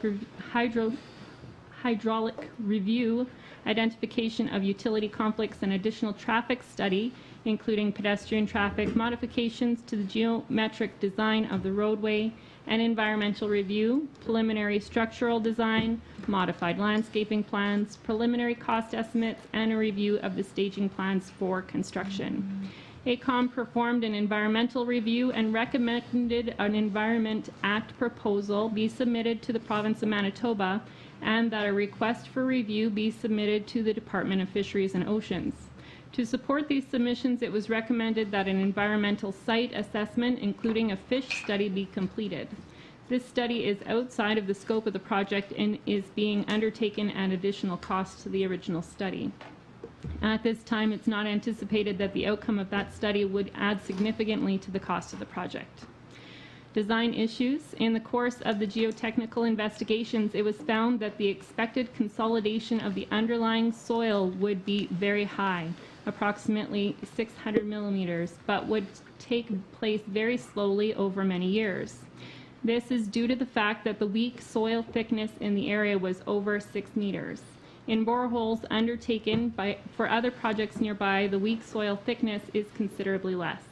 review, identification of utility conflicts, and additional traffic study, including pedestrian traffic, modifications to the geometric design of the roadway, and environmental review, preliminary structural design, modified landscaping plans, preliminary cost estimates, and a review of the staging plans for construction. AECOM performed an environmental review and recommended an Environment Act proposal be submitted to the province of Manitoba and that a request for review be submitted to the Department of Fisheries and Oceans. To support these submissions, it was recommended that an environmental site assessment, including a fish study, be completed. This study is outside of the scope of the project and is being undertaken at additional cost to the original study. At this time, it's not anticipated that the outcome of that study would add significantly to the cost of the project. Design issues. In the course of the geotechnical investigations, it was found that the expected consolidation of the underlying soil would be very high, approximately 600 millimeters, but would take place very slowly over many years. This is due to the fact that the weak soil thickness in the area was over 6 meters. In boreholes undertaken for other projects nearby, the weak soil thickness is considerably less.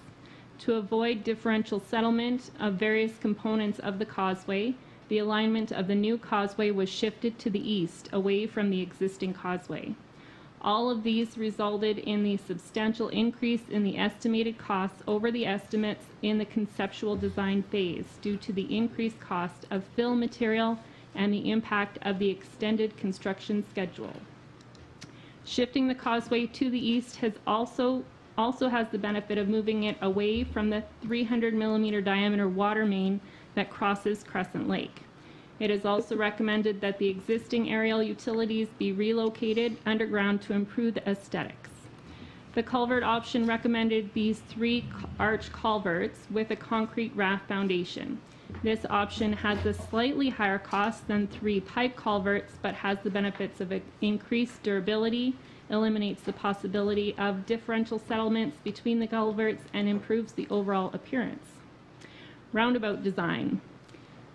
To avoid differential settlement of various components of the causeway, the alignment of the new causeway was shifted to the east, away from the existing causeway. All of these resulted in the substantial increase in the estimated costs over the estimates in the conceptual design phase due to the increased cost of fill material and the impact of the extended construction schedule. Shifting the causeway to the east has also has the benefit of moving it away from the 300 millimeter diameter water main that crosses Crescent Lake. It is also recommended that the existing aerial utilities be relocated underground to improve the aesthetics. The culvert option recommended these 3 arch culverts with a concrete raft foundation. This option has a slightly higher cost than 3 pipe culverts, but has the benefits of increased durability, eliminates the possibility of differential settlements between the culverts, and improves the overall appearance. Roundabout design.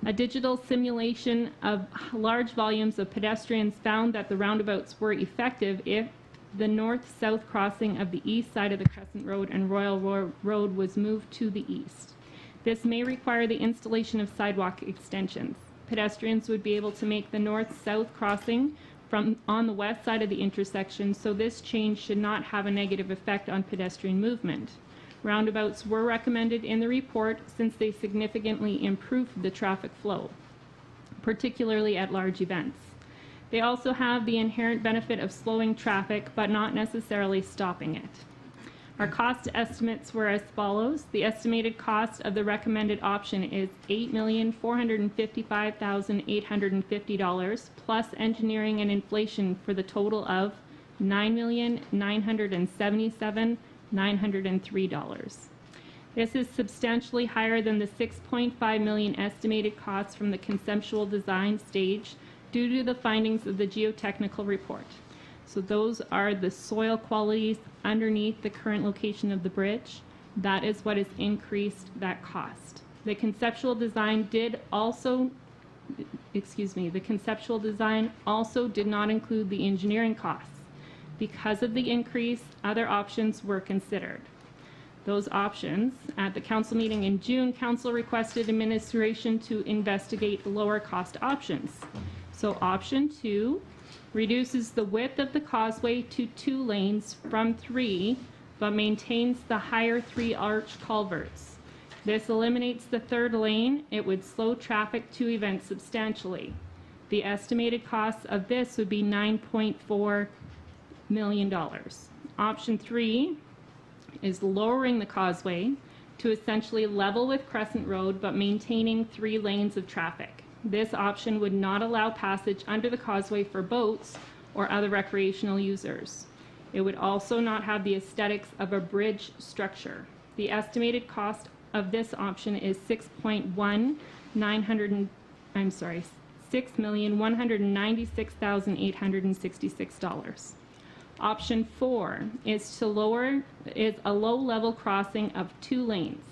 A digital simulation of large volumes of pedestrians found that the roundabouts were effective if the north-south crossing of the east side of the Crescent Road and Royal Road was moved to the east. This may require the installation of sidewalk extensions. Pedestrians would be able to make the north-south crossing on the west side of the intersection, so this change should not have a negative effect on pedestrian movement. Roundabouts were recommended in the report since they significantly improved the traffic flow, particularly at large events. They also have the inherent benefit of slowing traffic, but not necessarily stopping it. Our cost estimates were as follows. The estimated cost of the recommended option is $8,455,850 plus engineering and inflation for the total of $9,977,903. This is substantially higher than the $6.5 million estimated cost from the conceptual design stage due to the findings of the geotechnical report. So those are the soil qualities underneath the current location of the bridge. That is what has increased that cost. The conceptual design also did not include the engineering costs. Because of the increase, other options were considered. Those options, at the council meeting in June, council requested administration to investigate the lower cost options. So option 2 reduces the width of the causeway to 2 lanes from 3, but maintains the higher 3 arch culverts. This eliminates the 3rd lane. It would slow traffic to events substantially. The estimated cost of this would be $9.4 million. Option 3 is lowering the causeway to essentially level with Crescent Road, but maintaining 3 lanes of traffic. This option would not allow passage under the causeway for boats or other recreational users. It would also not have the aesthetics of a bridge structure. The estimated cost of this option is $6,196,866. Option 4 is a low-level crossing of 2 lanes.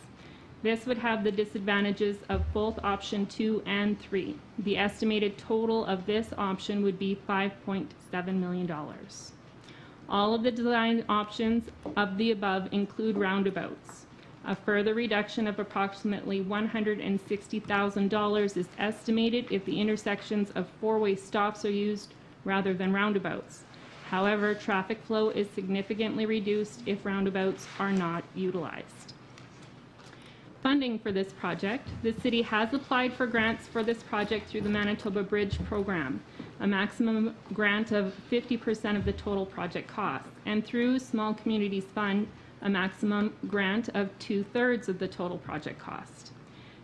This would have the disadvantages of both option 2 and 3. The estimated total of this option would be $5.7 million. All of the design options of the above include roundabouts. A further reduction of approximately $160,000 is estimated if the intersections of 4-way stops are used rather than roundabouts. However, traffic flow is significantly reduced if roundabouts are not utilized. Funding for this project. The city has applied for grants for this project through the Manitoba Bridge Program, a maximum grant of 50% of the total project cost, and through Small Communities Fund, a maximum grant of 2/3 of the total project cost.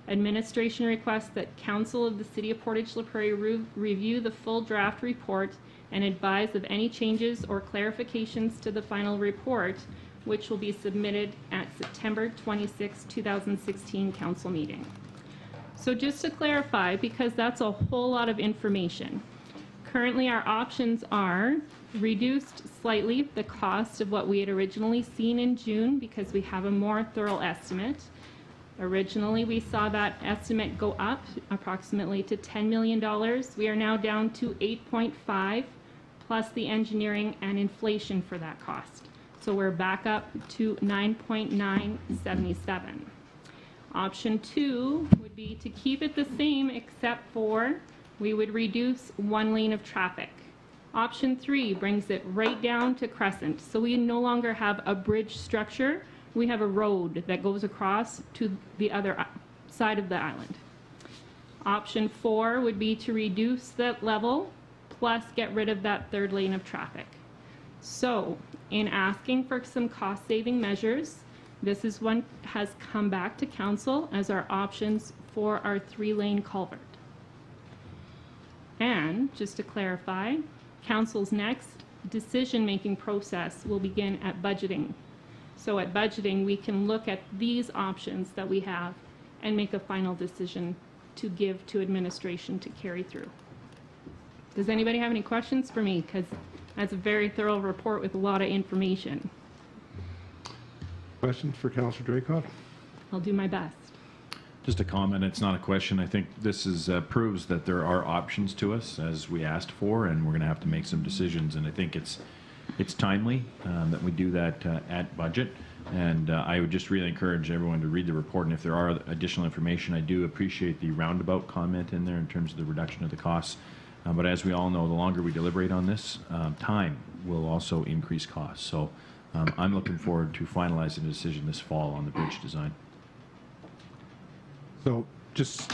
Administration requests that Council of the City of Portage La Prairie review the full draft report and advise of any changes or clarifications to the final report, which will be submitted at September 26, 2016 council meeting. So just to clarify, because that's a whole lot of information, currently our options are reduced slightly the cost of what we had originally seen in June because we have a more thorough estimate. Originally, we saw that estimate go up approximately to $10 million. We are now down to 8.5 plus the engineering and inflation for that cost. So we're back up to 9.977. Option 2 would be to keep it the same except for we would reduce 1 lane of traffic. Option 3 brings it right down to Crescent. So we no longer have a bridge structure. We have a road that goes across to the other side of the island. Option 4 would be to reduce that level plus get rid of that 3rd lane of traffic. So in asking for some cost-saving measures, this is one has come back to council as our options for our 3-lane culvert. And just to clarify, council's next decision-making process will begin at budgeting. So at budgeting, we can look at these options that we have and make a final decision to give to administration to carry through. Does anybody have any questions for me? Because that's a very thorough report with a lot of information. Questions for Councillor Draycott? I'll do my best. Just a comment, it's not a question. I think this is proves that there are options to us as we asked for, and we're going to have to make some decisions. And I think it's timely that we do that at budget. And I would just really encourage everyone to read the report. And if there are additional information, I do appreciate the roundabout comment in there in terms of the reduction of the costs. But as we all know, the longer we deliberate on this, time will also increase costs. So I'm looking forward to finalizing a decision this fall on the bridge design. So just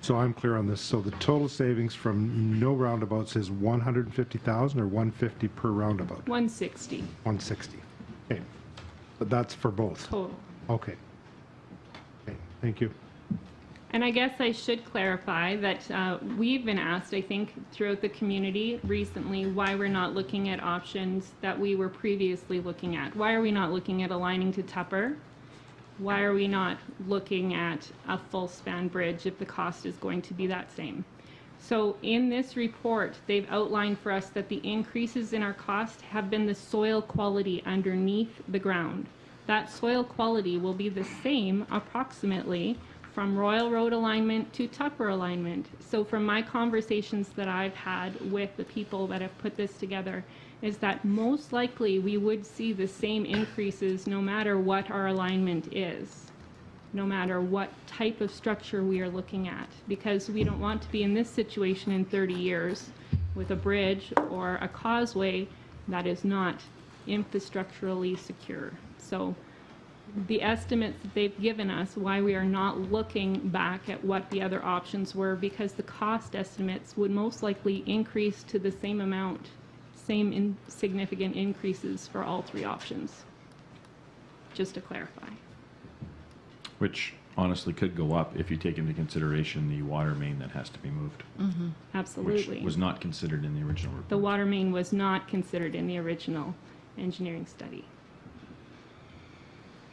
so I'm clear on this, so the total savings from no roundabouts is 150,000 or 150 per roundabout? 160. 160. Okay. But that's for both? Total. Okay. Okay, thank you. And I guess I should clarify that we've been asked, I think, throughout the community recently why we're not looking at options that we were previously looking at. Why are we not looking at aligning to Tupper? Why are we not looking at a full span bridge if the cost is going to be that same? So in this report, they've outlined for us that the increases in our cost have been the soil quality underneath the ground. That soil quality will be the same approximately from Royal Road alignment to Tupper alignment. So from my conversations that I've had with the people that have put this together, is that most likely we would see the same increases no matter what our alignment is, no matter what type of structure we are looking at, because we don't want to be in this situation in 30 years with a bridge or a causeway that is not infrastructurally secure. So the estimates that they've given us, why we are not looking back at what the other options were, because the cost estimates would most likely increase to the same amount, same insignificant increases for all 3 options, just to clarify. Which honestly could go up if you take into consideration the water main that has to be moved. Mm-hmm. Absolutely. Which was not considered in the original report. The water main was not considered in the original engineering study.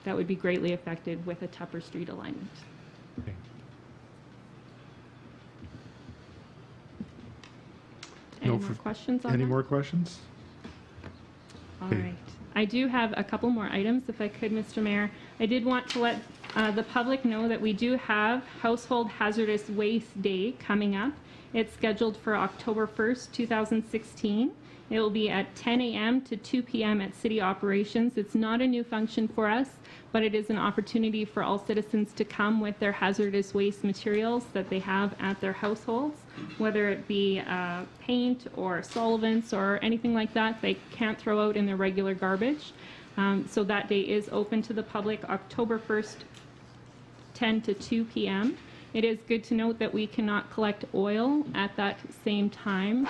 That would be greatly affected with a Tupper Street alignment. Okay. Any more questions on Any that? more questions? All Okay. right. I do have a couple more items, if I could, Mr. Mayor. I did want to let the public know that we do have Household Hazardous Waste Day coming up. It's scheduled for October 1st, 2016. It will be at 10 a.m. to 2 p.m. at City Operations. It's not a new function for us, but it is an opportunity for all citizens to come with their hazardous waste materials that they have at their households, whether it be paint or solvents or anything like that they can't throw out in their regular garbage. So that day is open to the public, October 1st, 10 to 2 p.m. It is good to note that we cannot collect oil at that same time.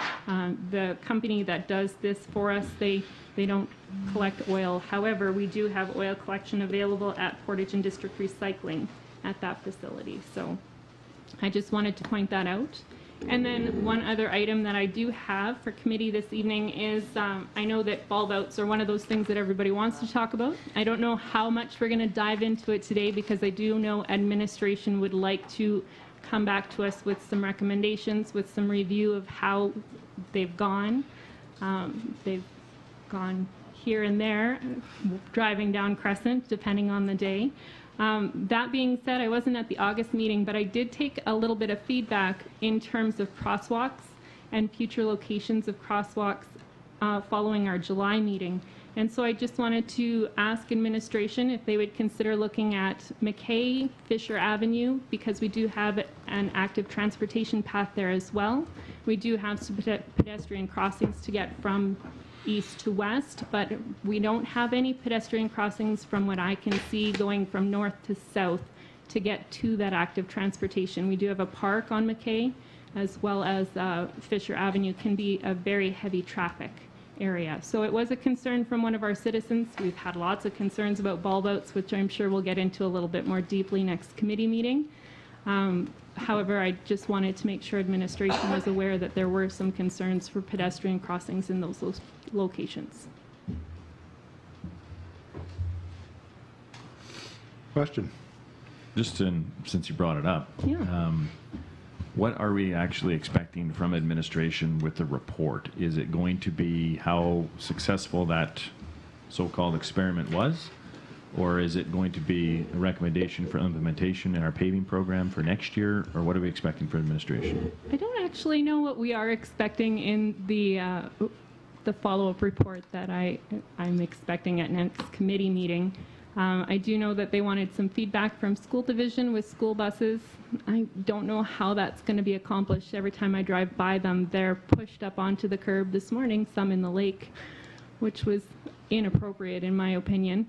The company that does this for us, they don't collect oil. However, we do have oil collection available at Portage and District Recycling at that facility. So I just wanted to point that out. And then one other item that I do have for committee this evening is I know that bulb outs are one of those things that everybody wants to talk about. I don't know how much we're going to dive into it today because I do know administration would like to come back to us with some recommendations, with some review of how they've gone. They've gone here and there, driving down Crescent, depending on the day. That being said, I wasn't at the August meeting, but I did take a little bit of feedback in terms of crosswalks and future locations of crosswalks following our July meeting. And so I just wanted to ask administration if they would consider looking at McKay, Fisher Avenue, because we do have an active transportation path there as well. We do have some pedestrian crossings to get from east to west, but we don't have any pedestrian crossings from what I can see going from north to south to get to that active transportation. We do have a park on McKay, as well as Fisher Avenue can be a very heavy traffic area. So it was a concern from one of our citizens. We've had lots of concerns about bulb outs, which I'm sure we'll get into a little bit more deeply next committee meeting. However, I just wanted to make sure administration was aware that there were some concerns for pedestrian crossings in those locations. Question? Just since you brought it up, Yeah. what are we actually expecting from administration with the report? Is it going to be how successful that so-called experiment was? Or is it going to be a recommendation for implementation in our paving program for next year? Or what are we expecting for administration? I don't actually know what we are expecting in the follow-up report that I'm expecting at next committee meeting. I do know that they wanted some feedback from school division with school buses. I don't know how that's going to be accomplished. Every time I drive by them, they're pushed up onto the curb this morning, some in the lake, which was inappropriate in my opinion.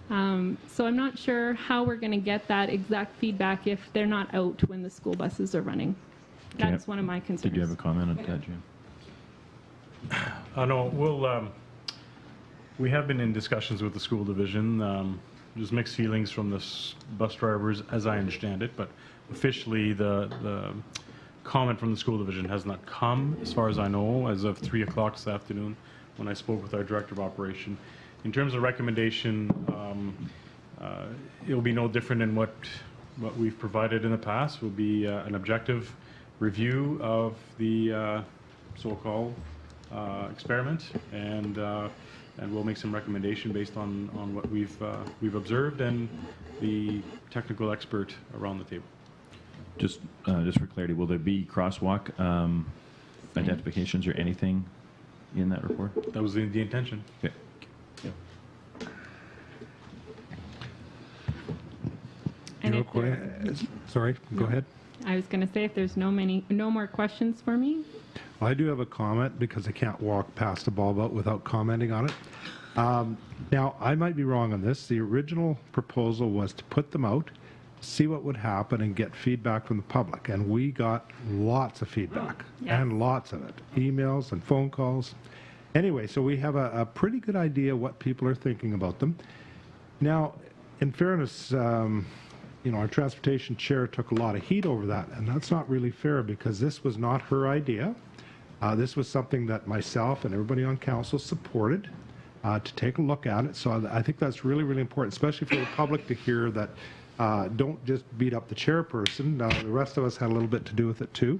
So I'm not sure how we're going to get that exact feedback if they're not out when the school buses are running. That's one of my concerns. Did you have a comment on that, Jim? No, we have been in discussions with the school division. There's mixed feelings from the bus drivers, as I understand it, but officially the comment from the school division has not come, as far as I know, as of 3 o'clock this afternoon when I spoke with our director of operation. In terms of recommendation, it'll be no different than what we've provided in the past. Will be an objective review of the so-called experiment, and we'll make some recommendation based on what we've observed and the technical expert around the table. Just for clarity, will there be crosswalk identifications or anything in that report? That was the intention. Okay. Sorry, go ahead. I was going to say, if there's no more questions for me. I do have a comment because I can't walk past a bulb out without commenting on it. Now, I might be wrong on this. The original proposal was to put them out, see what would happen, and get feedback from the public. And we got lots of feedback, and lots of it, emails and phone calls. Anyway, so we have a pretty good idea what people are thinking about them. Now, in fairness, our transportation chair took a lot of heat over that, and that's not really fair because this was not her idea. This was something that myself and everybody on council supported to take a look at it. So I think that's really, really important, especially for the public to hear that don't just beat up the chairperson. The rest of us had a little bit to do with it too.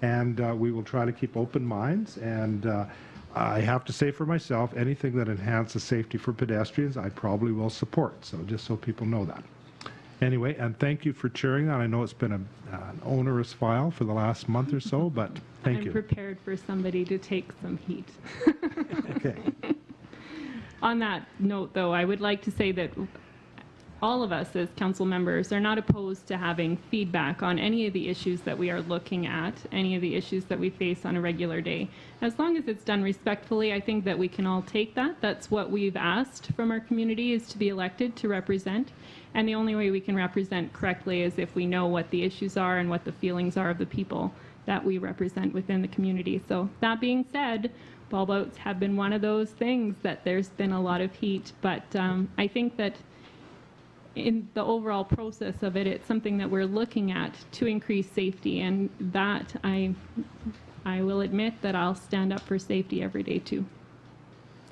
And we will try to keep open minds. And I have to say for myself, anything that enhances safety for pedestrians, I probably will support. So just so people know that. Anyway, and thank you for chairing that. I know it's been an onerous file for the last month or so, but thank I'm you. prepared for somebody to take some heat. Okay. On that note, though, I would like to say that all of us as council members are not opposed to having feedback on any of the issues that we are looking at, any of the issues that we face on a regular day. As long as it's done respectfully, I think that we can all take that. That's what we've asked from our community, is to be elected to represent. And the only way we can represent correctly is if we know what the issues are and what the feelings are of the people that we represent within the community. So that being said, bulb outs have been one of those things that there's been a lot of heat, but I think that in the overall process of it, it's something that we're looking at to increase safety, and that I will admit that I'll stand up for safety every day too.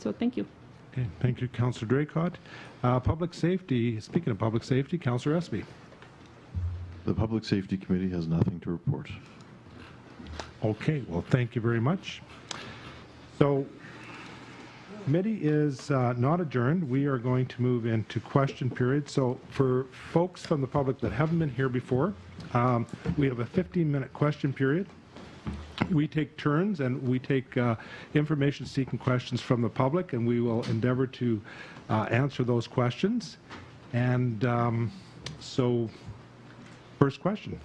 So thank you. Okay, thank you, Councillor Draycott. Public safety, speaking of public safety, Councillor Espy. The Public Safety Committee has nothing to report. Okay, well, thank you very much. So, committee is not adjourned. We are going to move into question period. So for folks from the public that haven't been here before, we have a 15-minute question period. We take turns and we take information-seeking questions from the public, and we will endeavor to answer those questions. And so, first question.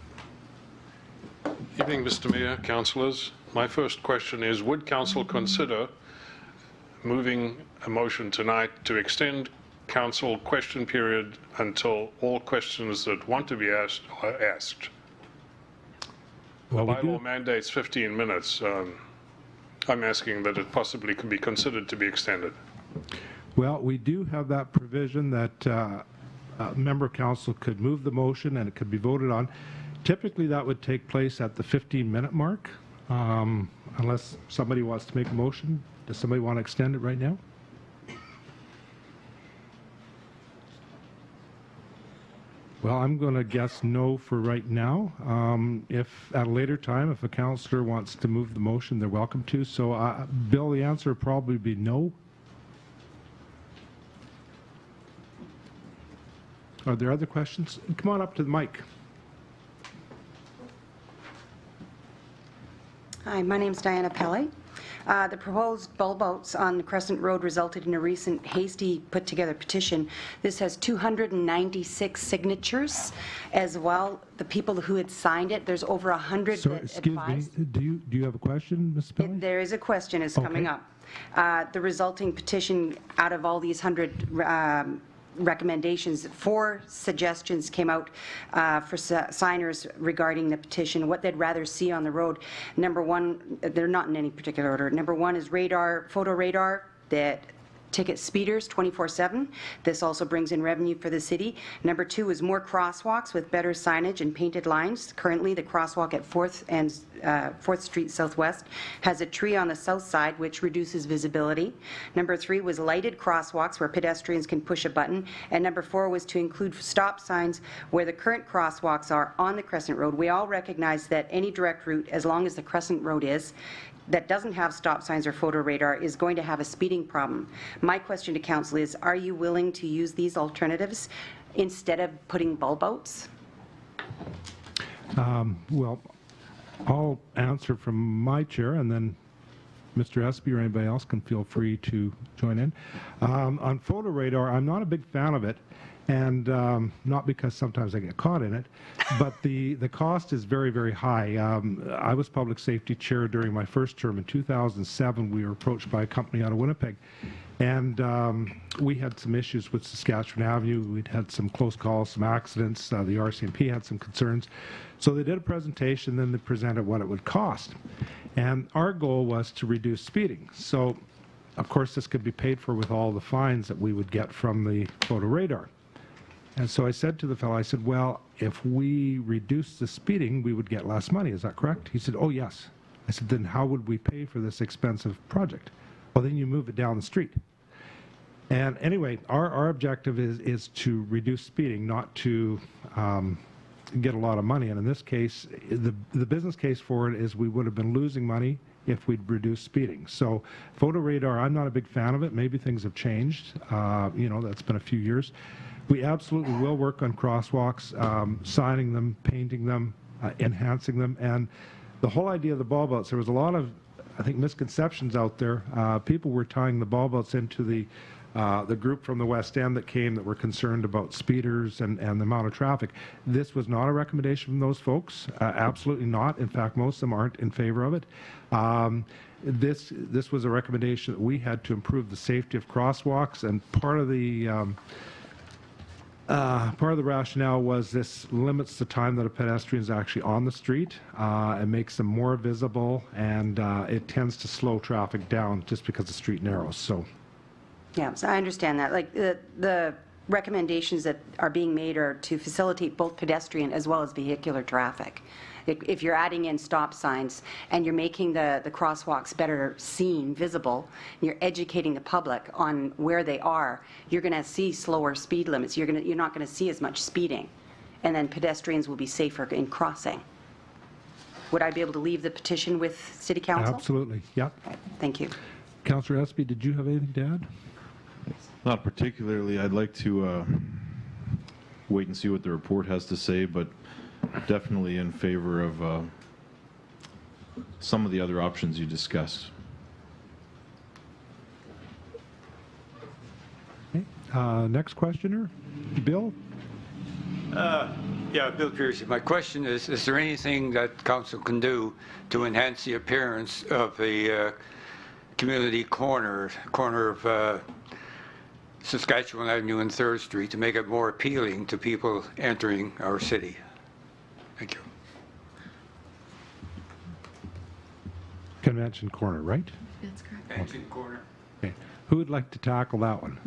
Evening, Mr. Mayor, councillors. My first question is, would council consider moving a motion tonight to extend council question period until all questions that want to be asked are asked? Well, the bylaw mandates 15 minutes. I'm asking that it possibly can be considered to be extended. Well, we do have that provision that a member of council could move the motion and it could be voted on. Typically, that would take place at the 15-minute mark, unless somebody wants to make a motion. Does somebody want to extend it right now? Well, I'm going to guess no for right now. If at a later time, if a councillor wants to move the motion, they're welcome to. So, Bill, the answer would probably be no. Are there other questions? Come on up to the mic. Hi, my name is Diana Pelle. The proposed bulb outs on Crescent Road resulted in a recent hasty put-together petition. This has 296 signatures as well. The people who had signed it, there's over 100 Sorry, that excuse advised. me. Do you have a question, Ms. Pelle? There is a question is coming up. The resulting petition out of all these 100 recommendations, 4 suggestions came out for signers regarding the petition, what they'd rather see on the road. Number 1, they're not in any particular order. Number 1 is radar, photo radar that ticket speeders 24/7. This also brings in revenue for the city. Number 2 is more crosswalks with better signage and painted lines. Currently, the crosswalk at 4th and 4th Street Southwest has a tree on the south side, which reduces visibility. Number 3 was lighted crosswalks where pedestrians can push a button. And number 4 was to include stop signs where the current crosswalks are on the Crescent Road. We all recognize that any direct route, as long as the Crescent Road is, that doesn't have stop signs or photo radar is going to have a speeding problem. My question to council is, are you willing to use these alternatives instead of putting bulb outs? Well, I'll answer from my chair, and then Mr. Espy or anybody else can feel free to join in. On photo radar, I'm not a big fan of it, and not because sometimes I get caught in it, but the cost is very, very high. I was public safety chair during my first term. In 2007, we were approached by a company out of Winnipeg, and we had some issues with Saskatchewan Avenue. We'd had some close calls, some accidents. The RCMP had some concerns. So they did a presentation, then they presented what it would cost. And our goal was to reduce speeding. So, of course, this could be paid for with all the fines that we would get from the photo radar. And so I said to the fellow, I said, well, if we reduce the speeding, we would get less money. Is that correct? He said, oh, yes. I said, then how would we pay for this expensive project? Well, then you move it down the street. And anyway, our objective is to reduce speeding, not to get a lot of money. And in this case, the business case for it is we would have been losing money if we'd reduce speeding. So photo radar, I'm not a big fan of it. Maybe things have changed. That's been a few years. We absolutely will work on crosswalks, signing them, painting them, enhancing them. And the whole idea of the bulb outs, there was a lot of, I think, misconceptions out there. People were tying the bulb outs into the group from the West End that came that were concerned about speeders and the amount of traffic. This was not a recommendation from those folks. Absolutely not. In fact, most of them aren't in favor of it. This was a recommendation that we had to improve the safety of crosswalks, and part of the rationale was this limits the time that a pedestrian is actually on the street. It makes them more visible, and it tends to slow traffic down just because the street narrows. So. Yeah, so I understand that. Like the recommendations that are being made are to facilitate both pedestrian as well as vehicular traffic. If you're adding in stop signs and you're making the crosswalks better seen, visible, and you're educating the public on where they are, you're going to see slower speed limits. You're not going to see as much speeding, and then pedestrians will be safer in crossing. Would I be able to leave the petition with City Council? Absolutely. Yep. Okay, thank you. Councillor Espy, did you have anything to add? Not particularly. I'd like to wait and see what the report has to say, but definitely in favor of some of the other options you discussed. Okay. Next questioner, Bill. Yeah, Bill Pierce. My question is there anything that council can do to enhance the appearance of the community corner of Saskatchewan Avenue and 3rd Street to make it more appealing to people entering our city? Thank you. Convention Corner, right? That's correct. Convention Corner. Okay. Who would like to tackle that one?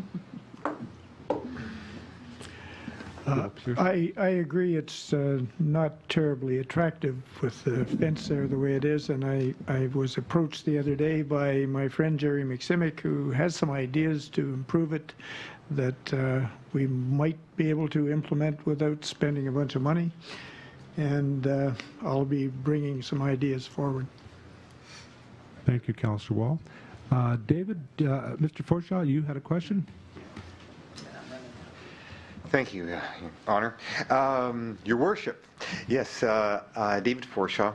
I agree it's not terribly attractive with the fence there the way it is, and I was approached the other day by my friend Jerry McSimic, who has some ideas to improve it that we might be able to implement without spending a bunch of money, and I'll be bringing some ideas forward. Thank you, Councillor Wall. David, Mr. Forshaw, you had a question? Thank you, Your Honor. Your Worship, yes, David Forshaw,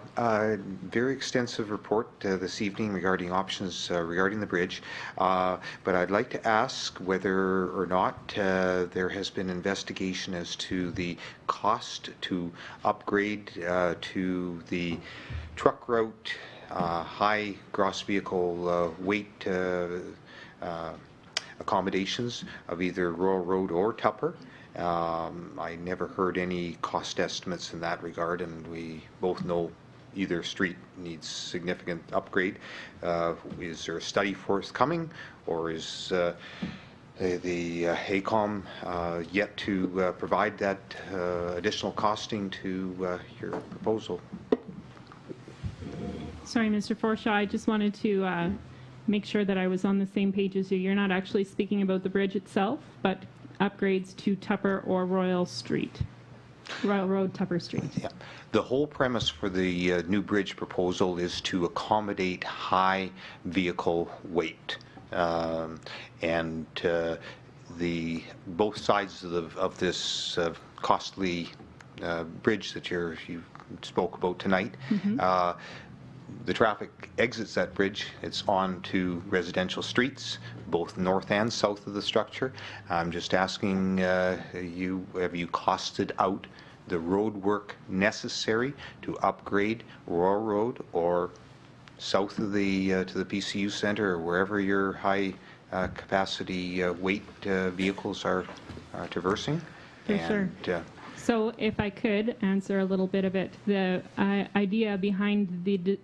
very extensive report this evening regarding options regarding the bridge, but I'd like to ask whether or not there has been investigation as to the cost to upgrade to the truck route, high gross vehicle weight accommodations of either Royal Road or Tupper. I never heard any cost estimates in that regard, and we both know either street needs significant upgrade. Is there a study forthcoming, or is the AECOM yet to provide that additional costing to your proposal? Sorry, Mr. Forshaw, I just wanted to make sure that I was on the same page as you. You're not actually speaking about the bridge itself, but upgrades to Tupper or Royal Road, Tupper Street. Yeah. The whole premise for the new bridge proposal is to accommodate high vehicle weight. And the both sides of this costly bridge that you spoke about tonight, the traffic exits that bridge. It's on to residential streets, both north and south of the structure. I'm just asking have you costed out the road work necessary to upgrade Royal Road or south of the to the PCU Centre, or wherever your high capacity weight vehicles are traversing? For sure. So if I could answer a little bit of it, the idea behind the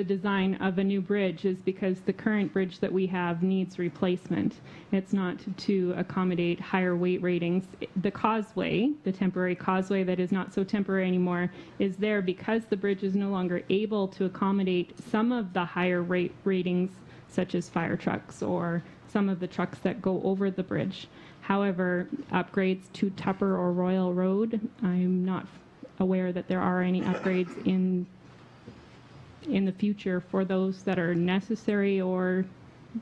design of a new bridge is because the current bridge that we have needs replacement. It's not to accommodate higher weight ratings. The causeway, the temporary causeway that is not so temporary anymore, is there because the bridge is no longer able to accommodate some of the higher rate ratings, such as fire trucks or some of the trucks that go over the bridge. However, upgrades to Tupper or Royal Road, I'm not aware that there are any upgrades in in the future for those that are necessary or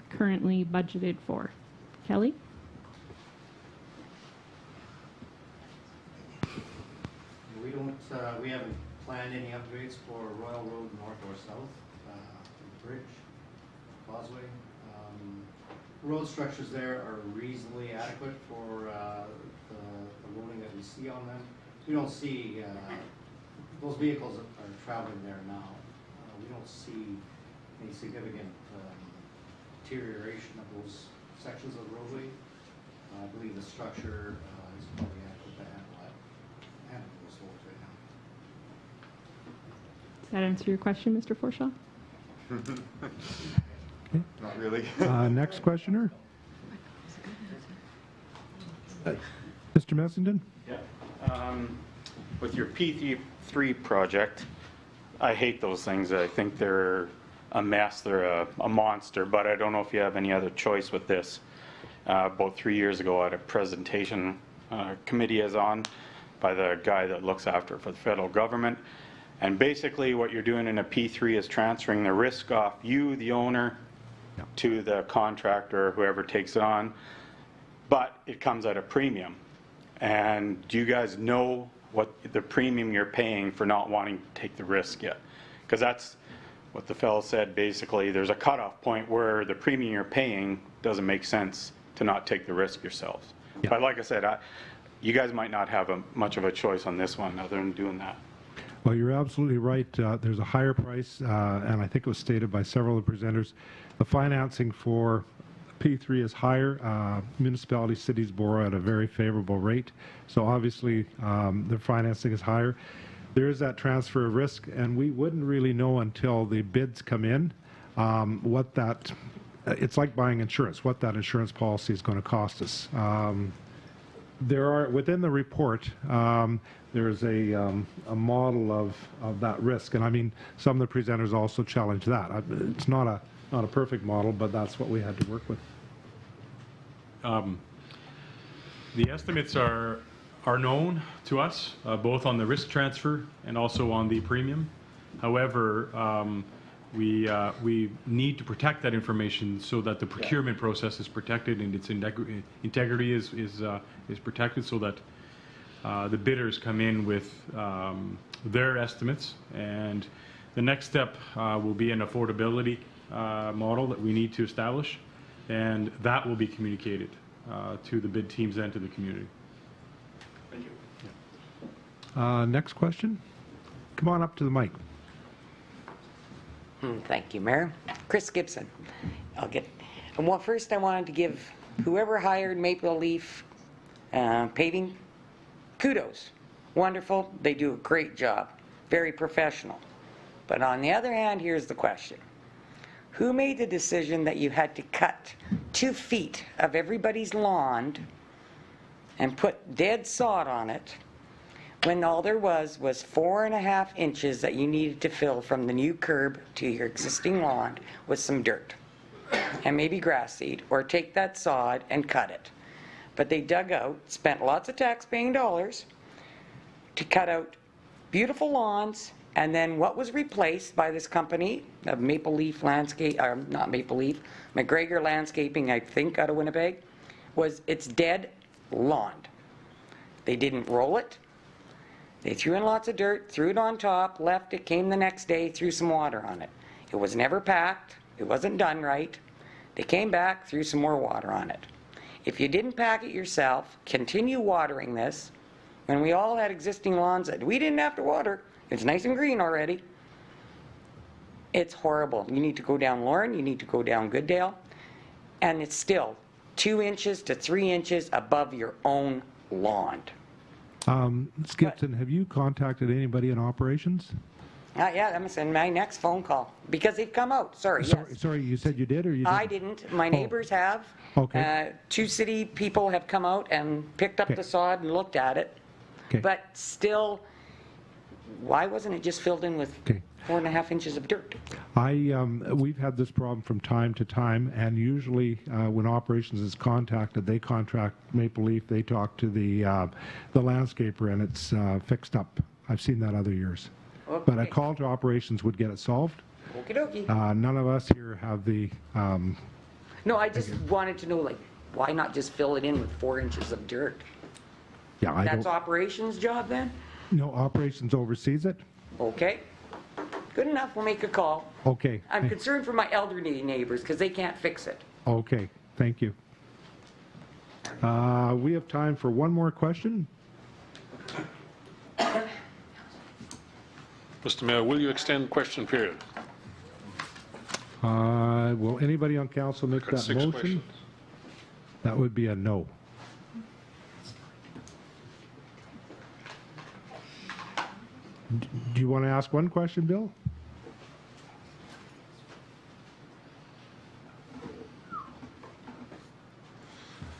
currently budgeted for. Kelly? We haven't planned any upgrades for Royal Road North or South, the bridge, causeway. Road structures there are reasonably adequate for the loading that we see on them. We don't see, those vehicles are traveling there now. We don't see any significant deterioration of those sections of the roadway. I believe the structure is probably adequate to handle those loads right now. Does that answer your question, Mr. Forshaw? Not really. Next questioner. Mr. Messington? Yeah. With your P3 project, I hate those things. I think they're a mess. They're a monster, but I don't know if you have any other choice with this. About 3 years ago, I had a presentation committee is on by the guy that looks after it for the federal government. And basically what you're doing in a P3 is transferring the risk off you, the owner, to the contractor, whoever takes it on, but it comes at a premium. And do you guys know what the premium you're paying for not wanting to take the risk yet? Because that's what the fellow said, basically. There's a cutoff point where the premium you're paying doesn't make sense to not take the risk yourselves. Yeah. But like I said, you guys might not have much of a choice on this one other than doing that. Well, you're absolutely right. There's a higher price, and I think it was stated by several of the presenters. The financing for P3 is higher. Municipalities, cities borrow at a very favorable rate. So obviously, the financing is higher. There is that transfer of risk, and we wouldn't really know until the bids come in what that, it's like buying insurance, what that insurance policy is going to cost us. There are, within the report, there's a model of that risk, and I mean, some of the presenters also challenge that. It's not a perfect model, but that's what we had to work with. The estimates are known to us, both on the risk transfer and also on the premium. However, we need to protect that information so that the procurement process is protected and its integrity is protected, so that the bidders come in with their estimates, and the next step will be an affordability model that we need to establish, and that will be communicated to the bid teams and to the community. Thank you. Next question. Come on up to the mic. Thank you, Mayor. Chris Gibson. Well, first I wanted to give whoever hired Maple Leaf Paving kudos. Wonderful. They do a great job. Very professional. But on the other hand, here's the question. Who made the decision that you had to cut 2 feet of everybody's lawn and put dead sod on it when all there was 4.5 inches that you needed to fill from the new curb to your existing lawn with some dirt and maybe grass seed, or take that sod and cut it? But they dug out, spent lots of tax-paying dollars to cut out beautiful lawns, and then what was replaced by this company of Maple Leaf Landscape, or not Maple Leaf, McGregor Landscaping, I think, out of Winnipeg, was its dead lawn. They didn't roll it. They threw in lots of dirt, threw it on top, left it, came the next day, threw some water on it. It was never packed. It wasn't done right. They came back, threw some more water on it. If you didn't pack it yourself, continue watering this, when we all had existing lawns that we didn't have to water, it's nice and green already, it's horrible. You need to go down Lauren, you need to go down Gooddale, and it's still 2 inches to 3 inches above your own lawn. Ms. Gibson, have you contacted anybody in operations? Yeah, I'm in my next phone call, because they've come out, sorry, yes. Sorry, you said you did, or you didn't? I didn't. My neighbors have. Okay. 2 city people have come out and picked up the sod and looked at it. Okay. But still, why wasn't it just filled in with 4.5 inches of dirt? We've had this problem from time to time, and usually when operations is contacted, they contact Maple Leaf, they talk to the landscaper, and it's fixed up. I've seen that other years. Okay. But a call to operations would get it solved. Okie dokie. None of us here have the, No, I just wanted to know, like, why not just fill it in with 4 inches of dirt? yeah, I That's don't, operations job then? no, operations oversees it? Okay. Good enough, we'll make a call. Okay. I'm concerned for my elderly neighbors because they can't fix it. Okay, thank you. We have time for one more question. Mr. Mayor, will you extend question period? Will anybody on council make Got that 6 motion? questions. That would be a no. Do you want to ask one question, Bill?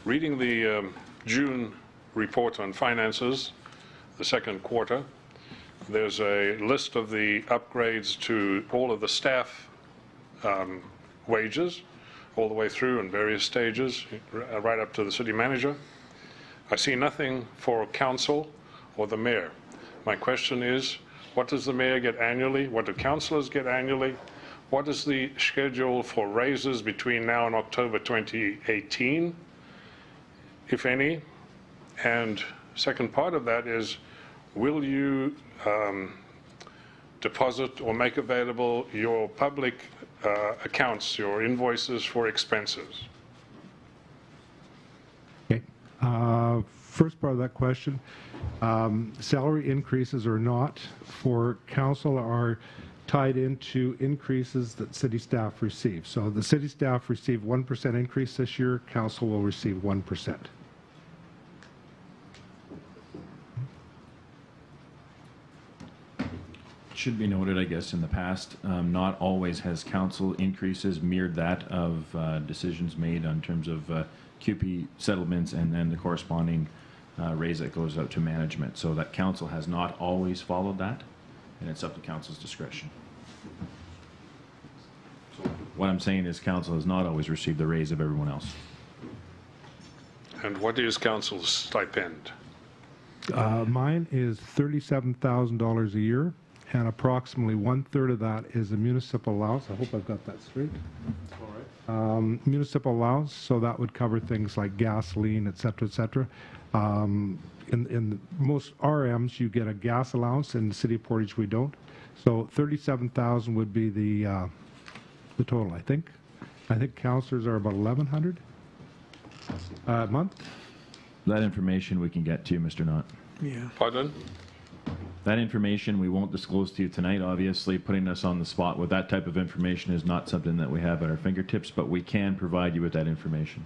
Reading the June report on finances, the second quarter, there's a list of the upgrades to all of the staff wages, all the way through in various stages, right up to the city manager. I see nothing for council or the mayor. My question is, what does the mayor get annually? What do councillors get annually? What is the schedule for raises between now and October 2018, if any? And second part of that is, will you deposit or make available your public accounts, your invoices for expenses? Okay. First part of that question, salary increases or not for council are tied into increases that city staff receive. So the city staff received 1% increase this year, council will receive 1%. Should be noted, I guess, in the past, not always has council increases mirrored that of decisions made on terms of QP settlements and then the corresponding raise that goes out to management. So that council has not always followed that, and it's up to council's discretion. So what I'm saying is council has not always received the raise of everyone else. And what is council's stipend? Mine is $37,000 a year, and approximately 1/3 of that is a municipal allowance. I hope I've got that straight. Municipal allowance, so that would cover things like gasoline, et cetera, et cetera. In most RMs, you get a gas allowance. In the city of Portage, we don't. So 37,000 would be the total, I think. I think councillors are about 1,100 a month. That information we can get to you, Mr. Knott. Yeah. Pardon? That information we won't disclose to you tonight. Obviously, putting us on the spot with that type of information is not something that we have at our fingertips, but we can provide you with that information.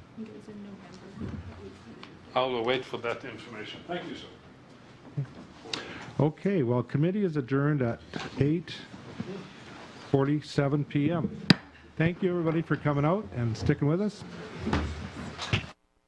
I'll wait for that information. Thank you, sir. Okay, well, committee is adjourned at 8:47 p.m. Thank you, everybody, for coming out and sticking with us.